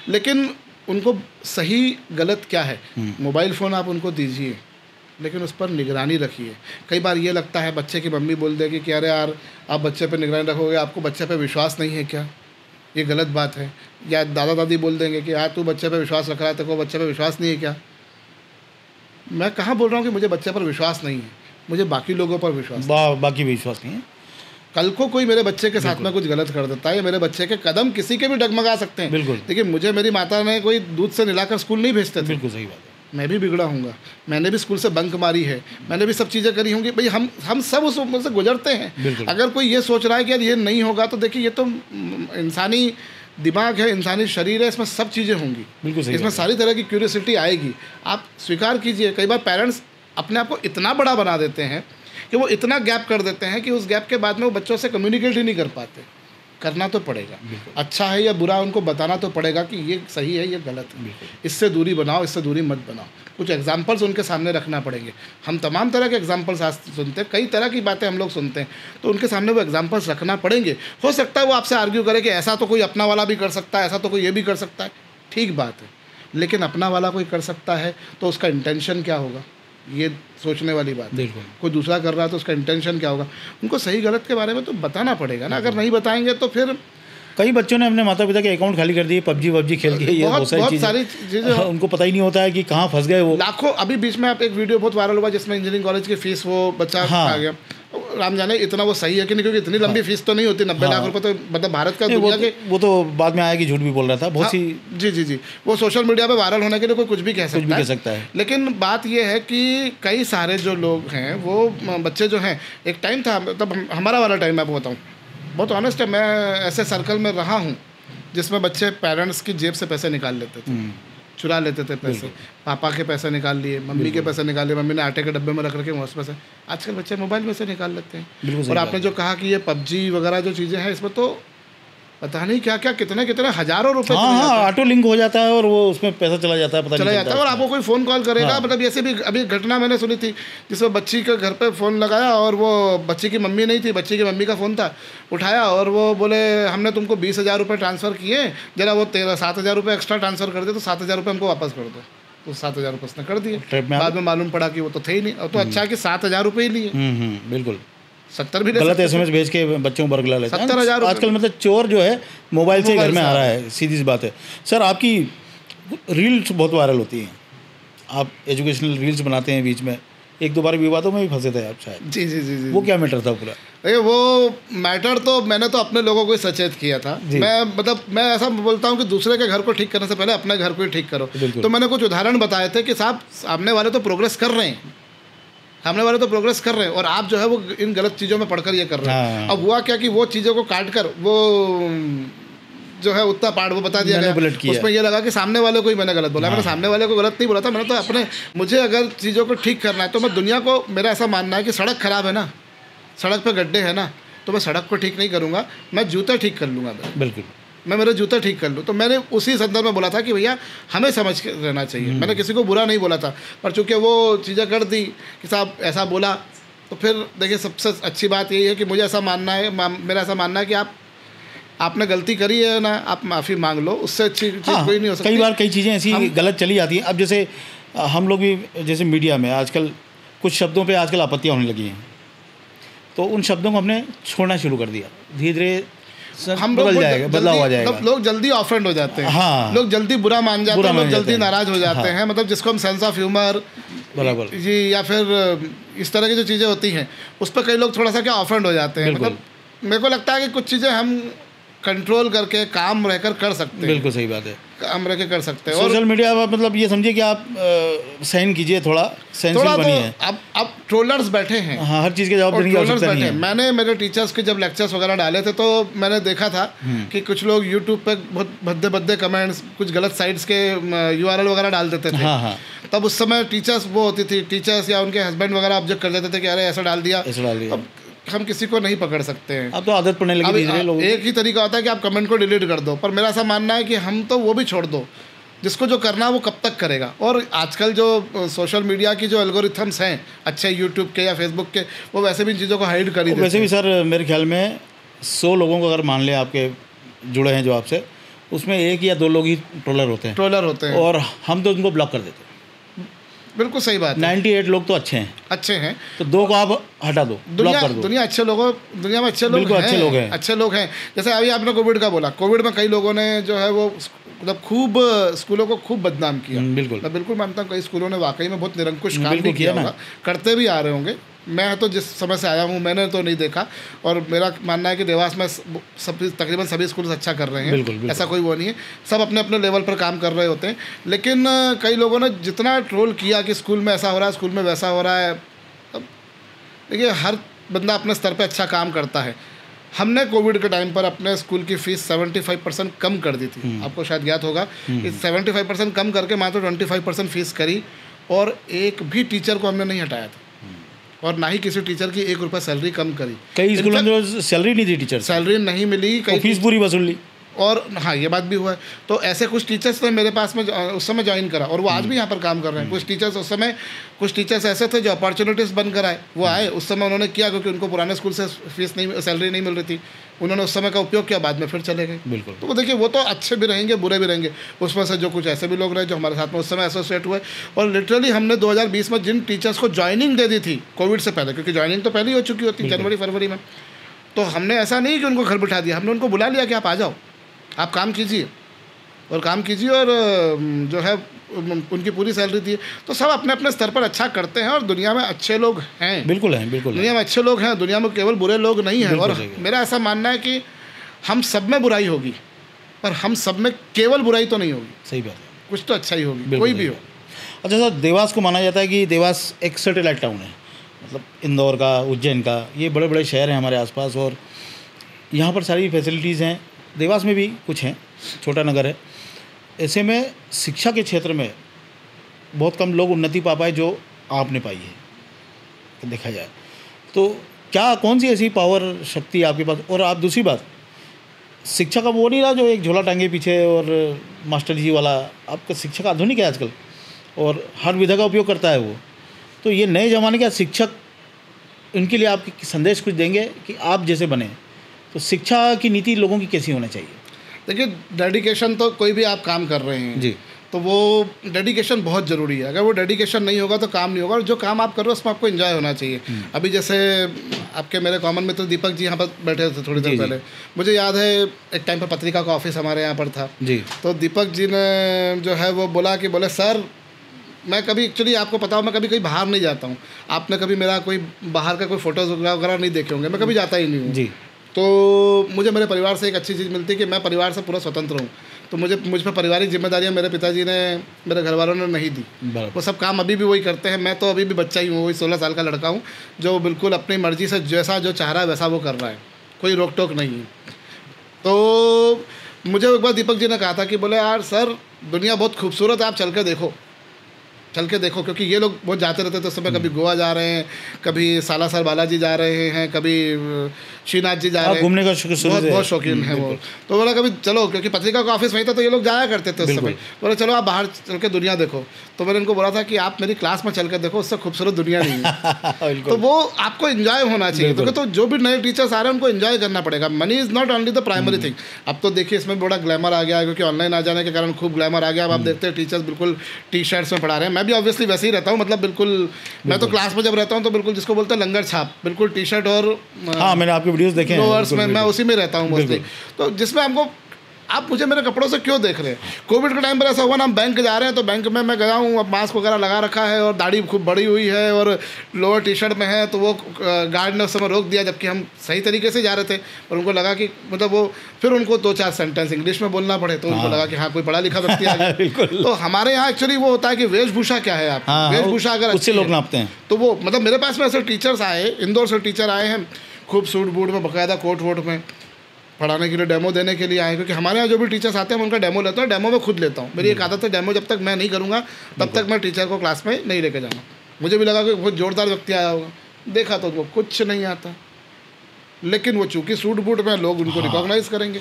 लेकिन उनको सही गलत क्या है, मोबाइल फ़ोन आप उनको दीजिए लेकिन उस पर निगरानी रखिए। कई बार ये लगता है बच्चे की मम्मी बोल देगी कि अरे यार आप बच्चे पे निगरानी रखोगे, आपको बच्चे पे विश्वास नहीं है क्या, ये गलत बात है। या दादा दादी बोल देंगे कि यार तू बच्चे पे विश्वास रख रहा है, तेरे को बच्चे पे विश्वास नहीं है क्या। मैं कहाँ बोल रहा हूँ कि मुझे बच्चे पर विश्वास नहीं है, मुझे बाकी लोगों पर विश्वास बाकी विश्वास नहीं है। कल को कोई मेरे बच्चे के साथ में कुछ गलत कर देता है, मेरे बच्चे के कदम किसी के भी डगमगा सकते हैं। बिल्कुल। देखिए मुझे मेरी माता ने कोई दूध से नहलाकर स्कूल नहीं भेजते थे। बिल्कुल सही बात है। मैं भी बिगड़ा हूँगा, मैंने भी स्कूल से बंक मारी है, मैंने भी सब चीज़ें करी होंगी। भाई हम सब उस उम्र से गुजरते हैं। अगर कोई ये सोच रहा है कि यार ये नहीं होगा, तो देखिए ये तो इंसानी दिमाग है, इंसानी शरीर है, इसमें सब चीज़ें होंगी। बिल्कुल सही। इसमें सारी तरह की क्यूरियोसिटी आएगी, आप स्वीकार कीजिए। कई बार पेरेंट्स अपने आप को इतना बड़ा बना देते हैं कि वो इतना गैप कर देते हैं कि उस गैप के बाद में वो बच्चों से कम्युनिकेट ही नहीं कर पाते। करना तो पड़ेगा, अच्छा है या बुरा उनको बताना तो पड़ेगा कि ये सही है ये गलत है, इससे दूरी बनाओ, इससे दूरी मत बनाओ। कुछ एग्जाम्पल्स उनके सामने रखना पड़ेंगे। हम तमाम तरह के एग्जाम्पल्स आज सुनते हैं, कई तरह की बातें हम लोग सुनते हैं, तो उनके सामने वो एग्जाम्पल्स रखना पड़ेंगे। हो सकता है वो आपसे आर्ग्यू करे कि ऐसा तो कोई अपना वाला भी कर सकता है, ऐसा तो कोई ये भी कर सकता है, ठीक बात है। लेकिन अपना वाला कोई कर सकता है तो उसका इंटेंशन क्या होगा, ये सोचने वाली बात है। कोई दूसरा कर रहा है तो उसका इंटेंशन क्या होगा, उनको सही गलत के बारे में तो बताना पड़ेगा ना। अगर नहीं बताएंगे तो फिर कई बच्चों ने अपने माता पिता के अकाउंट खाली कर दिए पबजी खेल के। ये बहुत सारी चीज़ें उनको पता ही नहीं होता है कि कहाँ फंस गए वो। लाखों, अभी बीच में आप एक वीडियो बहुत वायरल हुआ जिसमें इंजीनियरिंग कॉलेज की फीस वो बच्चा आ गया। राम जाने इतना वो सही है कि नहीं, क्योंकि इतनी लंबी फीस तो नहीं होती। 90 लाख रुपए तो मतलब भारत का दुनिया के, वो तो बाद में आया कि झूठ भी बोल रहा था बहुत सी। जी, वो सोशल मीडिया पे वायरल होने के लिए कोई कुछ भी कह सकता है। लेकिन बात ये है कि कई सारे जो लोग हैं वो बच्चे जो हैं, एक टाइम था तब हमारा वाला टाइम मैं आपको बताऊँ, बहुत ऑनेस्ट है, मैं ऐसे सर्कल में रहा हूँ जिसमें बच्चे पेरेंट्स की जेब से पैसे निकाल लेते थे, चुरा लेते थे पैसे। पापा के पैसे निकाल लिए, मम्मी के पैसे निकाल लिए, मम्मी ने आटे के डब्बे में रख रखे उस पैसे। आजकल बच्चे मोबाइल में से निकाल लेते हैं। और आपने जो कहा कि ये पबजी वगैरह जो चीज़ें हैं, इसमें तो पता नहीं क्या क्या कितने हज़ारों रुपए। ऑटो लिंक हो जाता है और वो उसमें पैसा चला जाता है, चला जाता है। और आपको कोई फ़ोन कॉल करेगा, मतलब ऐसे भी अभी घटना मैंने सुनी थी जिसमें बच्ची के घर पे फ़ोन लगाया और वो बच्ची की मम्मी नहीं थी, बच्ची की मम्मी का फ़ोन था, उठाया और वो बोले हमने तुमको 20,000 रुपये ट्रांसफ़र किए, जरा वो 7,000 रुपये एक्स्ट्रा ट्रांसफ़र कर दे, तो 7,000 रुपये हमको वापस कर दो। तो 7,000 रुपये उसने कर दिए। बाद में मालूम पड़ा कि वो तो थे ही नहीं। और तो अच्छा कि 7,000 रुपये ही लिए। बिल्कुल 70 भी गलत SMS भेज के बच्चों को बरगला लेते हैं। 70,000 आजकल मतलब चोर जो है मोबाइल से घर में आ रहा है, सीधी सी बात है। सर आपकी रील्स बहुत वायरल होती हैं, आप एजुकेशनल रील्स बनाते हैं, बीच में 1-2 बार विवादों में भी फंसे थे आप शायद। जी। वो क्या मैटर था पूरा? देखिए वो मैटर तो मैंने तो अपने लोगों को सचेत किया था। मैं ऐसा बोलता हूँ कि दूसरे के घर को ठीक करने से पहले अपने घर को ही ठीक करो। तो मैंने कुछ उदाहरण बताए थे कि साहब सामने वाले तो प्रोग्रेस कर रहे हैं, और आप जो है वो इन गलत चीज़ों में पढ़कर ये कर रहे हैं। अब हुआ क्या कि वो चीज़ों को काट कर वो जो है उतना पार्ट वो बता दिया गया, उसमें ये लगा कि सामने वाले को ही मैंने गलत बोला। मैंने सामने वाले को गलत नहीं बोला था, मैंने तो मुझे अगर चीज़ों को ठीक करना है तो मैं दुनिया को, मेरा ऐसा मानना है कि सड़क ख़राब है ना, सड़क पे गड्ढे हैं ना, तो मैं सड़क को ठीक नहीं करूँगा, मैं जूता ठीक कर लूँगा। बिल्कुल, मैं मेरा जूता ठीक कर लूँ। तो मैंने उसी संदर्भ में बोला था कि भैया हमें समझ के रहना चाहिए। मैंने किसी को बुरा नहीं बोला था, पर चूँकि वो चीज़ें कर दी कि साहब ऐसा बोला, तो फिर देखिए सबसे अच्छी बात यही है कि मुझे ऐसा मानना है, मेरा ऐसा मानना है कि आपने गलती करी है ना, आप माफ़ी मांग लो, उससे अच्छी चीज़ कोई नहीं हो सकती। कई बार कई चीज़ें ऐसी गलत चली जाती हैं। अब जैसे हम लोग भी, जैसे मीडिया में आजकल कुछ शब्दों पे आजकल आपत्तियाँ होने लगी हैं, तो उन शब्दों को हमने छोड़ना शुरू कर दिया। धीरे धीरे हम बदलाव हो जाएगा। लोग जल्दी ऑफेंड हो जाते हैं, लोग जल्दी बुरा मान जाते हैं, लोग जल्दी नाराज़ हो जाते हैं। मतलब जिसको हम सेंस ऑफ ह्यूमर जी या फिर इस तरह की जो चीज़ें होती हैं उस पर कई लोग थोड़ा सा क्या ऑफेंड हो जाते हैं। मतलब मेरे को लगता है कि कुछ चीज़ें हम कंट्रोल करके काम रहकर कर सकते हैं। बिल्कुल सही बात है, काम रह के कर सकते हैं। सोशल मीडिया मतलब ये समझिए कि आप सहन कीजिए, थोड़ा बनिए। अब ट्रोलर्स बैठे हैं, हाँ, हर चीज़ के जवाब देने की आवश्यकता नहीं है। मैंने मेरे टीचर्स के जब लेक्चर्स वगैरह डाले थे तो मैंने देखा था कि कुछ लोग यूट्यूब पे बहुत भद्दे कमेंट्स, कुछ गलत साइट्स के URL वगैरह डाल देते थे। हाँ। तब उस समय टीचर्स वो होती थी, टीचर्स या उनके हस्बैंड वगैरह ऑब्जेक्ट कर देते थे कि अरे ऐसा डाल दिया। हम किसी को नहीं पकड़ सकते हैं। अब तो आदत पड़ने लगी धीरे लोगों। एक ही तरीका होता है कि आप कमेंट को डिलीट कर दो, पर मेरा ऐसा मानना है कि हम तो वो भी छोड़ दो, जिसको जो करना है वो कब तक करेगा। और आजकल जो सोशल मीडिया की जो एल्गोरिथम्स हैं अच्छे यूट्यूब के या फेसबुक के, वो वैसे भी इन चीज़ों को हाइड कर ही देते हैं। वैसे भी सर मेरे ख्याल में 100 लोगों को अगर मान लें आपके जुड़े हैं जो आपसे, उसमें 1 या 2 लोग ही ट्रोलर होते हैं, और हम तो उनको ब्लॉक कर देते हैं। बिल्कुल सही बात है। 98 लोग तो अच्छे हैं, तो 2 को आप हटा दो, ब्लॉक कर दो। दुनिया में अच्छे लोग हैं। जैसे अभी आपने कोविड का बोला, कोविड में कई लोगों ने जो है वो मतलब खूब स्कूलों को खूब बदनाम किया। बिल्कुल, मैं बिल्कुल मानता हूँ कई स्कूलों ने वाकई में बहुत निरंकुश काम भी किया होगा, करते भी आ रहे होंगे। मैं तो जिस समय से आया हूँ मैंने तो नहीं देखा, और मेरा मानना है कि देवास में तकरीबन सभी स्कूल अच्छा कर रहे हैं। बिल्कुल। ऐसा कोई वो नहीं है, सब अपने अपने लेवल पर काम कर रहे होते हैं। लेकिन कई लोगों ने जितना ट्रोल किया कि स्कूल में ऐसा हो रहा है, स्कूल में वैसा हो रहा है, अब देखिए हर बंदा अपने स्तर पर अच्छा काम करता है। हमने कोविड के टाइम पर अपने स्कूल की फ़ीस 75% कम कर दी थी। आपको शायद याद होगा कि 75% कम करके मात्र 25% फ़ीस करी, और एक भी टीचर को हमने नहीं हटाया था, और ना ही किसी टीचर की 1 रुपया सैलरी कम करी। कई स्कूलों में सैलरी नहीं दी, टीचर सैलरी नहीं मिली, कई फीस पूरी वसूल ली। और हाँ, ये बात भी हुआ है। तो ऐसे कुछ टीचर्स ने मेरे पास में उस समय ज्वाइन करा, और वो आज भी यहाँ पर काम कर रहे हैं। कुछ टीचर्स उस समय, कुछ टीचर्स ऐसे थे जो अपॉर्चुनिटीज़ बनकर आए, वो आए उस समय उन्होंने किया, क्योंकि उनको पुराने स्कूल से सैलरी नहीं मिल रही थी, उन्होंने उस समय का उपयोग किया, बाद में फिर चले गए। बिल्कुल। तो वो देखिए, वो तो अच्छे भी रहेंगे, बुरे भी रहेंगे। उसमें से जो कुछ ऐसे भी लोग रहे जो हमारे साथ में उस समय एसोसिएट हुए, और लिटरली हमने 2020 में जिन टीचर्स को ज्वाइनिंग दे दी थी कोविड से पहले, क्योंकि ज्वाइनिंग तो पहले ही हो चुकी होती जनवरी फरवरी में, तो हमने ऐसा नहीं कि उनको घर बिठा दिया, हमने उनको बुला लिया कि आप आ जाओ, आप काम कीजिए, और जो है उनकी पूरी सैलरी दी। तो सब अपने अपने स्तर पर अच्छा करते हैं, और दुनिया में अच्छे लोग हैं। बिल्कुल। दुनिया में अच्छे लोग हैं, दुनिया में केवल बुरे लोग नहीं हैं। और मेरा ऐसा मानना है कि हम सब में बुराई होगी, पर हम सब में केवल बुराई तो नहीं होगी। सही बात है, कुछ तो अच्छा ही होगी, कोई भी हो। अच्छा सर, देवास को माना जाता है कि देवास एक सैटेलाइट टाउन है, मतलब इंदौर का, उज्जैन का, ये बड़े बड़े शहर हैं हमारे आसपास, और यहाँ पर सारी फैसिलिटीज़ हैं। देवास में भी कुछ हैं, छोटा नगर है। ऐसे में शिक्षा के क्षेत्र में बहुत कम लोग उन्नति पा पाए जो आपने पाई है, देखा जाए तो। क्या कौन सी ऐसी पावर शक्ति आपके पास? और आप दूसरी बात, शिक्षा का वो नहीं रहा जो एक झोला टांगे पीछे और मास्टर जी वाला। आपका शिक्षक आधुनिक है आजकल, और हर विधा का उपयोग करता है वो। तो ये नए ज़माने के शिक्षक, इनके लिए आप संदेश कुछ देंगे कि आप जैसे बने, तो शिक्षा की नीति लोगों की कैसी होना चाहिए? देखिए, डेडिकेशन तो कोई भी आप काम कर रहे हैं जी, तो वो डेडिकेशन बहुत ज़रूरी है। अगर वो डेडिकेशन नहीं होगा तो काम नहीं होगा, और जो काम आप कर रहे हो उसमें आपको एंजॉय होना चाहिए। अभी जैसे आपके मेरे कॉमन मित्र दीपक जी यहाँ पर बैठे थे थोड़ी देर पहले, मुझे याद है एक टाइम पर पत्रिका का ऑफिस हमारे यहाँ पर था जी। तो दीपक जी ने जो है वो बोले सर, मैं कभी एक्चुअली आपको पता हो मैं कभी कहीं बाहर नहीं जाता हूँ, आपने कभी मेरा कोई बाहर का कोई फ़ोटोज़ वगैरह नहीं देखे होंगे, मैं कभी जाता ही नहीं हूँ जी। तो मुझे मेरे परिवार से एक अच्छी चीज़ मिलती है कि मैं परिवार से पूरा स्वतंत्र हूँ। तो मुझ पर पारिवारिक जिम्मेदारियाँ मेरे पिताजी ने, मेरे घर वालों ने नहीं दी। वो सब काम अभी भी वही करते हैं। मैं तो अभी भी बच्चा ही हूँ, वही 16 साल का लड़का हूँ जो बिल्कुल अपनी मर्ज़ी से जैसा जो चाह रहा है वैसा वो कर रहा है, कोई रोक टोक नहीं है। तो मुझे एक बार दीपक जी ने कहा था कि बोले यार सर, दुनिया बहुत खूबसूरत है, आप चल के देखो, क्योंकि ये लोग बहुत जाते रहते थे उस समय, कभी गोवा जा रहे हैं, कभी सालासर बालाजी जा रहे हैं, कभी श्रीनाथ जी जा रहे हैं, घूमने का बहुत शौकीन है वो। तो बोला कभी चलो, क्योंकि पत्रिका का ऑफिस वहीं था तो ये लोग जाया करते थे उस समय। बोले चलो आप बाहर चल के दुनिया देखो। तो मैंने इनको बोला था कि आप मेरी क्लास में चल के देखो, उससे खूबसूरत दुनिया नहीं है। तो वो आपको एंजॉय होना चाहिए। तो जो भी नए टीचर्स आ रहे हैं उनको एंजॉय करना पड़ेगा। Money is not only the primary thing. अब तो देखिए इसमें बड़ा ग्लैमर आ गया है, क्योंकि ऑनलाइन आ जाने के कारण खूब ग्लैमर आ गया। अब आप देखते हैं टीचर्स बिल्कुल टी शर्ट्स में पढ़ा रहे हैं। मैं भी ऑब्वियसली वैसे ही रहता हूँ, मतलब बिल्कुल मैं तो क्लास में जब रहता हूँ तो बिल्कुल जिसको बोलते हैं लंगर छाप, बिल्कुल टी शर्ट और हाँ, मैंने आपके वीडियोस देखे हैं, मैं उसी में रहता हूँ मोस्टली। तो जिसमें हमको, आप मुझे मेरे कपड़ों से क्यों देख रहे हैं? कोविड के टाइम पर ऐसा हुआ ना, हम बैंक जा रहे हैं तो बैंक में मैं गया हूँ, अब मास्क वगैरह लगा रखा है और दाढ़ी खूब बड़ी हुई है और लोअर टी शर्ट में है, तो वो गार्ड ने उस समय रोक दिया, जबकि हम सही तरीके से जा रहे थे। और उनको लगा कि मतलब वो फिर उनको 2-4 सेंटेंस इंग्लिश में बोलना पड़े, तो उनको लगा कि हाँ कोई पढ़ा लिखा व्यक्ति आ गया। तो हमारे यहाँ एक्चुअली वो होता है कि वेशभूषा क्या है, आप वेशभूषा अगर उससे लोग नापते हैं। तो वो मतलब मेरे पास में ऐसे टीचर्स आए, इंदौर से टीचर आए हैं, खूब सूट बूट में, बाकायदा कोट वोट में पढ़ाने के लिए, डेमो देने के लिए आए। क्योंकि हमारे यहाँ जो भी टीचर्स आते हैं मैं उनका डेमो लेता हूँ, डेमो में खुद लेता हूँ। मेरी एक आदत है, डेमो जब तक मैं नहीं करूँगा तब तक मैं टीचर को क्लास में नहीं लेके जाना। मुझे भी लगा कि बहुत जोरदार व्यक्ति आया होगा, देखा तो वो कुछ नहीं आता, लेकिन वो चूंकि सूट बूट में लोग उनको रिकॉग्नाइज करेंगे।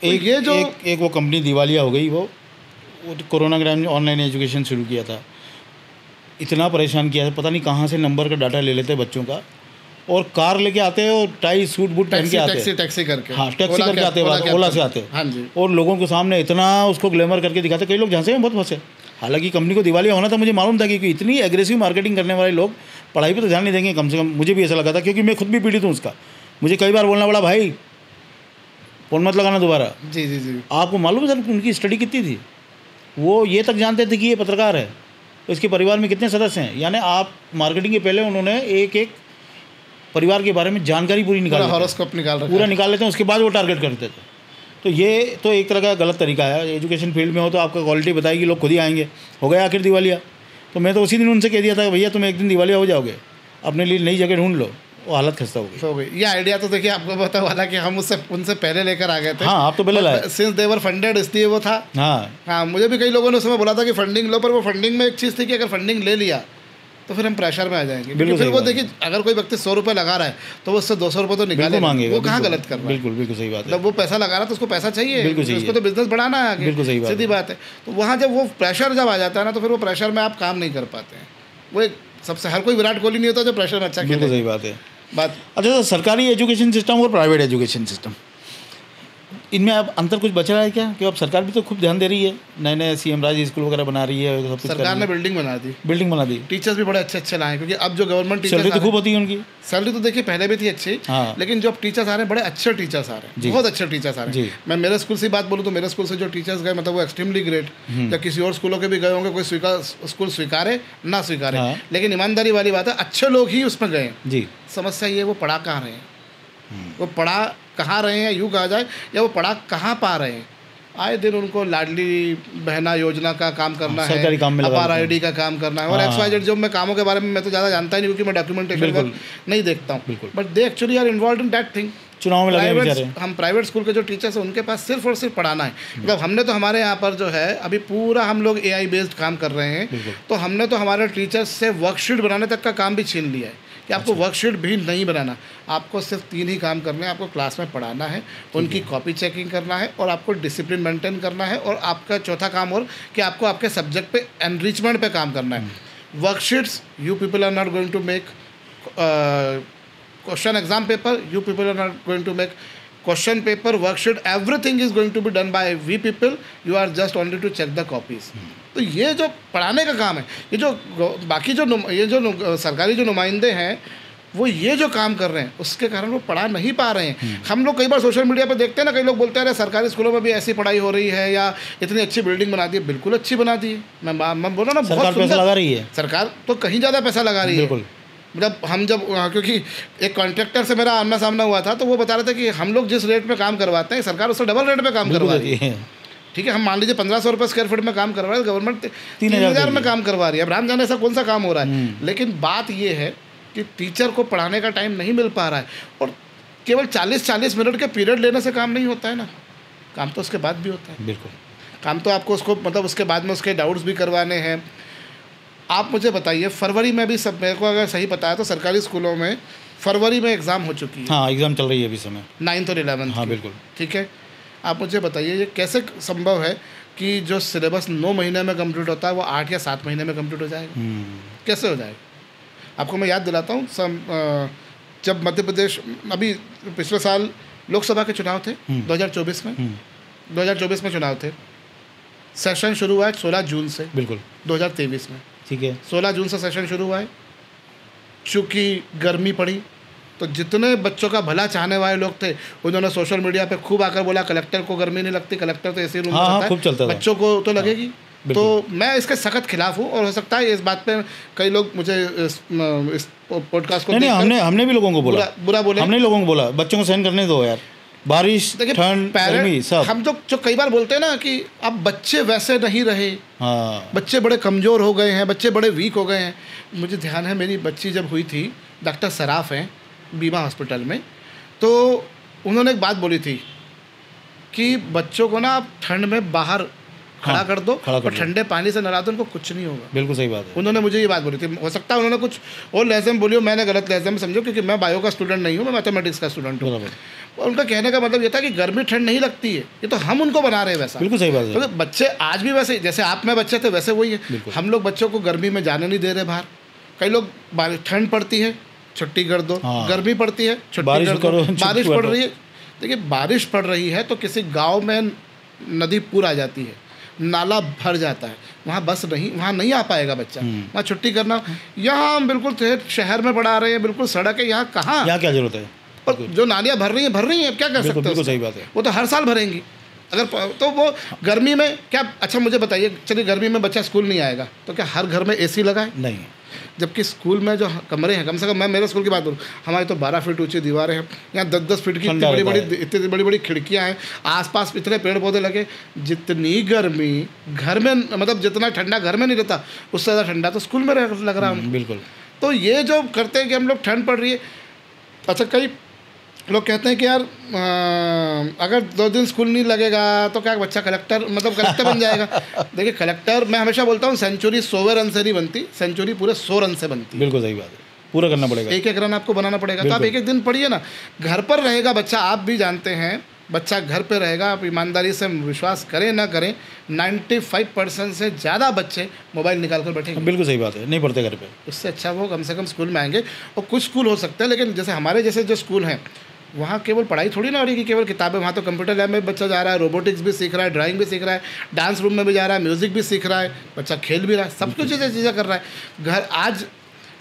एक ये जो एक वो कंपनी दिवालिया हो गई, वो कोरोना के टाइम में ऑनलाइन एजुकेशन शुरू किया था, इतना परेशान किया था, पता नहीं कहाँ से नंबर का डाटा ले लेते हैं बच्चों का, और कार लेके आते हैं और टाई सूट बूट पहन के आते हैं, टैक्सी करके, हाँ टैक्सी करके आते हैं, ओला से आते हैं, हाँ जी, और लोगों के सामने इतना उसको ग्लैमर करके दिखाते। कई लोग झांसे में बहुत फंसे। हालांकि कंपनी को दिवालिया होना था, मुझे मालूम था कि इतनी एग्रेसिव मार्केटिंग करने वाले लोग पढ़ाई पे तो ध्यान नहीं देंगे, कम से कम मुझे भी ऐसा लगा था, क्योंकि मैं खुद भी पीड़ित हूँ उसका। मुझे कई बार बोलना पड़ा, भाई फोन मत लगाना दोबारा। जी जी जी। आपको मालूम है सर उनकी स्टडी कितनी थी? वो ये तक जानते थे कि ये पत्रकार है, तो इसके परिवार में कितने सदस्य हैं। यानी आप मार्केटिंग के पहले उन्होंने एक एक परिवार के बारे में जानकारी पूरी हॉरोस्कोप पूरा निकाल लेते हैं, उसके बाद वो टारगेट करते थे। तो ये तो एक तरह का गलत तरीका है। एजुकेशन फील्ड में हो तो आपका क्वालिटी बताएगी, लोग खुद ही आएंगे। हो गया आखिर दिवालिया, तो मैं तो उसी दिन उनसे कह दिया था, भैया तुम एक दिन दिवालिया हो जाओगे, अपने लिए नई जगह ढूंढ लो, वो हालत खस्ता हो गई। ये आइडिया तो देखिए आपको पता वाला कि हम उनसे पहले लेकर आ गए थे। हाँ, आप तो पहले लाए, सिंस दे वर फंडेड, इसलिए वो था। हाँ, मुझे भी कई लोगों ने उस समय बोला था कि फंडिंग लो, पर वो फंडिंग में एक चीज़ थी कि अगर फंडिंग ले लिया तो फिर हम प्रेशर में आ जाएंगे। बिल्कुल, फिर वो देखिए अगर कोई व्यक्ति 100 रुपये लगा रहा है तो वो उससे 200 रुपये तो निकाले मांगेगा, वो कहाँ गलत कर रहा है। बिल्कुल सही बात है। जब वो पैसा लगा रहा है तो उसको पैसा चाहिए, उसको तो बिजनेस बढ़ाना है आगे। बिल्कुल सही बात, सीधी बात है। तो वहाँ जब वो प्रेशर जब आ जाता है ना, तो फिर वो प्रेशर में आप काम नहीं कर पाते हैं। वो एक सबसे, हर कोई विराट कोहली नहीं होता जो प्रेशर में अच्छा खेले। सही बात है। अच्छा, तो सरकारी एजुकेशन सिस्टम और प्राइवेट एजुकेशन सिस्टम, इनमें अब अंतर कुछ बच रहा है क्या? कि अब सरकार भी तो खूब ध्यान दे रही है, नए नए सीएम राज स्कूल वगैरह बना रही है, सब कुछ सरकार ने बिल्डिंग बना दी, टीचर्स भी बड़े अच्छे लाए, क्योंकि अब जो गवर्नमेंट टीचर्स, सैलरी तो खूब होती है उनकी। सैलरी तो देखिए पहले भी थी अच्छी, हाँ। लेकिन जो अब टीचर्स आ रहे हैं बड़े अच्छे टीचर्स आ रहे हैं, बहुत अच्छे टीचर्स आ रहे हैं। मैं मेरे स्कूल से बात बोलूँ तो मेरे स्कूल से जो टीचर्स गए, मतलब वो एक्सट्रीमली ग्रेट। या किसी और स्कूलों के भी गए होंगे, कोई स्कूल स्वीकारे ना स्वीकारे, लेकिन ईमानदारी वाली बात है, अच्छे लोग ही उसमें गए जी। समस्या ये वो पढ़ा कहाँ रहे हैं, वो पढ़ा कहाँ रहे हैं, यूँ कहा जाए, या वो पढ़ा कहाँ पा रहे हैं। आए दिन उनको लाडली बहना योजना का काम करना है, अपार आईडी का काम करना है, और XYZ जो मैं कामों के बारे में मैं तो ज़्यादा जानता ही नहीं, क्योंकि मैं डॉक्यूमेंटेशन वर्क नहीं देखता हूँ, but they actually are involve in that thing. चुनाव में लगे हम प्राइवेट स्कूल के जो टीचर्स हैं उनके पास सिर्फ और सिर्फ पढ़ाना है। मतलब हमने तो हमारे यहाँ पर जो है अभी पूरा हम लोग AI बेस्ड काम कर रहे हैं, तो हमने तो हमारे टीचर्स से वर्कशीट बनाने तक का काम भी छीन लिया है कि आपको वर्कशीट भी नहीं बनाना, आपको सिर्फ 3 ही काम करने हैं। आपको क्लास में पढ़ाना है, उनकी कॉपी चेकिंग करना है, और आपको डिसिप्लिन मेंटेन करना है, और आपका चौथा काम और कि आपको आपके सब्जेक्ट पे एनरिचमेंट पे काम करना है। Worksheets, you people are not going to make question exam paper, you people are not going to make question paper, worksheet, everything is going to be done by we people, you are just only to check the copies. तो ये जो पढ़ाने का काम है, ये जो बाकी जो सरकारी जो नुमाइंदे हैं वो ये जो काम कर रहे हैं उसके कारण वो पढ़ा नहीं पा रहे हैं। हम लोग कई बार सोशल मीडिया पे देखते हैं ना, कई लोग बोलते हैं अरे सरकारी स्कूलों में भी ऐसी पढ़ाई हो रही है, या इतनी अच्छी बिल्डिंग बना दी है। बिल्कुल अच्छी बना दी है, मैं बोल रहा ना, बहुत पैसा लगा रही है सरकार, तो कहीं ज़्यादा पैसा लगा रही है। मतलब हम जब, क्योंकि एक कॉन्ट्रैक्टर से मेरा आमना सामना हुआ था, तो वो बता रहे थे कि हम लोग जिस रेट पे काम करवाते हैं सरकार उससे डबल रेट पे काम करवाती है। ठीक है, हम मान लीजिए 1500 रुपये स्क्वायर फीट में काम करवा रहे हैं, गवर्नमेंट 3000 में काम करवा रही है। अब राम जाने ऐसा कौन सा काम हो रहा है। लेकिन बात ये है कि टीचर को पढ़ाने का टाइम नहीं मिल पा रहा है, और केवल 40-40 मिनट के पीरियड लेने से काम नहीं होता है ना, काम तो उसके बाद भी होता है। बिल्कुल, काम तो आपको उसको मतलब उसके बाद में उसके डाउट्स भी करवाने हैं। आप मुझे बताइए, फरवरी में भी सब, मेरे को अगर सही पता है तो सरकारी स्कूलों में फरवरी में एग्ज़ाम हो चुकी है। हाँ, एग्ज़ाम चल रही है अभी समय, 9th और 11th। हाँ बिल्कुल, ठीक है। आप मुझे बताइए ये कैसे संभव है कि जो सिलेबस 9 महीने में कंप्लीट होता है वो 8 या 7 महीने में कंप्लीट हो जाएगा? कैसे हो जाएगा? आपको मैं याद दिलाता हूँ, जब मध्य प्रदेश, अभी पिछले साल लोकसभा के चुनाव थे 2024 में, 2024 में चुनाव थे, सेशन शुरू हुआ है 16 जून से, बिल्कुल 2023 में, ठीक है, 16 जून से सेशन शुरू हुआ है। चूँकि गर्मी पड़ी तो जितने बच्चों का भला चाहने वाले लोग थे उन्होंने सोशल मीडिया पे खूब आकर बोला कलेक्टर को गर्मी नहीं लगती, कलेक्टर तो ऐसे रूम में चलता है, बच्चों को तो लगेगी। तो मैं इसके सख्त खिलाफ हूँ, और हो सकता है इस बात पे कई लोग मुझे इस पॉडकास्ट को नहीं, हमने भी लोगों को बोला, बुरा बोले, हमने लोगों को बोला बच्चों को सहन करने दो यार, बारिश, ठंड, गर्मी सब। हम जो कई बार बोलते हैं ना कि अब बच्चे वैसे नहीं रहे, हाँ, बच्चे बड़े कमज़ोर हो गए हैं, बच्चे बड़े वीक हो गए हैं। मुझे ध्यान है, मेरी बच्ची जब हुई थी, डॉक्टर सराफ हैं बीमा हॉस्पिटल में, तो उन्होंने एक बात बोली थी कि बच्चों को ना आप ठंड में बाहर खड़ा कर दो खड़ा कर और दो। ठंडे पानी से नहला दो, उनको कुछ नहीं होगा। बिल्कुल सही बात है। उन्होंने मुझे ये बात बोली थी, हो सकता है उन्होंने कुछ और लहजे में बोली हो, मैंने गलत लहजे में समझो, क्योंकि मैं बायो का स्टूडेंट नहीं हूँ, मैं मैथमेटिक्स का स्टूडेंट हूँ। बराबर। और उनका कहने का मतलब ये था कि गर्मी ठंड नहीं लगती है, ये तो हम उनको बना रहे हैं वैसा। बिल्कुल सही बात है। तो बच्चे आज भी वैसे, जैसे आप में बच्चे थे वैसे वही है। हम लोग बच्चों को गर्मी में जाने नहीं दे रहे बाहर। कई लोग ठंड पड़ती है छुट्टी कर दो, हाँ। गर्मी पड़ती है छुट्टी कर दो, बारिश पड़ रही है। देखिए बारिश पड़ रही है तो किसी गांव में नदी पूर आ जाती है, नाला भर जाता है, वहाँ बस नहीं, वहाँ नहीं आ पाएगा बच्चा, वहाँ छुट्टी करना। यहाँ हम बिल्कुल शहर में पढ़ा रहे हैं, बिल्कुल सड़क है, यहाँ कहाँ, यहाँ क्या जरूरत है। और जो नालियाँ भर रही हैं, क्या कर सकते हैं। बिल्कुल सही बात है। वो तो हर साल भरेंगी। अगर तो वो गर्मी में क्या, अच्छा मुझे बताइए, चलिए गर्मी में बच्चा स्कूल नहीं आएगा तो क्या हर घर में एसी लगा है? नहीं। जबकि स्कूल में जो कमरे हैं, कम से कम मैं मेरे स्कूल की बात करूँ, हमारी तो 12 फीट ऊंची दीवारें हैं, यहाँ 10-10 फीट की इतनी बड़ी बड़ी खिड़कियाँ हैं, आसपास इतने पेड़ पौधे लगे, जितनी गर्मी घर में, मतलब जितना ठंडा घर में नहीं रहता उससे ज़्यादा ठंडा तो स्कूल में लग रहा है। बिल्कुल। तो ये जो करते हैं कि हम लोग ठंड पड़ रही है, अच्छा कई लोग कहते हैं कि यार अगर 2 दिन स्कूल नहीं लगेगा तो क्या बच्चा कलेक्टर बन जाएगा। देखिए कलेक्टर, मैं हमेशा बोलता हूँ सेंचुरी 100 रन से नहीं बनती, सेंचुरी पूरे 100 रन से बनती है। बिल्कुल सही बात है, पूरा करना पड़ेगा, एक रन आपको बनाना पड़ेगा। तो आप एक दिन पढ़िए ना, घर पर रहेगा बच्चा, आप भी जानते हैं बच्चा घर पे रहेगा, आप ईमानदारी से विश्वास करें ना करें, 95% से ज़्यादा बच्चे मोबाइल निकाल कर बैठेंगे। बिल्कुल सही बात है, नहीं पढ़ते घर पे। उससे अच्छा वो कम से कम स्कूल में आएंगे। और कुछ स्कूल हो सकते हैं, लेकिन जैसे हमारे जैसे जो स्कूल हैं वहाँ केवल पढ़ाई थोड़ी ना हो रही कि केवल किताबें, वहाँ तो कंप्यूटर लैब में बच्चा जा रहा है, रोबोटिक्स भी सीख रहा है, ड्राइंग भी सीख रहा है, डांस रूम में भी जा रहा है, म्यूज़िक भी सीख रहा है, बच्चा खेल भी रहा है, सब कुछ चीज़ें कर रहा है। घर आज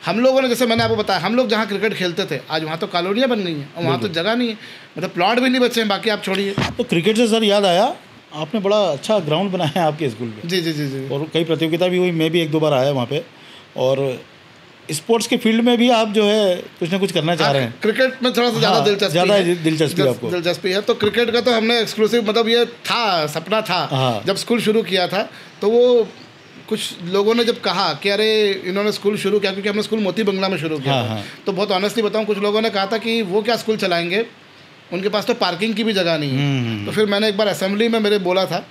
हम लोगों ने, जैसे मैंने आपको बताया, हम लोग जहाँ क्रिकेट खेलते थे आज वहाँ तो कॉलोनियाँ बन गई हैं और वहाँ तो जगह नहीं है, मतलब प्लॉट भी नहीं बचे हैं, बाकी आप छोड़िए। तो क्रिकेट से सर याद आया, आपने बड़ा अच्छा ग्राउंड बनाया है आपके स्कूल में। जी जी जी जी। और कई प्रतियोगिता भी हुई, मैं भी 1-2 बार आया वहाँ पे। और स्पोर्ट्स के फील्ड में भी आप जो है कुछ ना कुछ करना चाह रहे हैं। क्रिकेट में थोड़ा सा ज़्यादा दिलचस्पी है। तो क्रिकेट का तो हमने एक्सक्लूसिव, मतलब ये था, सपना था जब स्कूल शुरू किया था। तो वो कुछ लोगों ने जब कहा कि अरे इन्होंने स्कूल शुरू किया, क्योंकि हमने स्कूल मोती बंगला में शुरू किया था। तो बहुत ऑनेस्टली बताऊं, कुछ लोगों ने कहा था कि वो क्या स्कूल चलाएंगे, उनके पास तो पार्किंग की भी जगह नहीं है। तो फिर मैंने एक बार असेंबली में मेरे बोला था,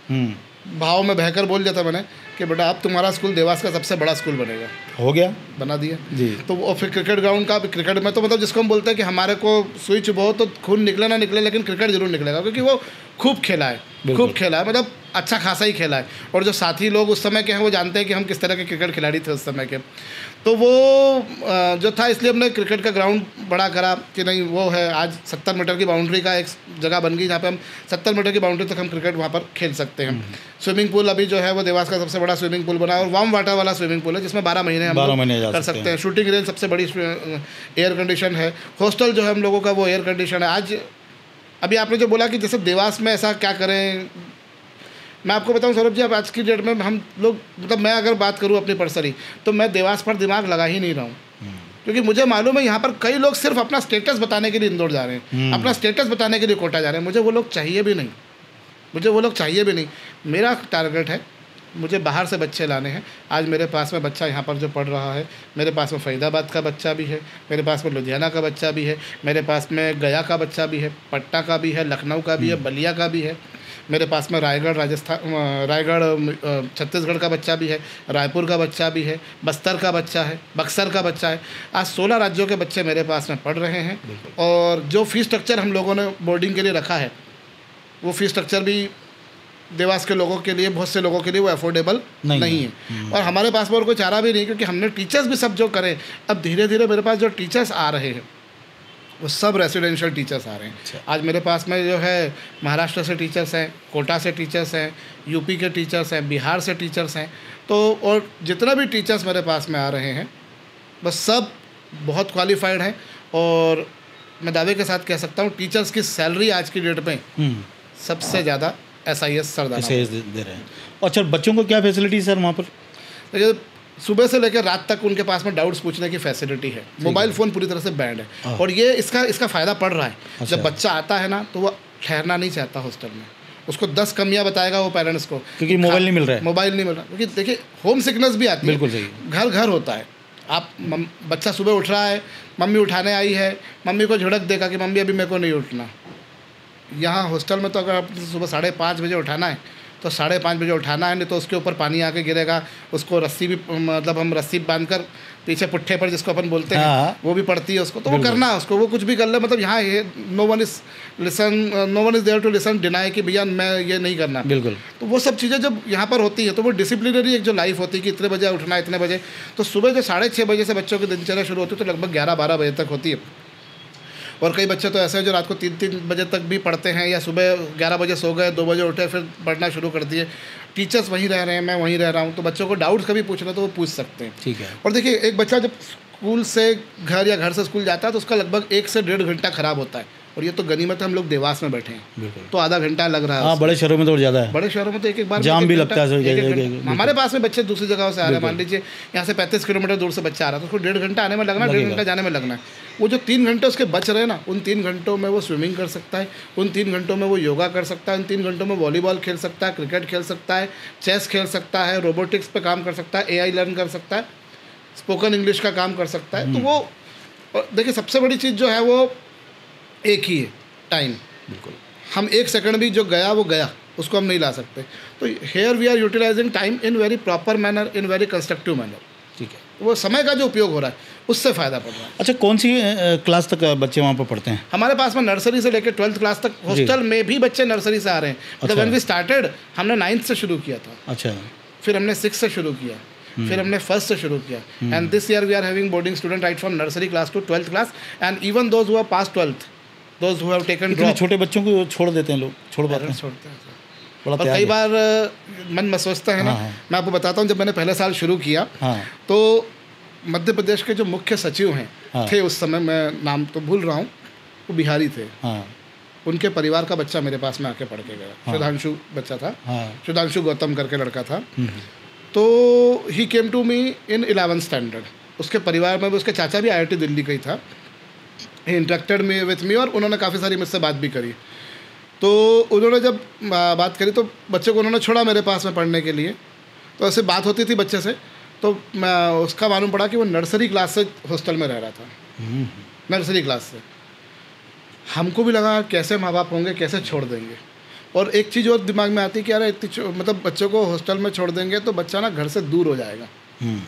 भाव में बहकर बोल दिया था मैंने कि बेटा अब तुम्हारा स्कूल देवास का सबसे बड़ा स्कूल बनेगा। हो गया, बना दिया जी। तो और फिर क्रिकेट ग्राउंड का, क्रिकेट में तो मतलब जिसको हम बोलते हैं कि हमारे को सुई चुभो तो खून निकले ना निकले, लेकिन क्रिकेट जरूर निकलेगा, क्योंकि वो खूब खेला है, मतलब अच्छा खासा ही खेला है। और जो साथी लोग उस समय के हैं वो जानते हैं कि हम किस तरह के क्रिकेट खिलाड़ी थे उस समय के। तो वो जो था, इसलिए हमने क्रिकेट का ग्राउंड बड़ा करा कि नहीं वो है। आज 70 मीटर की बाउंड्री का एक जगह बन गई जहाँ पे हम 70 मीटर की बाउंड्री तक हम क्रिकेट वहाँ पर खेल सकते हैं। स्विमिंग पूल अभी जो है वो देवास का सबसे बड़ा स्विमिंग पूल बना है, और वार्म वाटर वाला स्विमिंग पूल है जिसमें 12 महीने हम कर सकते हैं। शूटिंग रेंज सबसे बड़ी एयर कंडीशन है। हॉस्टल जो है हम लोगों का वो एयर कंडीशन है। आज अभी आपने जो बोला कि जैसे देवास में ऐसा क्या करें, मैं आपको बताऊं सौरभ जी, अब आज की डेट में हम लोग, मतलब मैं अगर बात करूं अपनी पर्सनली, तो मैं देवास पर दिमाग लगा ही नहीं रहा हूं, क्योंकि मुझे मालूम है यहाँ पर कई लोग सिर्फ अपना स्टेटस बताने के लिए इंदौर जा रहे हैं, अपना स्टेटस बताने के लिए कोटा जा रहे हैं। मुझे वो लोग चाहिए भी नहीं, मेरा टारगेट है मुझे बाहर से बच्चे लाने हैं। आज मेरे पास में बच्चा यहाँ पर जो पढ़ रहा है, मेरे पास में फरीदाबाद का बच्चा भी है, मेरे पास में लुधियाना का बच्चा भी है, मेरे पास में गया का बच्चा भी है, पटना का भी है, लखनऊ का भी है, बलिया का भी है, मेरे पास में रायगढ़ छत्तीसगढ़ का बच्चा भी है, रायपुर का बच्चा भी है, बस्तर का बच्चा है, बक्सर का बच्चा है। आज 16 राज्यों के बच्चे मेरे पास में पढ़ रहे हैं। और जो फ़ीस स्ट्रक्चर हम लोगों ने बोर्डिंग के लिए रखा है, वो फ़ीस स्ट्रक्चर भी देवास के लोगों के लिए, बहुत से लोगों के लिए वो अफोर्डेबल नहीं है। और हमारे पास में और कोई चारा भी नहीं, क्योंकि हमने टीचर्स भी सब जो करें, अब धीरे धीरे मेरे पास जो टीचर्स आ रहे हैं वो सब रेसिडेंशियल टीचर्स आ रहे हैं। अच्छा। आज मेरे पास में जो है महाराष्ट्र से टीचर्स हैं, कोटा से टीचर्स हैं, यूपी के टीचर्स हैं, बिहार से टीचर्स हैं। तो और जितना भी टीचर्स मेरे पास में आ रहे हैं बस सब बहुत क्वालिफाइड हैं। और मैं दावे के साथ कह सकता हूँ टीचर्स की सैलरी आज की डेट में सबसे ज़्यादा SIS सरदाना दे रहे हैं। अच्छा, बच्चों को क्या फैसिलिटी सर वहाँ पर? देखिए, सुबह से लेकर रात तक उनके पास में डाउट्स पूछने की फैसिलिटी है। मोबाइल फ़ोन पूरी तरह से बैंड है, और ये इसका फ़ायदा पड़ रहा है। अच्छा। जब बच्चा आता है ना तो वो ठहरना नहीं चाहता हॉस्टल में, उसको 10 कमियां बताएगा वो पेरेंट्स को, क्योंकि मोबाइल नहीं मिल रहा है। क्योंकि देखिए होम सिकनेस भी आती है। बिल्कुल सही। घर घर होता है। आप बच्चा सुबह उठ रहा है, मम्मी उठाने आई है, मम्मी को झिड़क देगा कि मम्मी अभी मेरे को नहीं उठना। यहाँ हॉस्टल में तो अगर आप सुबह 5:30 बजे उठाना है तो 5:30 बजे उठाना है, नहीं तो उसके ऊपर पानी आके गिरेगा। उसको रस्सी भी मतलब हम रस्सी बांधकर पीछे पुट्ठे पर जिसको अपन बोलते हैं वो भी पड़ती है उसको, तो वो करना है उसको, वो कुछ भी कर ले। मतलब यहाँ ये no one is there to listen deny कि भैया मैं ये नहीं करना। बिल्कुल। तो वो सब चीज़ें जब यहाँ पर होती है तो वो डिसिप्लिनरी एक जो लाइफ होती है कि इतने बजे उठना, इतने बजे, तो सुबह जो 6:30 बजे से बच्चों की दिनचर्या शुरू होती है तो लगभग 11-12 बजे तक होती है। और कई बच्चे तो ऐसे हैं जो रात को 3-3 बजे तक भी पढ़ते हैं, या सुबह 11 बजे सो गए, 2 बजे उठे, फिर पढ़ना शुरू कर दिए। टीचर्स वहीं रह रहे हैं, मैं वहीं रह रहा हूँ, तो बच्चों को डाउट्स कभी पूछना तो वो पूछ सकते हैं। ठीक है। और देखिए, एक बच्चा जब स्कूल से घर या घर से स्कूल जाता है तो उसका लगभग 1 से 1.5 घंटा खराब होता है। और ये तो गनीमत है हम लोग देवास में बैठे हैं, तो आधा घंटा लग रहा है। हाँ, बड़े शहरों में तो ज़्यादा है। बड़े शहरों में तो एक बार जाम भी लगता है। हमारे पास में बच्चे दूसरी जगह से आ रहे हैं, मान लीजिए यहाँ से 35 किलोमीटर दूर से बच्चा आ रहा है, तो उसको 1.5 घंटा आने में लगना, 1.5 घंटा जाने में लगना है। वो जो 3 घंटे उसके बच रहे हैं ना, उन 3 घंटों में वो स्विमिंग कर सकता है, उन 3 घंटों में वो योगा कर सकता है, उन 3 घंटों में वॉलीबॉल खेल सकता है, क्रिकेट खेल सकता है, चेस खेल सकता है, रोबोटिक्स पे काम कर सकता है, AI लर्न कर सकता है, स्पोकन इंग्लिश का काम कर सकता है। तो वो देखिए, सबसे बड़ी चीज़ जो है वो एक ही है, टाइम। बिल्कुल। हम 1 सेकंड भी जो गया वो गया, उसको हम नहीं ला सकते। तो here we are utilising time in very proper manner, in very constructive manner. ठीक है। वो समय का जो उपयोग हो रहा है उससे फ़ायदा पड़ रहा है। अच्छा, कौन सी क्लास तक बच्चे वहाँ पर पढ़ते हैं? हमारे पास में नर्सरी से लेकर 12th क्लास तक, हॉस्टल में भी बच्चे नर्सरी से आ रहे हैं। मतलब व्हेन वी स्टार्टेड हमने 9th से शुरू किया था। अच्छा। फिर हमने 6th से शुरू किया, फिर हमने 1st से शुरू किया, and this year we are having boarding student right from nursery class to 12th class, and even those who have pass 12th, those who have taken drop. छोटे बच्चों को छोड़ देते हैं लोग, छोड़ पाते हैं? छोड़ते हैं। बड़ा और कई बार मन में सोचता है ना, मैं आपको बताता हूँ, जब मैंने पहले साल शुरू किया तो मध्य प्रदेश के जो मुख्य सचिव हैं थे उस समय, मैं नाम तो भूल रहा हूँ, वो बिहारी थे। उनके परिवार का बच्चा मेरे पास में आके पढ़ के गया। सुधांशु बच्चा था, सुधांशु गौतम करके लड़का था। तो ही came to me in 11th standard. उसके परिवार में उसके चाचा भी IIT दिल्ली का ही था। ही इंटरेक्टेड मी विथ मी, और उन्होंने काफ़ी सारी मुझसे बात भी करी। तो उन्होंने जब बात करी तो बच्चे को उन्होंने छोड़ा मेरे पास में पढ़ने के लिए। तो ऐसे बात होती थी बच्चे से, तो मैं उसका मालूम पड़ा कि वो नर्सरी क्लास से हॉस्टल में रह रहा था। नर्सरी क्लास से हमको भी लगा कैसे माँ बाप होंगे, कैसे छोड़ देंगे। और एक चीज़ और दिमाग में आती कि यार इतनी मतलब बच्चों को हॉस्टल में छोड़ देंगे तो बच्चा ना घर से दूर हो जाएगा,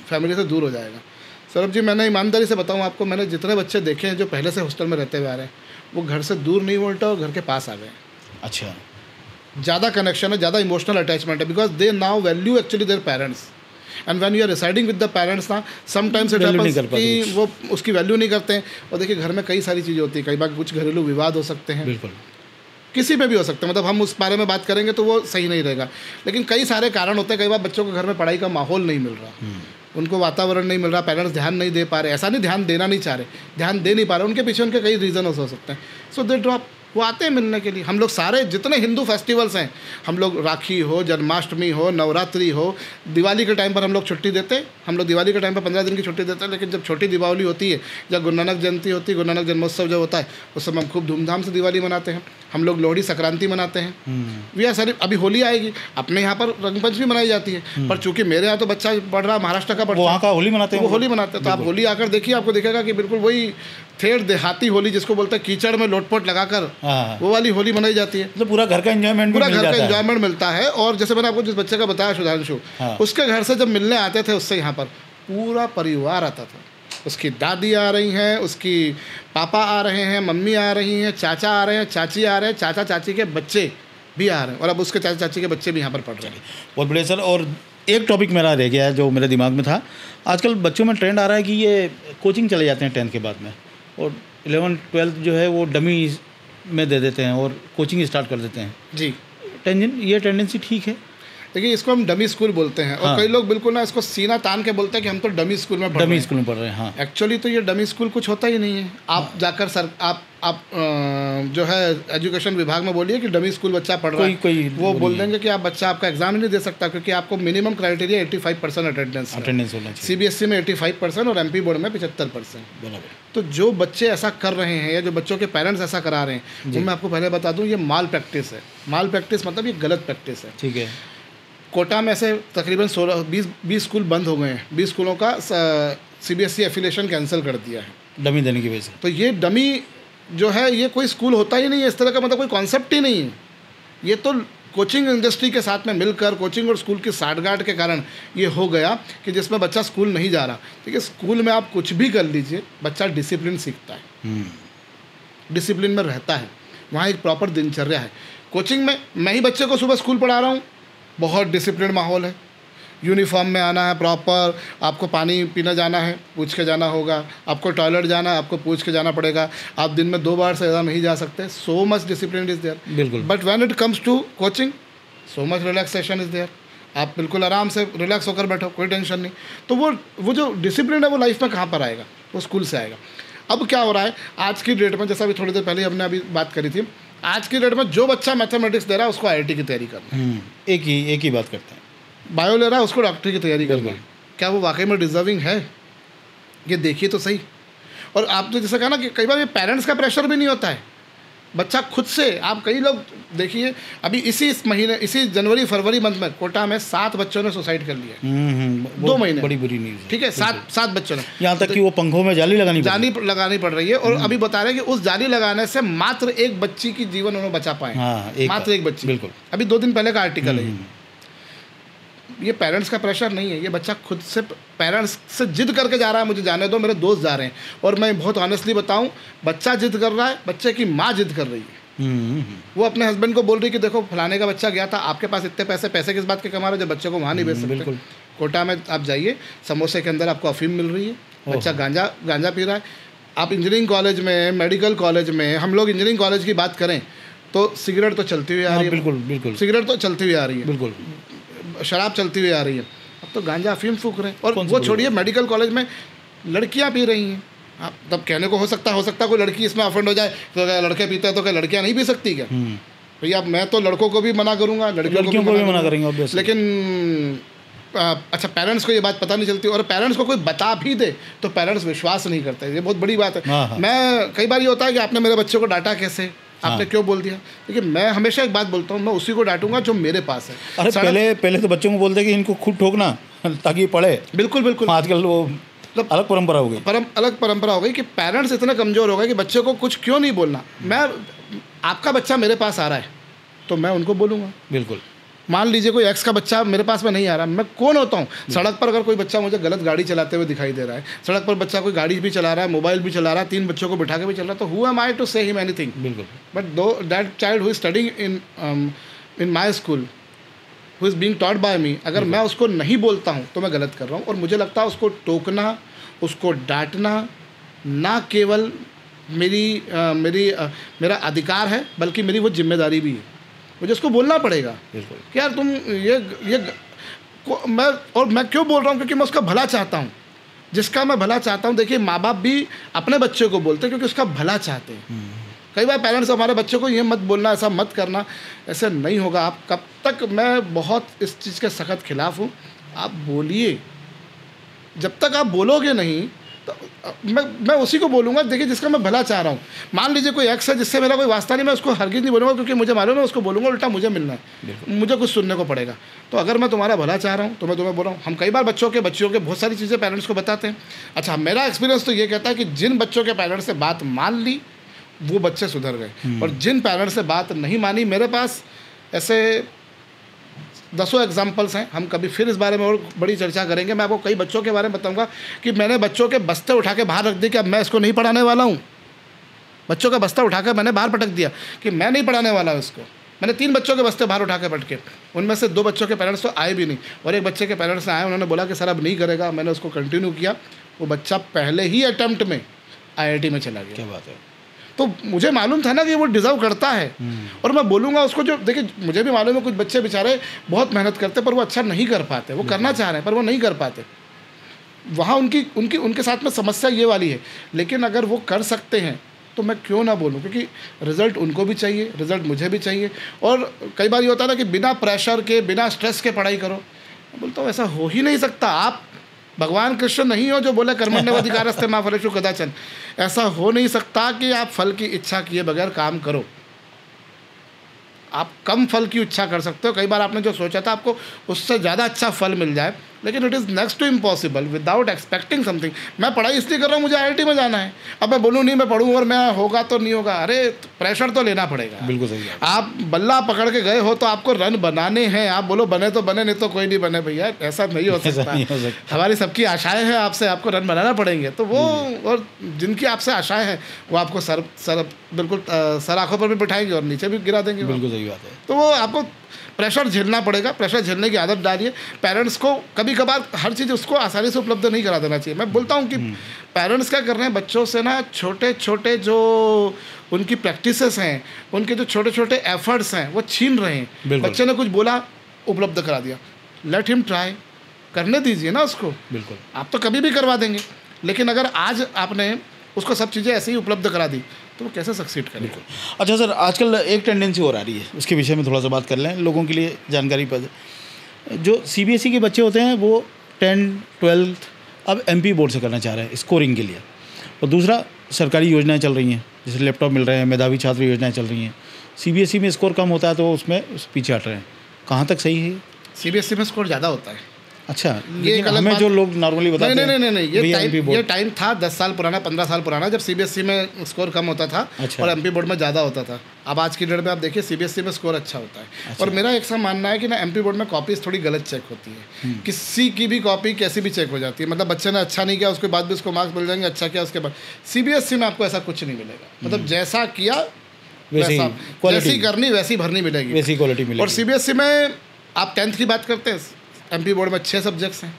फैमिली से दूर हो जाएगा। सौरभ जी, मैंने ईमानदारी से बताऊँ आपको, मैंने जितने बच्चे देखे हैं जो पहले से हॉस्टल में रहते हुए आ रहे हैं, वो घर से दूर नहीं, उल्टा और घर के पास आ गए। अच्छा। ज़्यादा कनेक्शन है, ज़्यादा इमोशनल अटैचमेंट है, because they now value actually their parents. And when you are residing with the parents ना, समटाइम्स इट हैपेंस कि वो उसकी वैल्यू नहीं करते हैं। और देखिए, घर में कई सारी चीज़ें होती हैं, कई बार कुछ घरेलू विवाद हो सकते हैं, बिल्कुल किसी में भी हो सकते हैं। मतलब हम उस बारे में बात करेंगे तो वो सही नहीं रहेगा, लेकिन कई सारे कारण होते हैं। कई बार बच्चों को घर में पढ़ाई का माहौल नहीं मिल रहा, उनको वातावरण नहीं मिल रहा, पेरेंट्स ध्यान नहीं दे पा रहे। ऐसा नहीं ध्यान देना नहीं चाह रहे, ध्यान दे नहीं पा रहे, उनके पीछे उनके कई रीज़न हो सकते हैं। सो दे ड्रॉप। वो आते हैं मिलने के लिए। हम लोग सारे जितने हिंदू फेस्टिवल्स हैं, हम लोग राखी हो, जन्माष्टमी हो, नवरात्रि हो, दिवाली के टाइम पर हम लोग छुट्टी देते हैं। हम लोग दिवाली के टाइम पर 15 दिन की छुट्टी देते हैं, लेकिन जब छोटी दीपावली होती है, जब गुरु नानक जयंती होती है, गुरु नानक जन्मोत्सव जब होता है, उस समय हम खूब धूमधाम से दिवाली मनाते हैं। हम लोग लोहड़ी संक्रांति मनाते हैं। वी आर सारी, अभी होली आएगी, अपने यहाँ पर रंगपंचमी मनाई जाती है, पर चूंकि मेरे यहाँ तो बच्चा पढ़ रहा महाराष्ट्र का, वहाँ का होली मनाते हैं, वो होली मनाते हैं। तो आप होली आकर देखिए, आपको दिखेगा कि बिल्कुल वही ठेठ देहाती होली, जिसको बोलते हैं कीचड़ में लोटपोट लगाकर, वो वाली होली मनाई जाती है। तो पूरा घर का एंजॉयमेंट, पूरा घर का एंजॉयमेंट मिलता है। और जैसे मैंने आपको जिस बच्चे का बताया सुधांशु, उसके घर से जब मिलने आते थे उससे, यहाँ पर पूरा परिवार आता था। उसकी दादी आ रही हैं, उसकी पापा आ रहे हैं, मम्मी आ रही हैं, चाचा आ रहे हैं, चाची आ रहे हैं, चाचा चाची के बच्चे भी आ रहे हैं, और अब उसके चाचा चाची के बच्चे भी यहाँ पर पढ़ रहे हैं। बहुत बढ़िया सर। और एक टॉपिक मेरा रह गया है जो मेरे दिमाग में था। आजकल बच्चों में ट्रेंड आ रहा है कि ये कोचिंग चले जाते हैं 10th के बाद में, और 11th 12th जो है वो डमी में दे देते हैं और कोचिंग स्टार्ट कर देते हैं। जी, ये टेंडेंसी ठीक है? देखिए, इसको हम डमी स्कूल बोलते हैं। और कई लोग बिल्कुल ना इसको सीना तान के बोलते हैं कि हम तो डमी स्कूल में पढ़ रहे हैं। हाँ, एक्चुअली तो ये डमी स्कूल कुछ होता ही नहीं है। आप जाकर आप जो है एजुकेशन विभाग में बोलिए कि डमी स्कूल बच्चा पढ़ रहा है, वो बोल देंगे कि आप बच्चा आपका एग्जाम ही नहीं दे सकता, क्योंकि आपको मिनिमम क्राइटेरिया 85% अटेंडेंस होना चाहिए। CBSE में 85% और MP बोर्ड में 75%। तो जो बच्चे ऐसा कर रहे हैं, या जो बच्चों के पेरेंट्स ऐसा करा रहे हैं, वो मैं आपको पहले बता दूं, ये माल प्रैक्टिस है। माल प्रैक्टिस मतलब ये गलत प्रैक्टिस है। ठीक है। कोटा में ऐसे तकरीबन 20 स्कूल बंद हो गए हैं। 20 स्कूलों का CBSE एफिलिएशन कैंसिल कर दिया है डमी देने की वजह से। तो ये डमी जो है, ये कोई स्कूल होता ही नहीं है इस तरह का, मतलब कोई कॉन्सेप्ट ही नहीं है। ये तो कोचिंग इंडस्ट्री के साथ में मिलकर, कोचिंग और स्कूल की साठगांठ के कारण ये हो गया कि जिसमें बच्चा स्कूल नहीं जा रहा। देखिए स्कूल में आप कुछ भी कर लीजिए, बच्चा डिसिप्लिन सीखता है, डिसिप्लिन में रहता है, वहाँ एक प्रॉपर दिनचर्या है। कोचिंग में मैं ही बच्चे को सुबह स्कूल पढ़ा रहा हूँ, बहुत डिसिप्लिन माहौल है, यूनिफॉर्म में आना है प्रॉपर, आपको पानी पीना जाना है पूछ के जाना होगा, आपको टॉयलेट जाना है आपको पूछ के जाना पड़ेगा, आप दिन में 2 बार से ज़्यादा नहीं जा सकते। So much discipline is there. बिल्कुल। But when it comes to coaching, so much relaxation is there. आप बिल्कुल आराम से रिलैक्स होकर बैठो, कोई टेंशन नहीं। तो वो जो डिसिप्लिन है वो लाइफ में कहाँ पर आएगा? वो स्कूल से आएगा। अब क्या हो रहा है आज की डेट में, जैसा अभी थोड़ी देर पहले हमने अभी बात करी थी, आज की डेट में जो बच्चा मैथमेटिक्स दे रहा है उसको IIT की तैयारी करना है। एक ही बात करते हैं। बायो ले रहा है उसको डॉक्टरी की तैयारी करना है। क्या वो वाकई में डिजर्विंग है? ये देखिए तो सही। और आपने जैसा कहा ना कि कई बार ये पेरेंट्स का प्रेशर भी नहीं होता है, बच्चा खुद से। आप कई लोग देखिए, अभी इसी महीने, इसी जनवरी फरवरी मंथ में कोटा में 7 बच्चों ने सुसाइड कर लिया। 2 महीने। बड़ी बुरी न्यूज़। ठीक है, 7 बच्चों ने। यहाँ तक कि वो पंखों में जाली लगानी पड़ रही है। और अभी बता रहे हैं कि उस जाली लगाने से मात्र एक बच्ची की जीवन उन्होंने बचा पाए। मात्र एक बच्ची। बिल्कुल। अभी 2 दिन पहले का आर्टिकल है। ये पेरेंट्स का प्रेशर नहीं है, ये बच्चा खुद से पेरेंट्स से जिद करके जा रहा है, मुझे जाने दो, मेरे दोस्त जा रहे हैं। और मैं बहुत ऑनेस्टली बताऊं, बच्चा जिद कर रहा है, बच्चे की माँ जिद कर रही है। वो अपने हस्बैंड को बोल रही है कि देखो फलाने का बच्चा गया था, आपके पास इतने पैसे किस बात के कमा रहे हो जब बच्चे को वहाँ नहीं भेज सकते। बिल्कुल। कोटा में आप जाइए, समोसे के अंदर आपको अफीम मिल रही है, बच्चा गांजा पी रहा है। आप इंजीनियरिंग कॉलेज में, मेडिकल कॉलेज में, हम लोग इंजीनियरिंग कॉलेज की बात करें तो सिगरेट तो चलती हुई आ रही है। बिल्कुल। सिगरेट तो चलती हुई आ रही है, बिल्कुल। शराब चलती हुई आ रही है। अब तो गांजा अफीम फूक रहे हैं। और वो छोड़िए, मेडिकल कॉलेज में लड़कियां पी रही हैं। आप तब कहने को हो सकता है कोई लड़की इसमें ऑफेंड हो जाए, तो क्या लड़के पीते हैं तो क्या लड़कियां नहीं पी सकती क्या? भैया मैं तो लड़कों को भी मना करूंगा, लड़कियों को भी मना करेंगे ऑब्वियसली। लेकिन अच्छा, पेरेंट्स को ये बात पता नहीं चलती, और पेरेंट्स को कोई बता भी दे तो पेरेंट्स विश्वास नहीं करते। ये बहुत बड़ी बात है। मैं कई बार ये होता है कि आपने मेरे बच्चे को डांटा कैसे, आपने क्यों बोल दिया? देखिए मैं हमेशा एक बात बोलता हूँ, मैं उसी को डांटूंगा जो मेरे पास है। अरे पहले तो बच्चों को बोलते कि इनको खुद ठोकना ताकि पढ़े। बिल्कुल। आजकल वो अलग परंपरा हो गई। अलग परंपरा हो गई कि पेरेंट्स इतना कमज़ोर हो गए कि बच्चे को कुछ क्यों नहीं बोलना। आपका बच्चा मेरे पास आ रहा है तो मैं उनको बोलूँगा। बिल्कुल। मान लीजिए कोई एक्स का बच्चा मेरे पास में नहीं आ रहा, मैं कौन होता हूँ? सड़क पर अगर कोई बच्चा मुझे गलत गाड़ी चलाते हुए दिखाई दे रहा है, सड़क पर बच्चा कोई गाड़ी भी चला रहा है, मोबाइल भी चला रहा है, 3 बच्चों को बिठा के भी चल रहा है, तो who am I to say him anything? बिल्कुल। But though that child who is studying in my school, who is being taught by me, अगर मैं उसको नहीं बोलता हूँ तो मैं गलत कर रहा हूँ। और मुझे लगता है उसको टोकना, उसको डांटना ना केवल मेरा अधिकार है, बल्कि मेरी वो जिम्मेदारी भी है। मुझे उसको बोलना पड़ेगा कि यार तुम मैं क्यों बोल रहा हूँ? क्योंकि मैं उसका भला चाहता हूँ, जिसका मैं भला चाहता हूँ। देखिए माँ बाप भी अपने बच्चे को बोलते हैं क्योंकि उसका भला चाहते हैं। कई बार पेरेंट्स हमारे बच्चों को ये मत बोलना, ऐसा मत करना, ऐसे नहीं होगा। आप कब तक, मैं बहुत इस चीज़ के सख्त खिलाफ हूँ, आप बोलिए। जब तक आप बोलोगे नहीं तो मैं उसी को बोलूँगा देखिए जिसका मैं भला चाह रहा हूँ। मान लीजिए कोई एक्स है जिससे मेरा कोई वास्ता नहीं, मैं उसको हरगिज़ नहीं बोलूँगा, क्योंकि मुझे मालूम है उसको बोलूँगा उल्टा मुझे मिलना है, मुझे कुछ सुनने को पड़ेगा। तो अगर मैं तुम्हारा भला चाह रहा हूँ तो मैं तुम्हें बोल रहा हूँ। हम कई बार बच्चियों के बहुत सारी चीज़ें पेरेंट्स को बताते हैं। अच्छा, मेरा एक्सपीरियंस तो ये कहता है कि जिन बच्चों के पेरेंट्स से बात मान ली वो बच्चे सुधर गए, और जिन पेरेंट्स से बात नहीं मानी, मेरे पास ऐसे 10 एग्जाम्पल्स हैं। हम कभी फिर इस बारे में और बड़ी चर्चा करेंगे। मैं आपको कई बच्चों के बारे में बताऊंगा कि मैंने बच्चों के बस्ते उठा के बाहर रख दिए कि अब मैं इसको नहीं पढ़ाने वाला हूँ। बच्चों का बस्ता उठाकर मैंने बाहर पटक दिया कि मैं नहीं पढ़ाने वाला हूँ इसको। मैंने 3 बच्चों के बस्ते बाहर उठा के पटके, उनमें से 2 बच्चों के पेरेंट्स तो आए भी नहीं, और एक बच्चे के पेरेंट्स आए, उन्होंने बोला कि सर अब नहीं करेगा। मैंने उसको कंटिन्यू किया। वो बच्चा पहले ही अटैम्प्ट में IIT में चला गया। क्या बात है। तो मुझे मालूम था ना कि वो डिज़र्व करता है, और मैं बोलूँगा उसको। जो देखिए मुझे भी मालूम है कुछ बच्चे बेचारे बहुत मेहनत करते पर वो अच्छा नहीं कर पाते, वो करना चाह रहे हैं पर वो नहीं कर पाते। वहाँ उनके साथ में समस्या ये वाली है। लेकिन अगर वो कर सकते हैं तो मैं क्यों ना बोलूँ, क्योंकि रिज़ल्ट उनको भी चाहिए, रिज़ल्ट मुझे भी चाहिए। और कई बार ये होता है ना कि बिना प्रेशर के, बिना स्ट्रेस के पढ़ाई करो। मैं बोलता हूँ ऐसा हो ही नहीं सकता। आप भगवान कृष्ण नहीं हो जो बोले कर्मण्येवाधिकारस्ते मा फलेषु कदाचन। ऐसा हो नहीं सकता कि आप फल की इच्छा किए बगैर काम करो। आप कम फल की इच्छा कर सकते हो। कई बार आपने जो सोचा था आपको उससे ज़्यादा अच्छा फल मिल जाए, लेकिन it is next to impossible without expecting something. मैं पढ़ाई इसलिए कर रहा हूँ, मुझे IIT में जाना है, अब मैं बोलूँ नहीं मैं पढ़ूँ और मैं होगा तो नहीं होगा, अरे प्रेशर तो लेना पड़ेगा। बिल्कुल सही है। आप बल्ला पकड़ के गए हो तो आपको रन बनाने हैं, आप बोलो बने तो बने, नहीं तो कोई नहीं बने भैया, ऐसा नहीं हो सकता। हमारी सबकी आशाएं हैं आपसे, आपको रन बनाना पड़ेंगे। तो वो और जिनकी आपसे आशाएं हैं वो आपको सर बिल्कुल सर आँखों पर भी बिठाएंगे और नीचे भी गिरा देंगे। बिल्कुल सही बात है। तो वो आपको प्रेशर झेलना पड़ेगा, प्रेशर झेलने की आदत डालिए। पेरेंट्स को कभी कभार हर चीज़ उसको आसानी से उपलब्ध नहीं करा देना चाहिए। मैं बोलता हूँ कि पेरेंट्स क्या कर रहे हैं, बच्चों से ना छोटे छोटे जो उनकी प्रैक्टिसेस हैं, उनके जो छोटे छोटे एफर्ट्स हैं वो छीन रहे हैं। बच्चे ने कुछ बोला, उपलब्ध करा दिया, लेट हिम ट्राई, करने दीजिए ना उसको। बिल्कुल, आप तो कभी भी करवा देंगे, लेकिन अगर आज आपने उसको सब चीज़ें ऐसे ही उपलब्ध करा दी तो वो कैसे सक्सीड करेगा। अच्छा सर, आजकल एक टेंडेंसी और आ रही है, उसके विषय में थोड़ा सा बात कर लें लोगों के लिए जानकारी पर। जो CBSE के बच्चे होते हैं वो 10th 12th अब MP बोर्ड से करना चाह रहे हैं स्कोरिंग के लिए, और दूसरा सरकारी योजनाएं चल रही हैं, जैसे लैपटॉप मिल रहे हैं, मेधावी छात्र योजनाएं चल रही हैं। CBSE में स्कोर कम होता है तो उसमें पीछे हट रहे हैं, कहाँ तक सही है? CBSE में स्कोर ज़्यादा होता है। अच्छा, ये हमें जो लोग नॉर्मली बताते हैं नहीं, ये टाइम था 10 साल पुराना, 15 साल पुराना, जब CBSE में स्कोर कम होता था। अच्छा। और MP बोर्ड में ज़्यादा होता था। अब आज की डेट में आप देखिए CBSE में स्कोर अच्छा होता है। अच्छा। और मेरा एक सा मानना है कि ना MP बोर्ड में कॉपीज थोड़ी गलत चेक होती है। किसी की भी कॉपी कैसी भी चेक हो जाती है, मतलब बच्चे ने अच्छा नहीं किया उसके बाद भी उसको मार्क्स मिल जाएंगे, अच्छा किया उसके बाद। CBSE में आपको ऐसा कुछ नहीं मिलेगा, मतलब जैसा किया वैसी करनी वैसी भरनी मिलेगी, वैसी क्वालिटी मिलेगी। और CBSE में आप 10th की बात करते हैं, MP बोर्ड में 6 सब्जेक्ट्स हैं,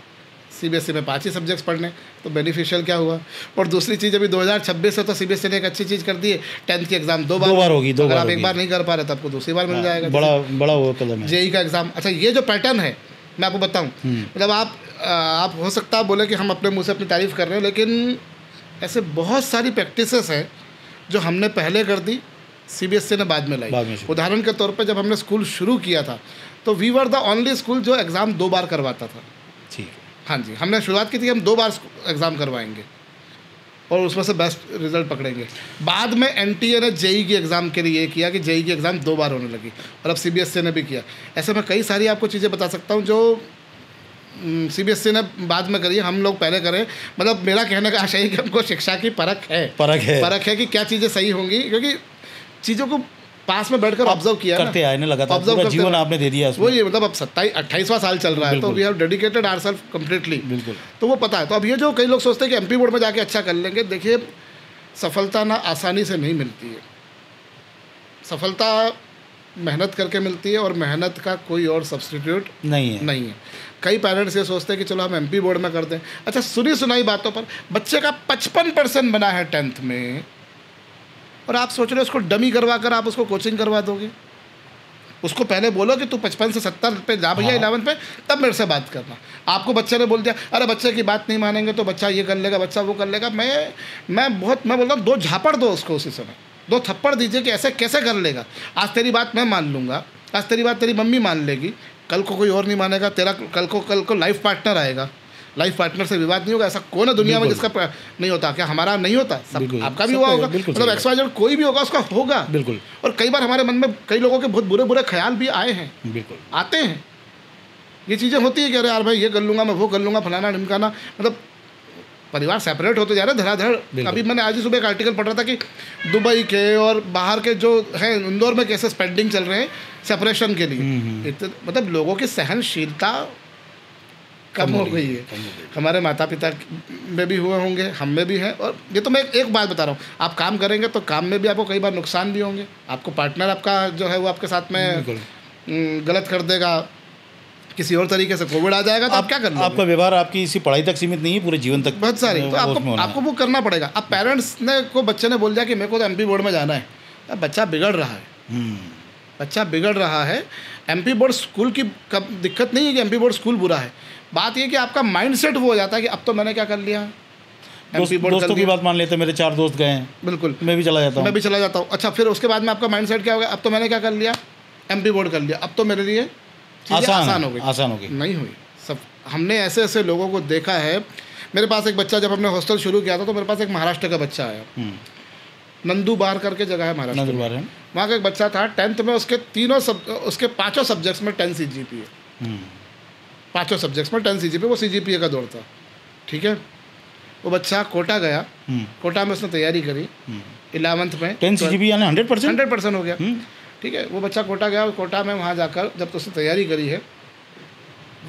CBSE में 5 ही सब्जेक्ट्स पढ़ने, तो बेनिफिशियल क्या हुआ। और दूसरी चीज़, अभी 2026 से तो CBSE ने एक अच्छी चीज़ कर दी है, 10th की एग्जाम 2 बार होगी। अगर आप एक बार नहीं कर पा रहे तो आपको दूसरी बार मिल जाएगा। बड़ा वो कदम है। JEE का एग्ज़ाम, अच्छा ये जो पैटर्न है मैं आपको बताऊँ, मतलब आप हो सकता है बोले कि हम अपने मुँह से अपनी तारीफ़ कर रहे हैं, लेकिन ऐसे बहुत सारी प्रैक्टिसेस हैं जो हमने पहले कर दी, CBSE ने बाद में लाई। उदाहरण के तौर पर जब हमने स्कूल शुरू किया था तो we were the only school जो एग्ज़ाम 2 बार करवाता था। ठीक है। हाँ जी, हमने शुरुआत की थी, हम 2 बार एग्ज़ाम करवाएंगे और उसमें से बेस्ट रिजल्ट पकड़ेंगे। बाद में NTA ने JEE की एग्ज़ाम के लिए ये किया कि JEE की एग्ज़ाम 2 बार होने लगी, और अब CBSE ने भी किया। ऐसे में कई सारी आपको चीज़ें बता सकता हूँ जो CBSE ने बाद में करी, हम लोग पहले करें। मतलब मेरा कहने का आशय है कि हमको शिक्षा की परख है कि क्या चीज़ें सही होंगी, क्योंकि चीज़ों को पास में बैठकर ऑब्जर्व किया करते आए ना, लगातार पूरा जीवन आपने दे दिया उसमें। वो ये मतलब अब 28वां साल चल रहा है, तो we have dedicated ourselves completely. बिल्कुल, तो वो पता है। तो अब ये जो कई लोग सोचते हैं कि MP बोर्ड में जाके अच्छा कर लेंगे, देखिए सफलता ना आसानी से नहीं मिलती है, सफलता मेहनत करके मिलती है, और मेहनत का कोई और सब्सटीट्यूट नहीं है। कई पेरेंट्स ये सोचते हैं कि चलो हम MP बोर्ड में कर दें। अच्छा, सुनी सुनाई बातों पर बच्चे का 55% बना है 10th में, और आप सोच रहे हो उसको डमी करवा कर आप उसको कोचिंग करवा दोगे। उसको पहले बोलो कि तू 55 से 70 पे जा भैया 11th पे, तब मेरे से बात करना। आपको बच्चे ने बोल दिया अरे बच्चे की बात नहीं मानेंगे तो बच्चा ये कर लेगा, बच्चा वो कर लेगा। मैं बोलता हूँ 2 झापड़ दो उसको, उसी समय 2 थप्पड़ दीजिए कि ऐसे कैसे कर लेगा। आज तेरी बात मैं मान लूँगा, आज तेरी बात तेरी मम्मी मान लेगी, कल को कोई और नहीं मानेगा, तेरा कल को लाइफ पार्टनर आएगा, लाइफ पार्टनर से विवाद नहीं होगा। ऐसा कौन है दुनिया में जिसका नहीं होता? क्या हमारा नहीं होता? सब आपका भी हुआ होगा, मतलब XYZ कोई भी होगा उसका होगा। बिल्कुल। और कई बार हमारे मन में कई लोगों के बहुत बुरे बुरे ख्याल भी आए हैं, बिल्कुल आते हैं। ये चीज़ें होती है कि अरे यार भाई ये कर लूँगा, मैं वो कर लूँगा, फलाना ढिमकाना, मतलब परिवार सेपरेट होते जा रहे हैं धड़ाधड़। अभी मैंने आज ही सुबह एक आर्टिकल पढ़ रहा था कि दुबई के और बाहर के जो हैं, इंदौर में कैसे स्पेंडिंग चल रहे हैं सेपरेशन के लिए। मतलब लोगों की सहनशीलता कम हो गई है। हमारे माता पिता में भी हुए होंगे, हम में भी है। और ये तो मैं एक बात बता रहा हूँ, आप काम करेंगे तो काम में भी आपको कई बार नुकसान भी होंगे। आपको पार्टनर आपका जो है वो आपके साथ में गलत कर देगा, किसी और तरीके से कोविड आ जाएगा तो आप क्या करना। आपका व्यवहार आपकी इसी पढ़ाई तक सीमित नहीं है, पूरे जीवन तक बहुत सारी, तो आपको वो करना पड़ेगा। अब पेरेंट्स ने को बच्चे ने बोल दिया कि मेरे को तो MP बोर्ड में जाना है, अब बच्चा बिगड़ रहा है, बच्चा बिगड़ रहा है। MP बोर्ड स्कूल की कब दिक्कत नहीं है कि MP बोर्ड स्कूल बुरा है, बात ये कि आपका माइंडसेट वो हो जाता है कि अब तो मैंने क्या कर लिया, दोस्तों की बात मान लेते, मेरे 4 दोस्त गए हैं, बिल्कुल मैं भी चला जाता हूँ। अच्छा, फिर उसके बाद में आपका माइंडसेट क्या हो गया, अब तो मैंने क्या कर लिया, MP बोर्ड कर लिया, अब तो मेरे लिए आसान हो गई। नहीं हुई। सब हमने ऐसे ऐसे लोगों को देखा है। मेरे पास एक बच्चा, जब हमने हॉस्टल शुरू किया था तो मेरे पास एक महाराष्ट्र का बच्चा आया, नंदुबार करके जगह है महाराष्ट्र में, वहाँ का एक बच्चा था 10th में, उसके 5 सब्जेक्ट्स में 10 CGPA। 5 सब्जेक्ट्स में 10 CGPA, वो CGPA का दौर था, ठीक है। वो बच्चा कोटा गया, कोटा में उसने तैयारी करी 11th में, 10 CGPA यानी 100%? 100% हो गया, ठीक है। वो बच्चा कोटा गया और कोटा में वहाँ जाकर जब तो उसने तैयारी करी है,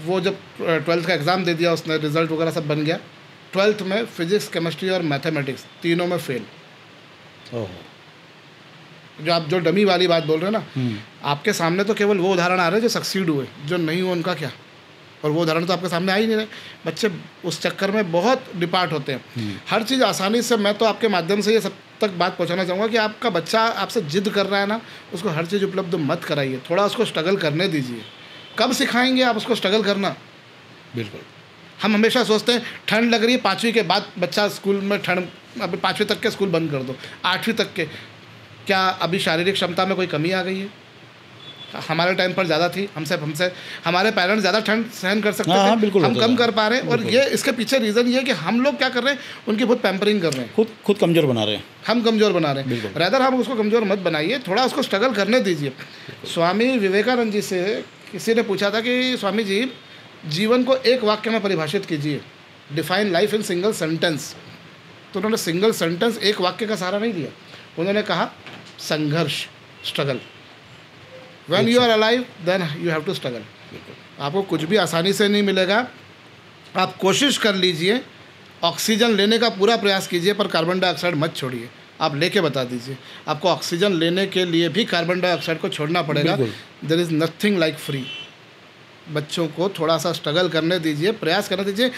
वो जब 12th का एग्ज़ाम दे दिया उसने, रिजल्ट वगैरह सब बन गया, 12th में फिजिक्स, केमिस्ट्री और मैथमेटिक्स तीनों में फेल। जो आप जो डमी वाली बात बोल रहे हैं ना, आपके सामने तो केवल वो उदाहरण आ रहे हैं जो सक्सीड हुए, जो नहीं हुए उनका क्या। और वो उदाहरण तो आपके सामने आ ही नहीं रहे। बच्चे उस चक्कर में बहुत डिपार्ट होते हैं। हर चीज़ आसानी से, मैं तो आपके माध्यम से ये सब तक बात पहुंचाना चाहूँगा कि आपका बच्चा आपसे जिद कर रहा है ना, उसको हर चीज़ उपलब्ध मत कराइए, थोड़ा उसको स्ट्रगल करने दीजिए। कब सिखाएंगे आप उसको स्ट्रगल करना? बिल्कुल। हम हमेशा सोचते हैं ठंड लग रही है, 5वीं के बाद बच्चा स्कूल में ठंड, अभी 5वीं तक के स्कूल बंद कर दो, 8वीं तक के, क्या अभी शारीरिक क्षमता में कोई कमी आ गई है? हमारे टाइम पर ज़्यादा थी, हमसे हमारे पेरेंट्स ज़्यादा ठंड सहन कर सकते थे, बिल्कुल हम कम कर पा रहे हैं। और ये इसके पीछे रीज़न ये है कि हम लोग क्या कर रहे हैं, उनकी बहुत पैम्परिंग कर रहे हैं, खुद कमज़ोर बना रहे हैं, हम कमज़ोर बना रहे हैं। रैदर हम उसको कमज़ोर मत बनाइए, थोड़ा उसको स्ट्रगल करने दीजिए। स्वामी विवेकानंद जी से किसी ने पूछा था कि स्वामी जी, जीवन को एक वाक्य में परिभाषित कीजिए, define life in single sentence. तो उन्होंने सिंगल सेंटेंस, एक वाक्य का सहारा नहीं दिया, उन्होंने कहा संघर्ष, struggle. When you are alive, then you have to struggle. आपको कुछ भी आसानी से नहीं मिलेगा। आप कोशिश कर लीजिए, ऑक्सीजन लेने का पूरा प्रयास कीजिए, पर कार्बन डाइऑक्साइड मत छोड़िए। आप लेके बता दीजिए, आपको ऑक्सीजन लेने के लिए भी कार्बन डाइऑक्साइड को छोड़ना पड़ेगा। There is nothing like free. बच्चों को थोड़ा सा स्ट्रगल करने दीजिए, प्रयास करने दीजिए।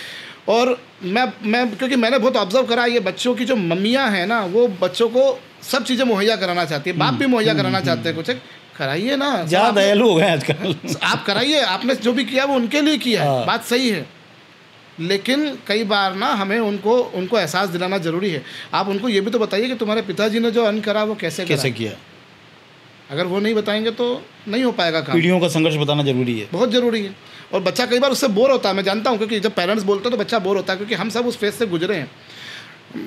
और मैं क्योंकि मैंने बहुत ऑब्जर्व करा, ये बच्चों की जो मम्मियाँ हैं ना, वो बच्चों को सब चीज़ें मुहैया कराना चाहती है, बाप भी मुहैया कराना चाहते हैं। कुछ कराइए ना, ज़्यादा दयालु हो गए आजकल। आप कराइए, आपने जो भी किया वो उनके लिए किया है, बात सही है। लेकिन कई बार ना हमें उनको एहसास दिलाना ज़रूरी है। आप उनको ये भी तो बताइए कि तुम्हारे पिताजी ने जो अर्न करा वो कैसे किया। अगर वो नहीं बताएंगे तो नहीं हो पाएगा काम। पीढ़ियों का संघर्ष बताना जरूरी है, बहुत ज़रूरी है। और बच्चा कई बार उससे बोर होता है, मैं जानता हूँ, क्योंकि जब पेरेंट्स बोलते हैं तो बच्चा बोर होता है, क्योंकि हम सब उस फेज से गुजरे हैं।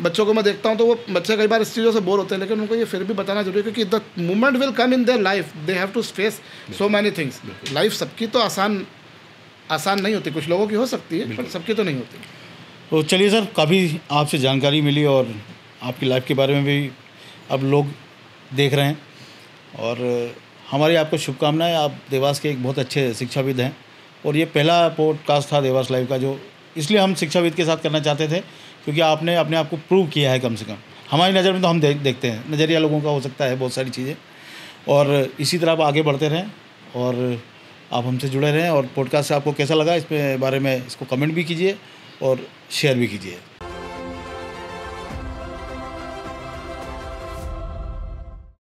बच्चों को मैं देखता हूँ तो वो बच्चे कई बार इस चीज़ों से बोर होते हैं, लेकिन उनको ये फिर भी बताना जरूरी है, क्योंकि the moment will come in their life, they have to face so many things. Life सबकी तो आसान नहीं होती, कुछ लोगों की हो सकती है, पर सबकी तो नहीं होती। तो चलिए सर, काफ़ी आपसे जानकारी मिली और आपकी लाइफ के बारे में भी अब लोग देख रहे हैं, और हमारी आपको शुभकामनाएं। आप देवास के एक बहुत अच्छे शिक्षाविद हैं, और ये पहला पॉडकास्ट था देवास लाइव का, जो इसलिए हम शिक्षाविद के साथ करना चाहते थे, क्योंकि आपने अपने आप को प्रूव किया है। कम से कम हमारी नज़र में तो हम देखते हैं, नज़रिया लोगों का हो सकता है बहुत सारी चीज़ें, और इसी तरह आप आगे बढ़ते रहें और आप हमसे जुड़े रहें। और पॉडकास्ट से आपको कैसा लगा, इस बारे में इसको कमेंट भी कीजिए और शेयर भी कीजिए।